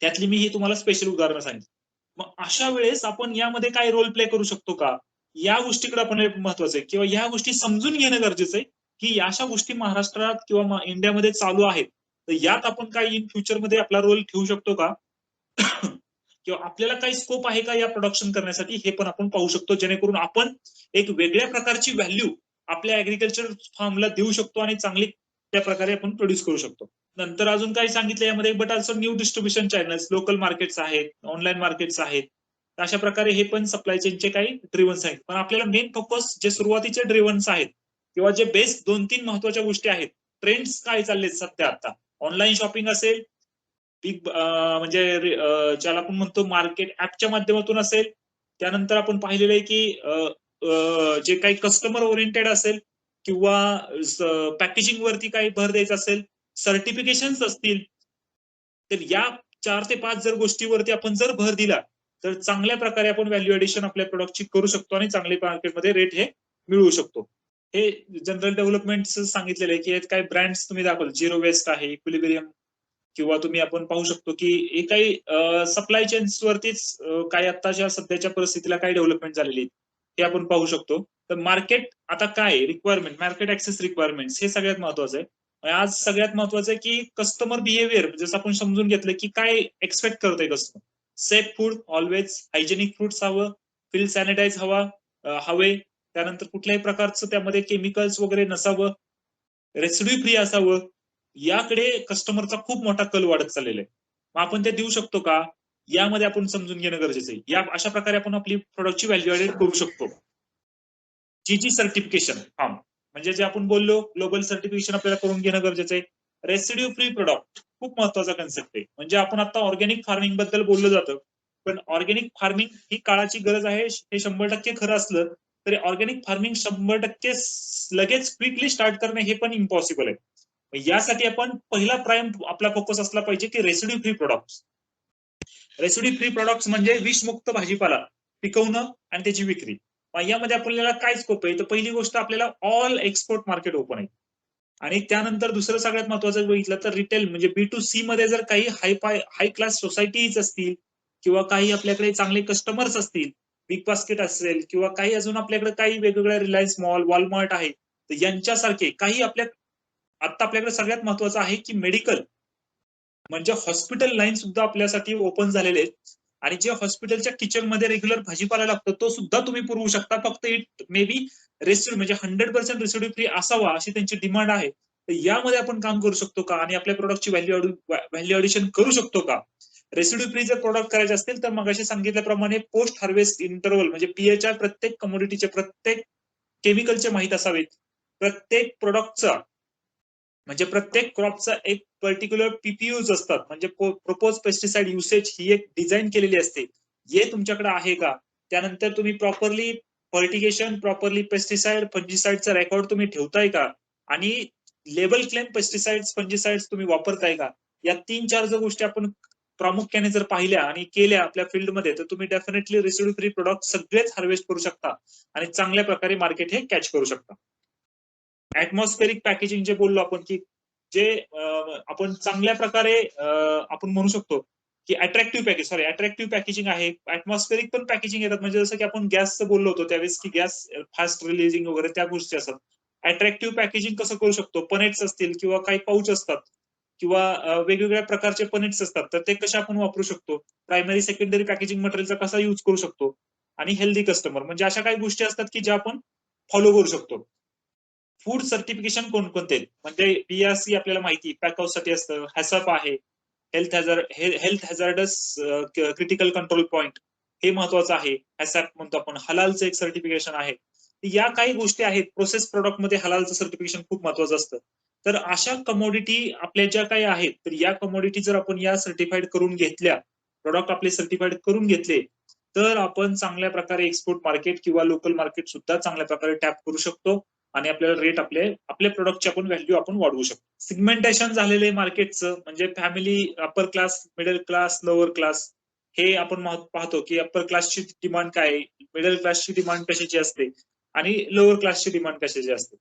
त्यातली मी ही तुम्हाला स्पेशल उदाहरणं सांगितली. मग अशा वेळेस आपण यामध्ये काय रोल प्ले करू शकतो का? या गोष्टीकडे आपण महत्वाचं आहे, किंवा या गोष्टी समजून घेणं गरजेचं आहे, की अशा गोष्टी महाराष्ट्रात किंवा इंडियामध्ये चालू आहेत. तर यात आपण काय इन फ्युचरमध्ये आपला रोल ठेवू शकतो का? किंवा आपल्याला काही स्कोप आहे का या प्रोडक्शन करण्यासाठी, हे पण आपण पाहू शकतो, जेणेकरून आपण एक वेगळ्या प्रकारची व्हॅल्यू आपल्या ऍग्रिकल्चर फार्मला देऊ शकतो आणि चांगली त्या प्रकारे आपण प्रोड्यूस करू शकतो. नंतर अजून काही सांगितलं यामध्ये, but also new distribution channels, local markets आहेत, ऑनलाईन मार्केट्स आहेत. अशा प्रकारे हे पण सप्लाय चेनचे काही ड्रिव्हन्स आहेत. पण आपल्याला मेन फोकस जे सुरुवातीचे ड्रिव्हन्स आहेत, किंवा जे बेस्ट 2-3 महत्वाच्या गोष्टी आहेत, ट्रेंड्स काय चाललेत सध्या आता, ऑनलाईन शॉपिंग असेल, बिग म्हणजे ज्याला आपण म्हणतो मार्केट ऍपच्या माध्यमातून असेल. त्यानंतर आपण पाहिलेलं आहे की जे काही कस्टमर ओरिएंटेड असेल, किंवा पॅकेजिंग वरती काही भर द्यायचा असेल, सर्टिफिकेशन्स असतील. तर या 4 ते 5 जर गोष्टीवरती आपण जर भर दिला, तर चांगल्या प्रकारे आपण व्हॅल्यू एडिशन आपल्या प्रोडक्टची करू शकतो आणि चांगले मार्केटमध्ये रेट हे मिळवू शकतो. हे जनरल डेव्हलपमेंट सांगितलेलं आहे, की काही ब्रँड्स तुम्ही दाखवले, झिरो वेस्ट आहे, इक्विलिब्रियम, किंवा तुम्ही आपण पाहू शकतो की हे काही सप्लाय चेन्स वरतीच काही आत्ताच्या सध्याच्या परिस्थितीला काही डेव्हलपमेंट झालेली आहे, हे आपण पाहू शकतो. तर मार्केट आता काय रिक्वायरमेंट, मार्केट ऍक्सेस रिक्वायरमेंट हे सगळ्यात महत्वाचं आहे. आज सगळ्यात महत्वाचं आहे की कस्टमर बिहेवियर, जसं आपण समजून घेतलं की काय एक्सपेक्ट करतोय customer. Safe food always, hygienic foods हवं, फील सॅनिटाईज हवे, त्यानंतर कुठल्याही प्रकारचं त्यामध्ये केमिकल्स वगैरे नसावं, रेसिड्यू फ्री असावं. याकडे कस्टमरचा खूप मोठा कल वाढत चाललेला आहे. मग आपण ते देऊ शकतो का? यामध्ये आपण समजून घेणं गरजेचं आहे. या अशा प्रकारे आपण आपली प्रोडक्टची व्हॅल्यू ऍडेड करू शकतो. जीजी सर्टिफिकेशन फॉर्म, म्हणजे जे आपण बोललो, ग्लोबल सर्टिफिकेशन आपल्याला करून घेणं गरजेचं आहे. रेसिड्यू फ्री प्रोडक्ट खूप महत्वाचा कन्सेप्ट आहे. म्हणजे आपण आता ऑर्गॅनिक फार्मिंग बद्दल बोललं जातं, पण ऑर्गॅनिक फार्मिंग ही काळाची गरज आहे, हे 100% खरं असलं तरी ऑर्गॅनिक फार्मिंग 100% लगेच क्विकली स्टार्ट करणं हे पण इम्पॉसिबल आहे. यासाठी आपण पहिला प्राइम आपला फोकस असला पाहिजे की residue free products. Residue free products म्हणजे विषमुक्त भाजीपाला पिकवणं आणि त्याची विक्री. यामध्ये आपल्याला काय स्कोप आहे, तर पहिली गोष्ट आपल्याला ऑल एक्सपोर्ट मार्केट ओपन आहे. आणि त्यानंतर दुसरं सगळ्यात महत्वाचं बघितलं तर रिटेल, म्हणजे B2C मध्ये जर काही हाय क्लास सोसायटीज असतील, किंवा काही आपल्याकडे चांगले कस्टमर्स असतील, बिग बास्केट असेल, किंवा काही अजून आपल्याकडे काही वेगवेगळ्या रिलायन्स मॉल, वॉलमार्ट आहे, तर यांच्यासारखे काही आता आपल्याकडे सगळ्यात महत्वाचं आहे की मेडिकल, म्हणजे हॉस्पिटल लाईन सुद्धा आपल्यासाठी ओपन झालेले आहेत. आणि जे हॉस्पिटलच्या किचन मध्ये रेग्युलर भाजीपाला लागतो तो सुद्धा तुम्ही पुरवू शकता, फक्त इट मे बी रेसिड्यू, म्हणजे 100% रेसिड्यू फ्री असावा अशी त्यांची डिमांड आहे. तर यामध्ये आपण काम करू शकतो का, आणि आपल्या प्रोडक्टची व्हॅल्यू ॲडिशन करू शकतो का? रेसिड्यू फ्री जर प्रोडक्ट करायचे असतील तर मग असे सांगितल्याप्रमाणे पोस्ट हार्वेस्ट इंटरव्हल, म्हणजे पीएचआर प्रत्येक कमोडिटीचे, प्रत्येक केमिकलचे माहित असावेत. प्रत्येक प्रोडक्टचा, म्हणजे प्रत्येक क्रॉपचा एक पर्टिक्युलर पीपीयूज असतात, म्हणजे प्रपोज पेस्टिसाइड युसेज ही एक डिझाईन केलेली असते. हे तुमच्याकडे आहे का? त्यानंतर तुम्ही प्रॉपरली फर्टिगेशन, प्रॉपरली पेस्टिसाइड, फंजिसाइडचा रेकॉर्ड तुम्ही ठेवताय का? आणि लेबल क्लेम पेस्टिसाइड्स, फंजिसाइड्स तुम्ही वापरताय का? या 3-4 जर गोष्टी आपण प्रामुख्याने जर पाहिल्या आणि केल्या आपल्या फील्डमध्ये, तर तुम्ही डेफिनेटली रेसिड्यू फ्री प्रोडक्ट सगळेच हार्वेस्ट करू शकता आणि चांगल्या प्रकारे मार्केट हे कॅच करू शकता. ऍटमॉस्फेरिक पॅकेजिंग जे बोललो आपण, की जे आपण चांगल्या प्रकारे आपण म्हणू शकतो की अट्रॅक्टिव्ह पॅकेजिंग आहे. ऍटमॉस्फेरिक पण पॅकेजिंग येतात, म्हणजे जसं की आपण गॅसचं बोललो होतो त्यावेळेस, की गॅस फास्ट रिलीजिंग वगैरे त्या गोष्टी असतात. अट्रॅक्टिव्ह पॅकेजिंग कसं करू शकतो, पनेट्स असतील किंवा काही पाऊच असतात किंवा वेगवेगळ्या प्रकारचे पनेट्स असतात, तर ते कसे आपण वापरू शकतो, प्रायमरी सेकंडरी पॅकेजिंग मटेरियलचा कसा युज करू शकतो, आणि हेल्दी कस्टमर, म्हणजे अशा काही गोष्टी असतात की ज्या आपण फॉलो करू शकतो. फूड सर्टिफिकेशन कोणकोणते आहेत, म्हणजे BRC आपल्याला माहिती पॅक हाऊस साठी असतं, हॅसअप आहे, health hazardous critical control point हे महत्वाचं आहे. हॅसअप म्हणतो आपण. हलालचं एक सर्टिफिकेशन आहे. या काही गोष्टी आहेत. प्रोसेस प्रोडक्ट मध्ये हलालचं सर्टिफिकेशन खूप महत्वाचं असतं. तर अशा कमोडिटी आपल्या ज्या काही आहेत, तर या कमोडिटी जर आपण या सर्टिफाईड करून घेतल्या, प्रोडक्ट आपले सर्टिफाईड करून घेतले, तर आपण चांगल्या प्रकारे एक्सपोर्ट मार्केट किंवा लोकल मार्केट सुद्धा चांगल्या प्रकारे टॅप करू शकतो आणि आपल्याला रेट आपल्या प्रोडक्टची आपण व्हॅल्यू आपण वाढवू शकतो. सिगमेंटेशन झालेले मार्केटचं, म्हणजे family, upper class, middle class, lower class, हे आपण पाहतो की अप्पर क्लासची डिमांड काय आहे, मिडल क्लासची डिमांड कशाची असते आणि लोअर क्लासची डिमांड कशाची असते.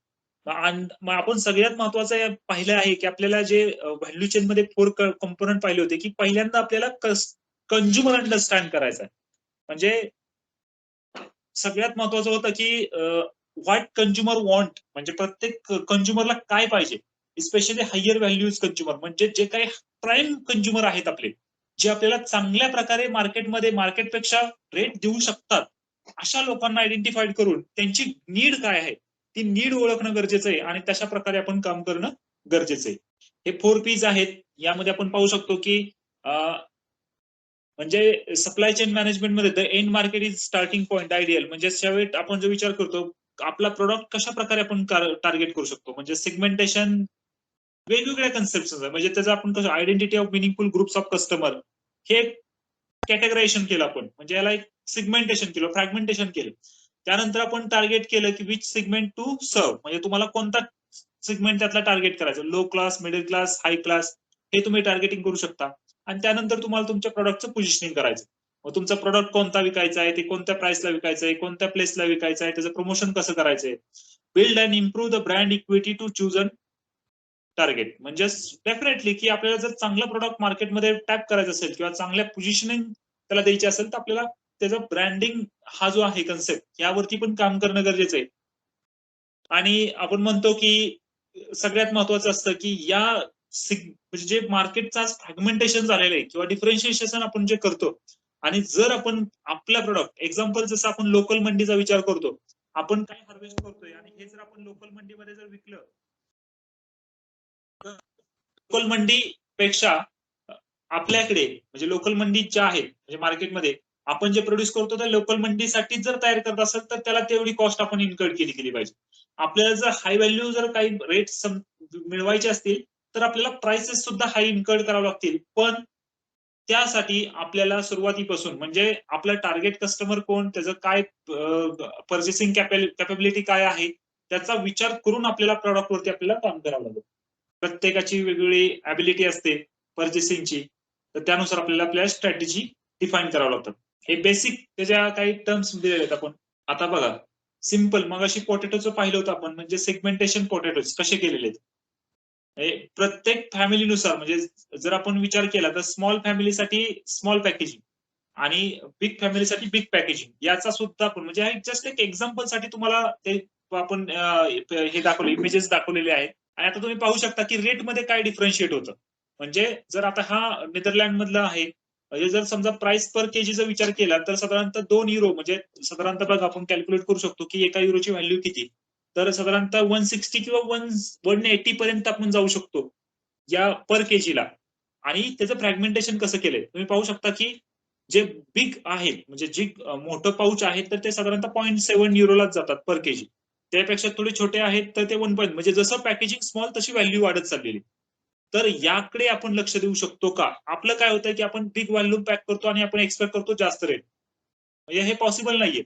मग आपण सगळ्यात महत्वाचं पाहिलं आहे की आपल्याला जे व्हॅल्यू चेन मध्ये 4 कंपोनंट पाहिले होते, की पहिल्यांदा आपल्याला कंझ्युमर अंडरस्टँड करायचा आहे. म्हणजे सगळ्यात महत्वाचं होतं की व्हॉट कंझ्युमर वॉन्ट, म्हणजे प्रत्येक कंझ्युमरला काय पाहिजे, स्पेशली हायर व्हॅल्यूज कंझ्युमर, म्हणजे जे काही प्राईम कंझ्युमर आहेत आपले, जे आपल्याला चांगल्या प्रकारे मार्केटमध्ये मार्केटपेक्षा रेट देऊ शकतात, अशा लोकांना आयडेंटिफाईड करून त्यांची नीड काय आहे, ती नीड ओळखणं गरजेचं आहे आणि तशा प्रकारे आपण काम करणं गरजेचं आहे. हे 4 P's आहेत. यामध्ये आपण पाहू शकतो की म्हणजे सप्लाय चेन मॅनेजमेंटमध्ये the end market is starting point ideal, म्हणजे त्यावेळी आपण जो विचार करतो आपला प्रोडक्ट कशा प्रकारे आपण टार्गेट करू शकतो, म्हणजे सेगमेंटेशन वेगवेगळ्या कन्सेप्ट, म्हणजे त्याचं आपण कसं identity of meaningful groups of customer हे कॅटेगरायझेशन केलं आपण, म्हणजे याला एक सिगमेंटेशन केलं, फ्रॅगमेंटेशन केलं. त्यानंतर आपण टार्गेट केलं की विच सिगमेंट टू सर्व, म्हणजे तुम्हाला कोणता सिगमेंट त्यातला टार्गेट करायचं, लो क्लास, मिडल क्लास, हाय क्लास, हे तुम्ही टार्गेटिंग करू शकता. आणि त्यानंतर तुम्हाला तुमच्या प्रोडक्टचं पोझिशनिंग करायचं. मग तुमचा प्रोडक्ट कोणता विकायचा आहे, ते कोणत्या प्राइसला विकायचं आहे, कोणत्या प्लेसला विकायचं आहे, त्याचं प्रमोशन कसं करायचंय. Build and improve the brand equity to choose a target, म्हणजे डेफिनेटली की आपल्याला जर चांगला प्रोडक्ट मार्केटमध्ये टॅप करायचा असेल किंवा चांगल्या पोझिशनिंग त्याला द्यायची असेल, तर आपल्याला त्याचा ब्रँडिंग हा जो आहे कन्सेप्ट, यावरती पण काम करणं गरजेचं आहे. आणि आपण म्हणतो की सगळ्यात महत्वाचं असतं की या म्हणजे जे मार्केटचा फ्रॅगमेंटेशन झालेलं आहे किंवा डिफरन्शिएशन आपण जे करतो, आणि जर आपण आपला प्रोडक्ट, एक्झाम्पल जसं आपण लोकल मंडीचा विचार करतो, आपण काय हार्वेस्ट करतोय आणि हे जर आपण लोकल मंडीमध्ये जर विकलं, तर लोकल मंडी पेक्षा आपल्याकडे, म्हणजे लोकल मंडी ज्या आहेत, म्हणजे मार्केटमध्ये आपण जे प्रोड्यूस करतो त्या लोकल मंडीसाठी जर तयार करत असेल, तर त्याला तेवढी कॉस्ट आपण इन्कर्ड केली पाहिजे. आपल्याला जर हाय व्हॅल्यू जर काही रेट मिळवायचे असतील, तर आपल्याला प्राइसेस सुद्धा हाय इन्कर्ड करावे लागतील. पण त्यासाठी आपल्याला सुरुवातीपासून, म्हणजे आपलं टार्गेट कस्टमर कोण, त्याचं काय पर्चेसिंग कॅपेबिलिटी काय आहे, त्याचा विचार करून आपल्याला प्रॉडक्टवरती आपल्याला काम करावं लागेल. प्रत्येकाची वेगवेगळी ऍबिलिटी असते पर्चेसिंगची, तर त्यानुसार आपल्याला स्ट्रॅटेजी डिफाईन करावं लागतं. हे बेसिक त्याच्या काही टर्म्स दिलेले आहेत आपण. आता बघा, सिम्पल, मगाशी पोटॅटोचं पाहिलं होतं आपण, म्हणजे सेगमेंटेशन पोटॅटोज कसे केलेले आहेत. प्रत्येक फॅमिलीनुसार, म्हणजे जर आपण विचार केला तर स्मॉल फॅमिलीसाठी स्मॉल पॅकेजिंग आणि बिग फॅमिलीसाठी बिग पॅकेजिंग, याचा सुद्धा आपण, म्हणजे जस्ट एक एक्झाम्पल साठी तुम्हाला ते आपण हे दाखवले, इमेजेस दाखवलेले आहेत. आणि आता तुम्ही पाहू शकता की रेटमध्ये काय डिफरन्शिएट होतं. म्हणजे जर आता हा नेदरलँड मधला आहे, म्हणजे जर समजा प्राइस पर केजीचा विचार केला, तर साधारणतः 2 युरो, म्हणजे साधारणतः बघा आपण कॅल्क्युलेट करू शकतो की एका युरोची व्हॅल्यू किती, तर साधारणतः 160 किंवा 180 पर्यंत आपण जाऊ शकतो या पर केजीला. आणि त्याचं फ्रॅगमेंटेशन कसं केलंय तुम्ही पाहू शकता की जे बिग आहे, म्हणजे जे मोठं पाऊच आहे, तर ते साधारणतः 0.7 युरोलाच जातात पर केजी. त्यापेक्षा थोडे छोटे आहेत तर ते 1 पॉईंट, म्हणजे जसं पॅकेजिंग स्मॉल तशी व्हॅल्यू वाढत चाललेली. तर याकडे आपण लक्ष देऊ शकतो का? आपलं काय होतंय की आपण बिग व्हॉल्यूम पॅक करतो आणि आपण एक्सपेक्ट करतो जास्त रेट, म्हणजे हे पॉसिबल नाहीये.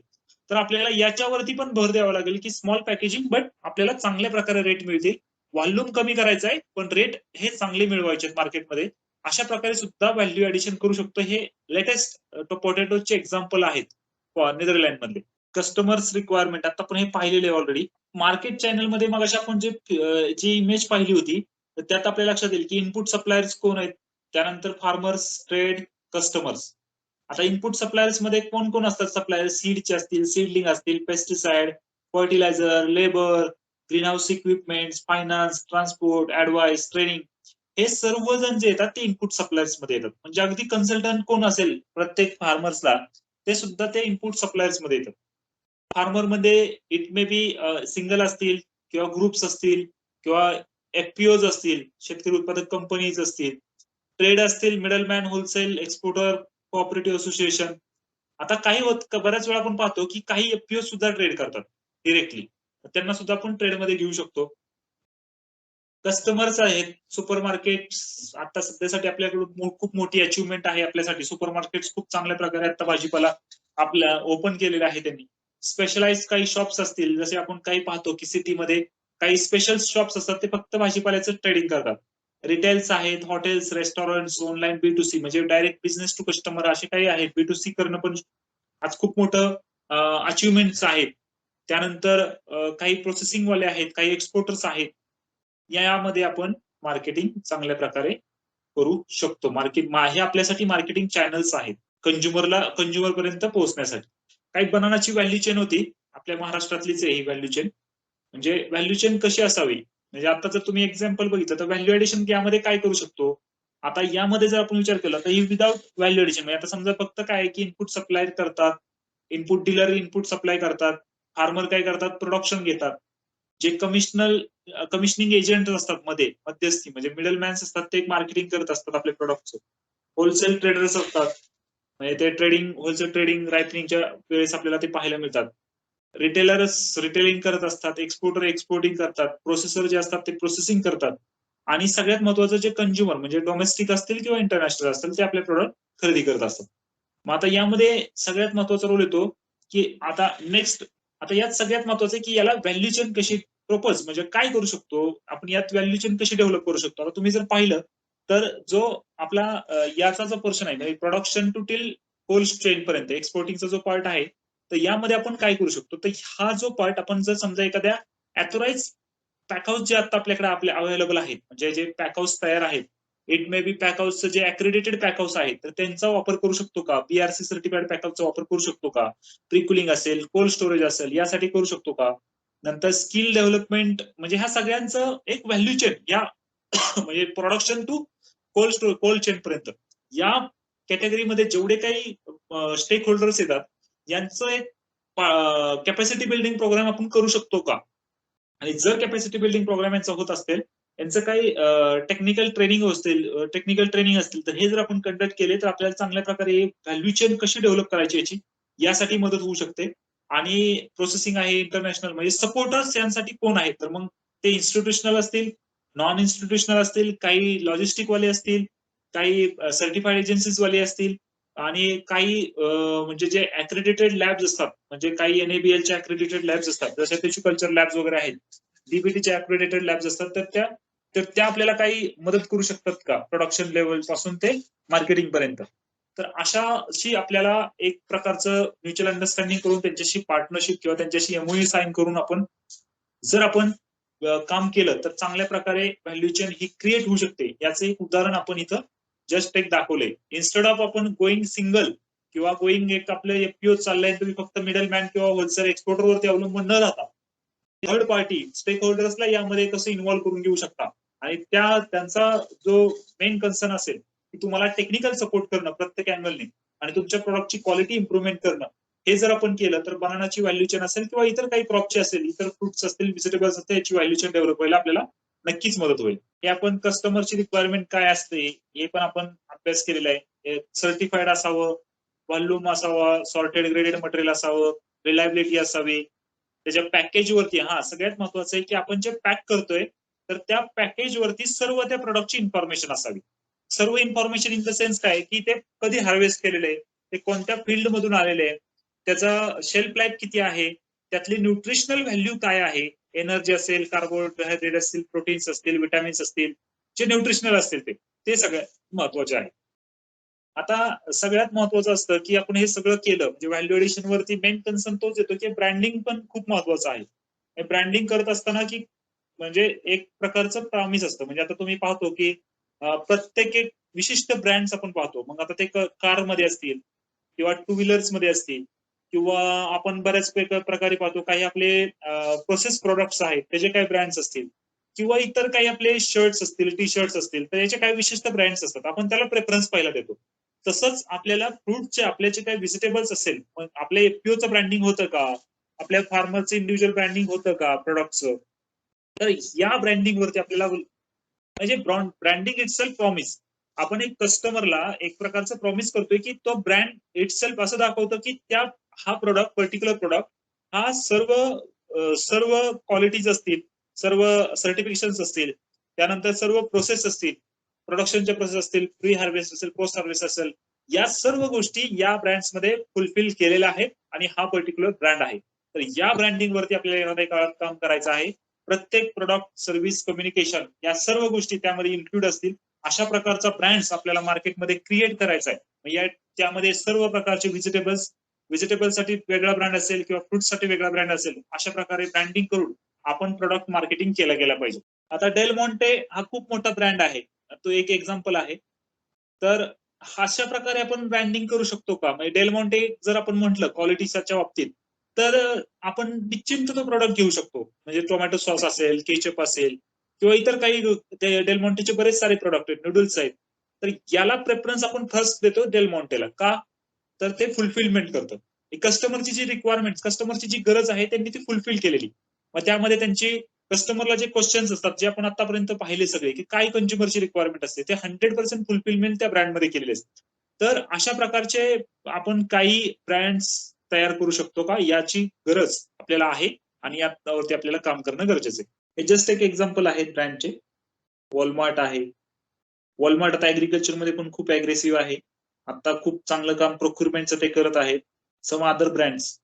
तर आपल्याला याच्यावरती पण भर द्यावा लागेल की स्मॉल पॅकेजिंग, बट आपल्याला चांगल्या प्रकारे रेट मिळतील. व्हॉल्यूम कमी करायचा आहे, पण रेट हे चांगले मिळवायचे मार्केटमध्ये. अशा प्रकारे सुद्धा व्हॅल्यू ऍडिशन करू शकतो. हे लेटेस्ट पोटॅटोचे एक्झाम्पल आहेत नेदरलँड मधले. कस्टमर्स रिक्वायरमेंट आता आपण हे पाहिलेले ऑलरेडी. मार्केट चॅनलमध्ये मग अशा आपण जी इमेज पाहिली होती, तर त्यात आपल्या लक्षात येईल की इनपुट सप्लायर्स कोण आहेत, त्यानंतर फार्मर्स, ट्रेड, कस्टमर्स. आता इनपुट सप्लायर्स मध्ये कोण कोण असतात सप्लायर? सीडचे असतील, सीडलिंग असतील, pesticide, fertiliser, labour, green house equipment, finance, transport, advice, training, हे सर्वजण जे येतात ते इनपुट सप्लायर्स मध्ये येतात. म्हणजे अगदी कन्सल्टंट कोण असेल प्रत्येक फार्मर्सला, ते सुद्धा ते इनपुट सप्लायर्स मध्ये येतात. फार्मर मध्ये इट मे बी सिंगल असतील किंवा ग्रुप्स असतील किंवा एफपीओज असतील, शेतकरी उत्पादक कंपनीज असतील, ट्रेड असतील, middleman, wholesale, exporter, cooperative association. आता बऱ्याच वेळा आपण पाहतो की काही एफपीओ सुद्धा ट्रेड करतात डिरेक्टली, त्यांना सुद्धा आपण ट्रेडमध्ये घेऊ शकतो. कस्टमर्स आहेत, सुपर मार्केट. आता सध्यासाठी आपल्याकडे खूप मोठी अचिव्हमेंट आहे आपल्यासाठी. सुपर मार्केट खूप चांगल्या प्रकारे आता भाजीपाला आपल्या ओपन केलेला आहे त्यांनी. स्पेशलाइज काही शॉप्स असतील, जसे आपण काही पाहतो की सिटीमध्ये काही स्पेशल शॉप्स असतात, ते फक्त भाजीपाल्याचं ट्रेडिंग करतात. रिटेल्स आहेत, हॉटेल्स, रेस्टॉरंट्स, ऑनलाईन B2C म्हणजे डायरेक्ट बिझनेस टू कस्टमर असे काही आहेत. B2C करणं पण आज खूप मोठं अचिव्हमेंट्स आहेत. त्यानंतर काही प्रोसेसिंग वाले आहेत, काही एक्सपोर्टर्स आहेत. यामध्ये आपण मार्केटिंग चांगल्या प्रकारे करू शकतो. हे आपल्यासाठी मार्केटिंग चॅनल्स आहेत कंझ्युमर पर्यंत पोहोचण्यासाठी. काही बनानाची व्हॅल्यू चेन होती, आपल्या महाराष्ट्रातलीच आहे ही व्हॅल्यू चेन. म्हणजे व्हॅल्यू चेन कशी असावी, म्हणजे आता जर तुम्ही एक्झाम्पल बघितलं तर व्हॅल्यू ऍडिशन यामध्ये काय करू शकतो. आता यामध्ये जर आपण विचार केला तर ही विदाउट व्हॅल्यू ऍडिशन, म्हणजे आता समजा फक्त काय आहे की इनपुट सप्लाय करतात, इनपुट डीलर इनपुट सप्लाय करतात, फार्मर काय करतात, प्रोडक्शन घेतात. जे कमिशनिंग एजंट असतात मध्यस्थी म्हणजे मिडल मॅन्स असतात, ते मार्केटिंग करत असतात आपल्या प्रोडक्टचं. होलसेल ट्रेडर्स असतात, म्हणजे ते होलसेल ट्रेडिंग रायटिंगच्या वेळेस आपल्याला ते पाहायला मिळतात. रिटेलर्स रिटेलिंग करत असतात, एक्सपोर्टर एक्सपोर्टिंग करतात, प्रोसेसर जे असतात ते प्रोसेसिंग करतात, आणि सगळ्यात महत्वाचं जे कंझ्युमर म्हणजे डोमेस्टिक असतील किंवा इंटरनॅशनल असतील, ते आपले प्रोडक्ट खरेदी करत असतात. मग आता यामध्ये सगळ्यात महत्वाचा रोल येतो की आता यात सगळ्यात महत्वाचं आहे की याला व्हॅल्यू चेन कशी म्हणजे काय करू शकतो आपण, यात व्हॅल्यू चेन कशी डेव्हलप करू शकतो. आता तुम्ही जर पाहिलं तर जो आपला याचा जो पोर्शन आहे म्हणजे production to till cold chain पर्यंत एक्सपोर्टिंगचा जो पार्ट आहे, तर यामध्ये आपण काय करू शकतो. तर हा जो पार्ट आपण जर समजा एखाद्या ऑथोराइज पॅकहाऊस जे आता आपल्याकडे अवेलेबल आहेत, म्हणजे जे पॅकहाऊस तयार आहेत, इट मे बी पॅकहाऊसचं जे अक्रेडिटेड पॅकहाऊस आहे, तर त्यांचा वापर करू शकतो का, BRC सर्टिफाईड पॅकहाऊसचा वापर करू शकतो का, प्रिकुलिंग असेल, कोल्ड स्टोरेज असेल, यासाठी करू शकतो का. नंतर स्किल डेव्हलपमेंट, म्हणजे ह्या सगळ्यांचं एक व्हॅल्यू चेन या म्हणजे प्रोडक्शन टू कोल्ड चेन पर्यंत या कॅटेगरीमध्ये जेवढे काही स्टेक होल्डर्स येतात, यांचं एक कॅपॅसिटी बिल्डिंग प्रोग्राम आपण करू शकतो का. आणि जर कॅपॅसिटी बिल्डिंग प्रोग्राम यांचा होत असेल, यांचं काही टेक्निकल ट्रेनिंग असतील, तर हे जर आपण कंडक्ट केले तर आपल्याला चांगल्या प्रकारे व्हॅल्यू चेन कशी डेव्हलप करायची यासाठी मदत होऊ शकते. आणि प्रोसेसिंग आहे इंटरनॅशनल, म्हणजे सपोर्टर्स यांसाठी कोण आहेत, तर मग ते इन्स्टिट्यूशनल असतील, नॉन इन्स्टिट्यूशनल असतील, काही लॉजिस्टिक वाले असतील, काही सर्टिफाईड एजन्सीज वाले असतील, आणि काही म्हणजे जे अक्रेडिटेड लॅब्स असतात, म्हणजे काही NABL अक्रेडिटेड लॅब्स असतात, जसे टिश्यू लॅब्स वगैरे आहेत, DBTचे अक्रेडिटेड लॅब्स असतात, तर त्या आपल्याला काही मदत करू शकतात का प्रोडक्शन लेवल पासून ते मार्केटिंग पर्यंत. तर अशी आपल्याला एक प्रकारचं म्युच्युअल अंडरस्टँडिंग करून त्यांच्याशी पार्टनरशिप किंवा त्यांच्याशी MOU साईन करून जर आपण काम केलं तर चांगल्या प्रकारे व्हॅल्यू चेन ही क्रिएट होऊ शकते. याचं एक उदाहरण आपण इथं जस्ट एक दाखवलंय. इन्स्टेड ऑफ आपण गोईंग सिंगल किंवा गोईंग एक आपलं FPO चाललंय, तुम्ही फक्त मिडल मॅन किंवा होलसेल एक्सपोर्टरवरती अवलंबून न राहता थर्ड पार्टी स्टेक होल्डर्सला यामध्ये कसं इन्व्हॉल्व्ह करून घेऊ शकता. आणि त्यांचा जो मेन कन्सर्न असेल की तुम्हाला टेक्निकल सपोर्ट करणं प्रत्येक अँगलने आणि तुमच्या प्रोडक्टची क्वालिटी इम्प्रुव्हमेंट करणं, हे जर आपण केलं तर बनानाची व्हॅल्यू चेन असेल किंवा इतर काही क्रॉपची असेल, इतर फ्रुट्स असतील, व्हेजिटेबल्स असतील, याची व्हॅल्यू चेन डेव्हलप व्हायला आपल्याला नक्कीच मदत होईल. हे आपण कस्टमरची रिक्वायरमेंट काय असते हे पण आपण अभ्यास केलेला आहे. सर्टिफाईड असावं, व्हॉल्यूम असावा, सॉर्टेड ग्रेडेड मटेरियल असावं, रिलायबिलिटी असावी, त्याच्या पॅकेजवरती सगळ्यात महत्वाचं आहे की आपण जे पॅक करतोय तर त्या पॅकेजवरती सर्व त्या प्रोडक्टची इन्फॉर्मेशन असावी. सर्व इन्फॉर्मेशन इन द सेन्स काय की ते कधी हार्वेस्ट केलेले आहे, ते कोणत्या फील्ड मधून आलेले आहे, त्याचा शेल्फ लाईफ किती आहे, त्यातली न्यूट्रिशनल व्हॅल्यू काय आहे, एनर्जी असेल, कार्बोहायड्रेट असतील, प्रोटीन्स असतील, विटॅमिन्स असतील, जे न्यूट्रिशनल असतील ते सगळ्यात महत्वाचे आहे. आता सगळ्यात महत्वाचं असतं की आपण हे सगळं केलं म्हणजे व्हॅल्यू एडिशन वरती मेन कन्सर्न तोच येतो की ब्रँडिंग पण खूप महत्वाचं आहे. ब्रँडिंग करत असताना की म्हणजे एक प्रकारचं प्रॉमिस असतं. म्हणजे आता तुम्ही पाहतो की प्रत्येक एक विशिष्ट ब्रँड्स आपण पाहतो. मग आता ते कारमध्ये असतील किंवा टू व्हीलर्स मध्ये असतील किंवा आपण बऱ्याच प्रकारे पाहतो काही आपले प्रोसेस प्रोडक्ट्स आहेत त्याचे काही ब्रँड्स असतील किंवा इतर काही आपले शर्ट्स असतील, टी शर्ट्स असतील, तर याचे काही विशिष्ट ब्रँड्स असतात. आपण त्याला प्रेफरन्स पहिला देतो. तसंच आपल्याला फ्रुटचे आपले जे काही व्हेजिटेबल्स असेल, मग आपल्या एफपीओचं ब्रँडिंग होतं का? आपल्या फार्मरचं इंडिव्हिज्युअल ब्रँडिंग होतं का प्रॉडक्टचं? तर या ब्रँडिंग वरती आपल्याला म्हणजे ब्रँडिंग इटसेल्फ प्रॉमिस. आपण एक कस्टमरला एक प्रकारचं प्रॉमिस करतोय की तो ब्रँड इटसेल्फ असं दाखवतो की हा प्रोडक्ट पर्टिक्युलर प्रोडक्ट हा सर्व क्वालिटीज असतील, सर्व सर्टिफिकेशन असतील, त्यानंतर सर्व प्रोसेस असतील, प्रोडक्शनचे प्रोसेस असतील, प्री हार्वेस्ट असेल, पोस्ट हार्वेस्ट असेल, या सर्व गोष्टी या ब्रँड्समध्ये फुलफिल केलेल्या आहेत आणि हा पर्टिक्युलर ब्रँड आहे. तर या ब्रँडिंग वरती आपल्याला येणाऱ्या काळात काम करायचं आहे. प्रत्येक प्रोडक्ट, सर्व्हिस, कम्युनिकेशन या सर्व गोष्टी त्यामध्ये इन्क्लूड असतील. अशा प्रकारचा ब्रँड्स आपल्याला मार्केटमध्ये क्रिएट करायचा आहे. त्यामध्ये सर्व प्रकारचे व्हेजिटेबलसाठी वेगळा ब्रँड असेल किंवा फ्रुटसाठी वेगळा ब्रँड असेल, अशा प्रकारे ब्रँडिंग करून आपण प्रोडक्ट मार्केटिंग केला पाहिजे. आता डेल मॉन्टे हा खूप मोठा ब्रँड आहे. तो एक एक्झाम्पल आहे. तर अशा प्रकारे आपण ब्रँडिंग करू शकतो का? म्हणजे डेल मॉन्टे जर आपण म्हटलं क्वालिटीच्या बाबतीत, तर आपण निश्चिंत तो प्रॉडक्ट घेऊ शकतो. म्हणजे टोमॅटो सॉस असेल, केचप असेल किंवा इतर काही डेल मॉन्टेचे बरेच सारे प्रॉडक्ट आहेत, नूडल्स आहेत. तर याला प्रेफरन्स आपण फर्स्ट देतो डेल मॉन्टेला. का? तर ते फुलफिलमेंट करतं. कस्टमरची जी रिक्वायरमेंट, कस्टमरची जी गरज आहे त्यांनी ती फुलफिल केलेली. मग त्यामध्ये त्यांची कस्टमरला जे क्वेश्चन्स असतात, जे आपण आतापर्यंत पाहिले सगळे, की काय कंझ्युमरची रिक्वायरमेंट असते, ते 100% फुलफिलमेंट त्या ब्रँडमध्ये केलेले असते. तर अशा प्रकारचे आपण काही ब्रँड्स तयार करू शकतो का? याची गरज आपल्याला आहे आणि यावरती आपल्याला काम करणं गरजेचं आहे. हे जस्ट एक एक्झाम्पल आहे ब्रँडचे. वॉलमार्ट आहे. वॉलमार्ट आता ऍग्रीकल्चरमध्ये पण खूप अग्रेसिव्ह आहे. आता खूप चांगलं काम प्रोक्युरमेंटचं ते करत आहेत. सम अदर ब्रँड्स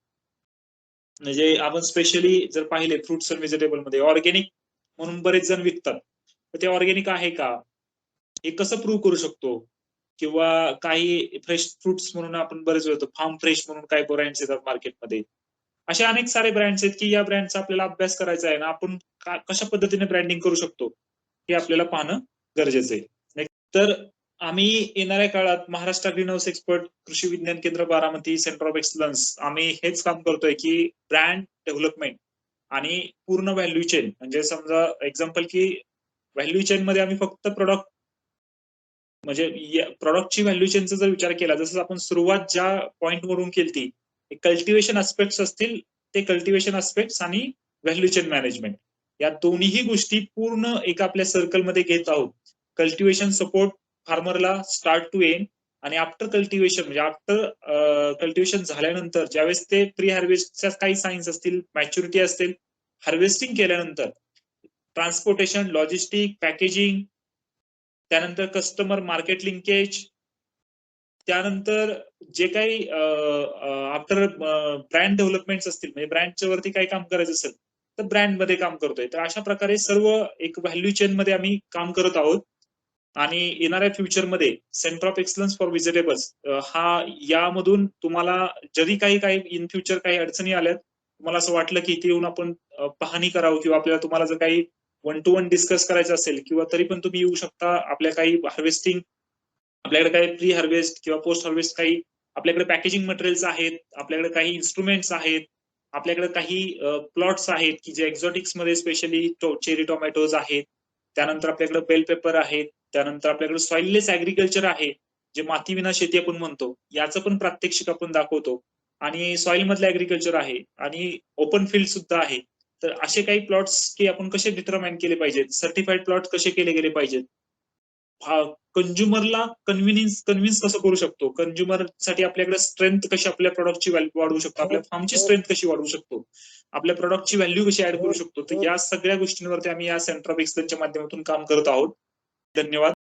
म्हणजे आपण स्पेशली जर पाहिले फ्रुट्स अँड व्हेजिटेबल मध्ये ऑर्गॅनिक म्हणून बरेच जण विकतात. तर ते ऑर्गॅनिक आहे का? हे कसं प्रूव्ह करू शकतो? किंवा काही फ्रेश फ्रुट्स म्हणून आपण बरेच वेळ फार्म फ्रेश म्हणून काही ब्रँड्स येतात मार्केटमध्ये. असे अनेक सारे ब्रँड्स आहेत की या ब्रँडचा आपल्याला अभ्यास करायचा आहे ना आपण कशा पद्धतीने ब्रँडिंग करू शकतो हे आपल्याला पाहणं गरजेचं आहे. तर आम्ही येणाऱ्या काळात महाराष्ट्र ग्रीन हाऊस एक्सपर्ट कृषी विज्ञान केंद्र बारामती सेंटर ऑफ एक्सलन्स आम्ही हेच काम करतोय की ब्रँड डेव्हलपमेंट आणि पूर्ण व्हॅल्यू चेन म्हणजे समजा एक्झाम्पल की व्हॅल्यू चेन मध्ये आम्ही फक्त प्रोडक्ट म्हणजे प्रॉडक्टची व्हॅल्यू चेनचा जर विचार केला जसं आपण सुरुवात ज्या पॉइंट वरून केली कल्टिवेशन अस्पेक्ट्स असतील ते कल्टिवेशन अस्पेक्ट्स आणि व्हॅल्यू चेन मॅनेजमेंट या दोन्ही गोष्टी पूर्ण एका आपल्या सर्कलमध्ये घेत आहोत. कल्टिवेशन सपोर्ट फार्मरला स्टार्ट टू एंड आणि आफ्टर कल्टिवेशन म्हणजे आफ्टर कल्टिवेशन झाल्यानंतर ज्यावेळेस ते प्री हार्वेस्टच्या काही सायन्स असतील, मॅच्युरिटी असतील, हार्वेस्टिंग केल्यानंतर ट्रान्सपोर्टेशन, लॉजिस्टिक, पॅकेजिंग, त्यानंतर कस्टमर मार्केट लिंकेज, त्यानंतर जे काही आफ्टर ब्रँड डेव्हलपमेंट असतील म्हणजे ब्रँडच्या वरती काही काम करायचं असेल तर ब्रँड मध्ये काम करतोय. तर अशा प्रकारे सर्व एक व्हॅल्यू चेन मध्ये आम्ही काम करत आहोत आणि येणाऱ्या फ्युचरमध्ये centre of excellence for vegetables हा यामधून तुम्हाला जरी काही काही इन फ्युचर काही अडचणी आल्यात तुम्हाला असं वाटलं की इथे येऊन आपण पाहणी करावं किंवा आपल्याला तुम्हाला जर काही वन टू वन डिस्कस करायचं असेल किंवा तरी पण तुम्ही येऊ शकता. आपल्या काही हार्वेस्टिंग आपल्याकडे काही प्री हार्वेस्ट किंवा पोस्ट हार्वेस्ट काही आपल्याकडे पॅकेजिंग मटेरियल्स आहेत, आपल्याकडे काही इन्स्ट्रुमेंट्स आहेत, आपल्याकडे काही प्लॉट्स आहेत की जे एक्झॉटिक्स मध्ये स्पेशली चेरी टोमॅटोज आहेत, त्यानंतर आपल्याकडे बेल पेपर आहेत, त्यानंतर आपल्याकडे सॉइललेस ऍग्रिकल्चर आहे जे मातीविना शेती आपण म्हणतो याचं पण प्रात्यक्षिक आपण दाखवतो आणि सॉइल मधलं ऍग्रिकल्चर आहे आणि ओपन फील्ड सुद्धा आहे. तर असे काही प्लॉट्स की आपण कसे डिटरमाइन केले पाहिजेत, सर्टिफाईड प्लॉट कसे केले गेले पाहिजेत, कंझ्युमरला कन्व्हिन्स कसं करू शकतो, कंझ्युमरसाठी आपल्याकडे स्ट्रेंथ कशी आपल्या प्रॉडक्टची वाढवू शकतो, आपल्या फार्मची स्ट्रेंथ कशी वाढवू शकतो, आपल्या प्रॉडक्टची व्हॅल्यू कशी ऍड करू शकतो. तर या सगळ्या गोष्टींवरती आम्ही या सेंटर ऑफ एक्सलन्सच्या माध्यमातून काम करत आहोत. धन्यवाद.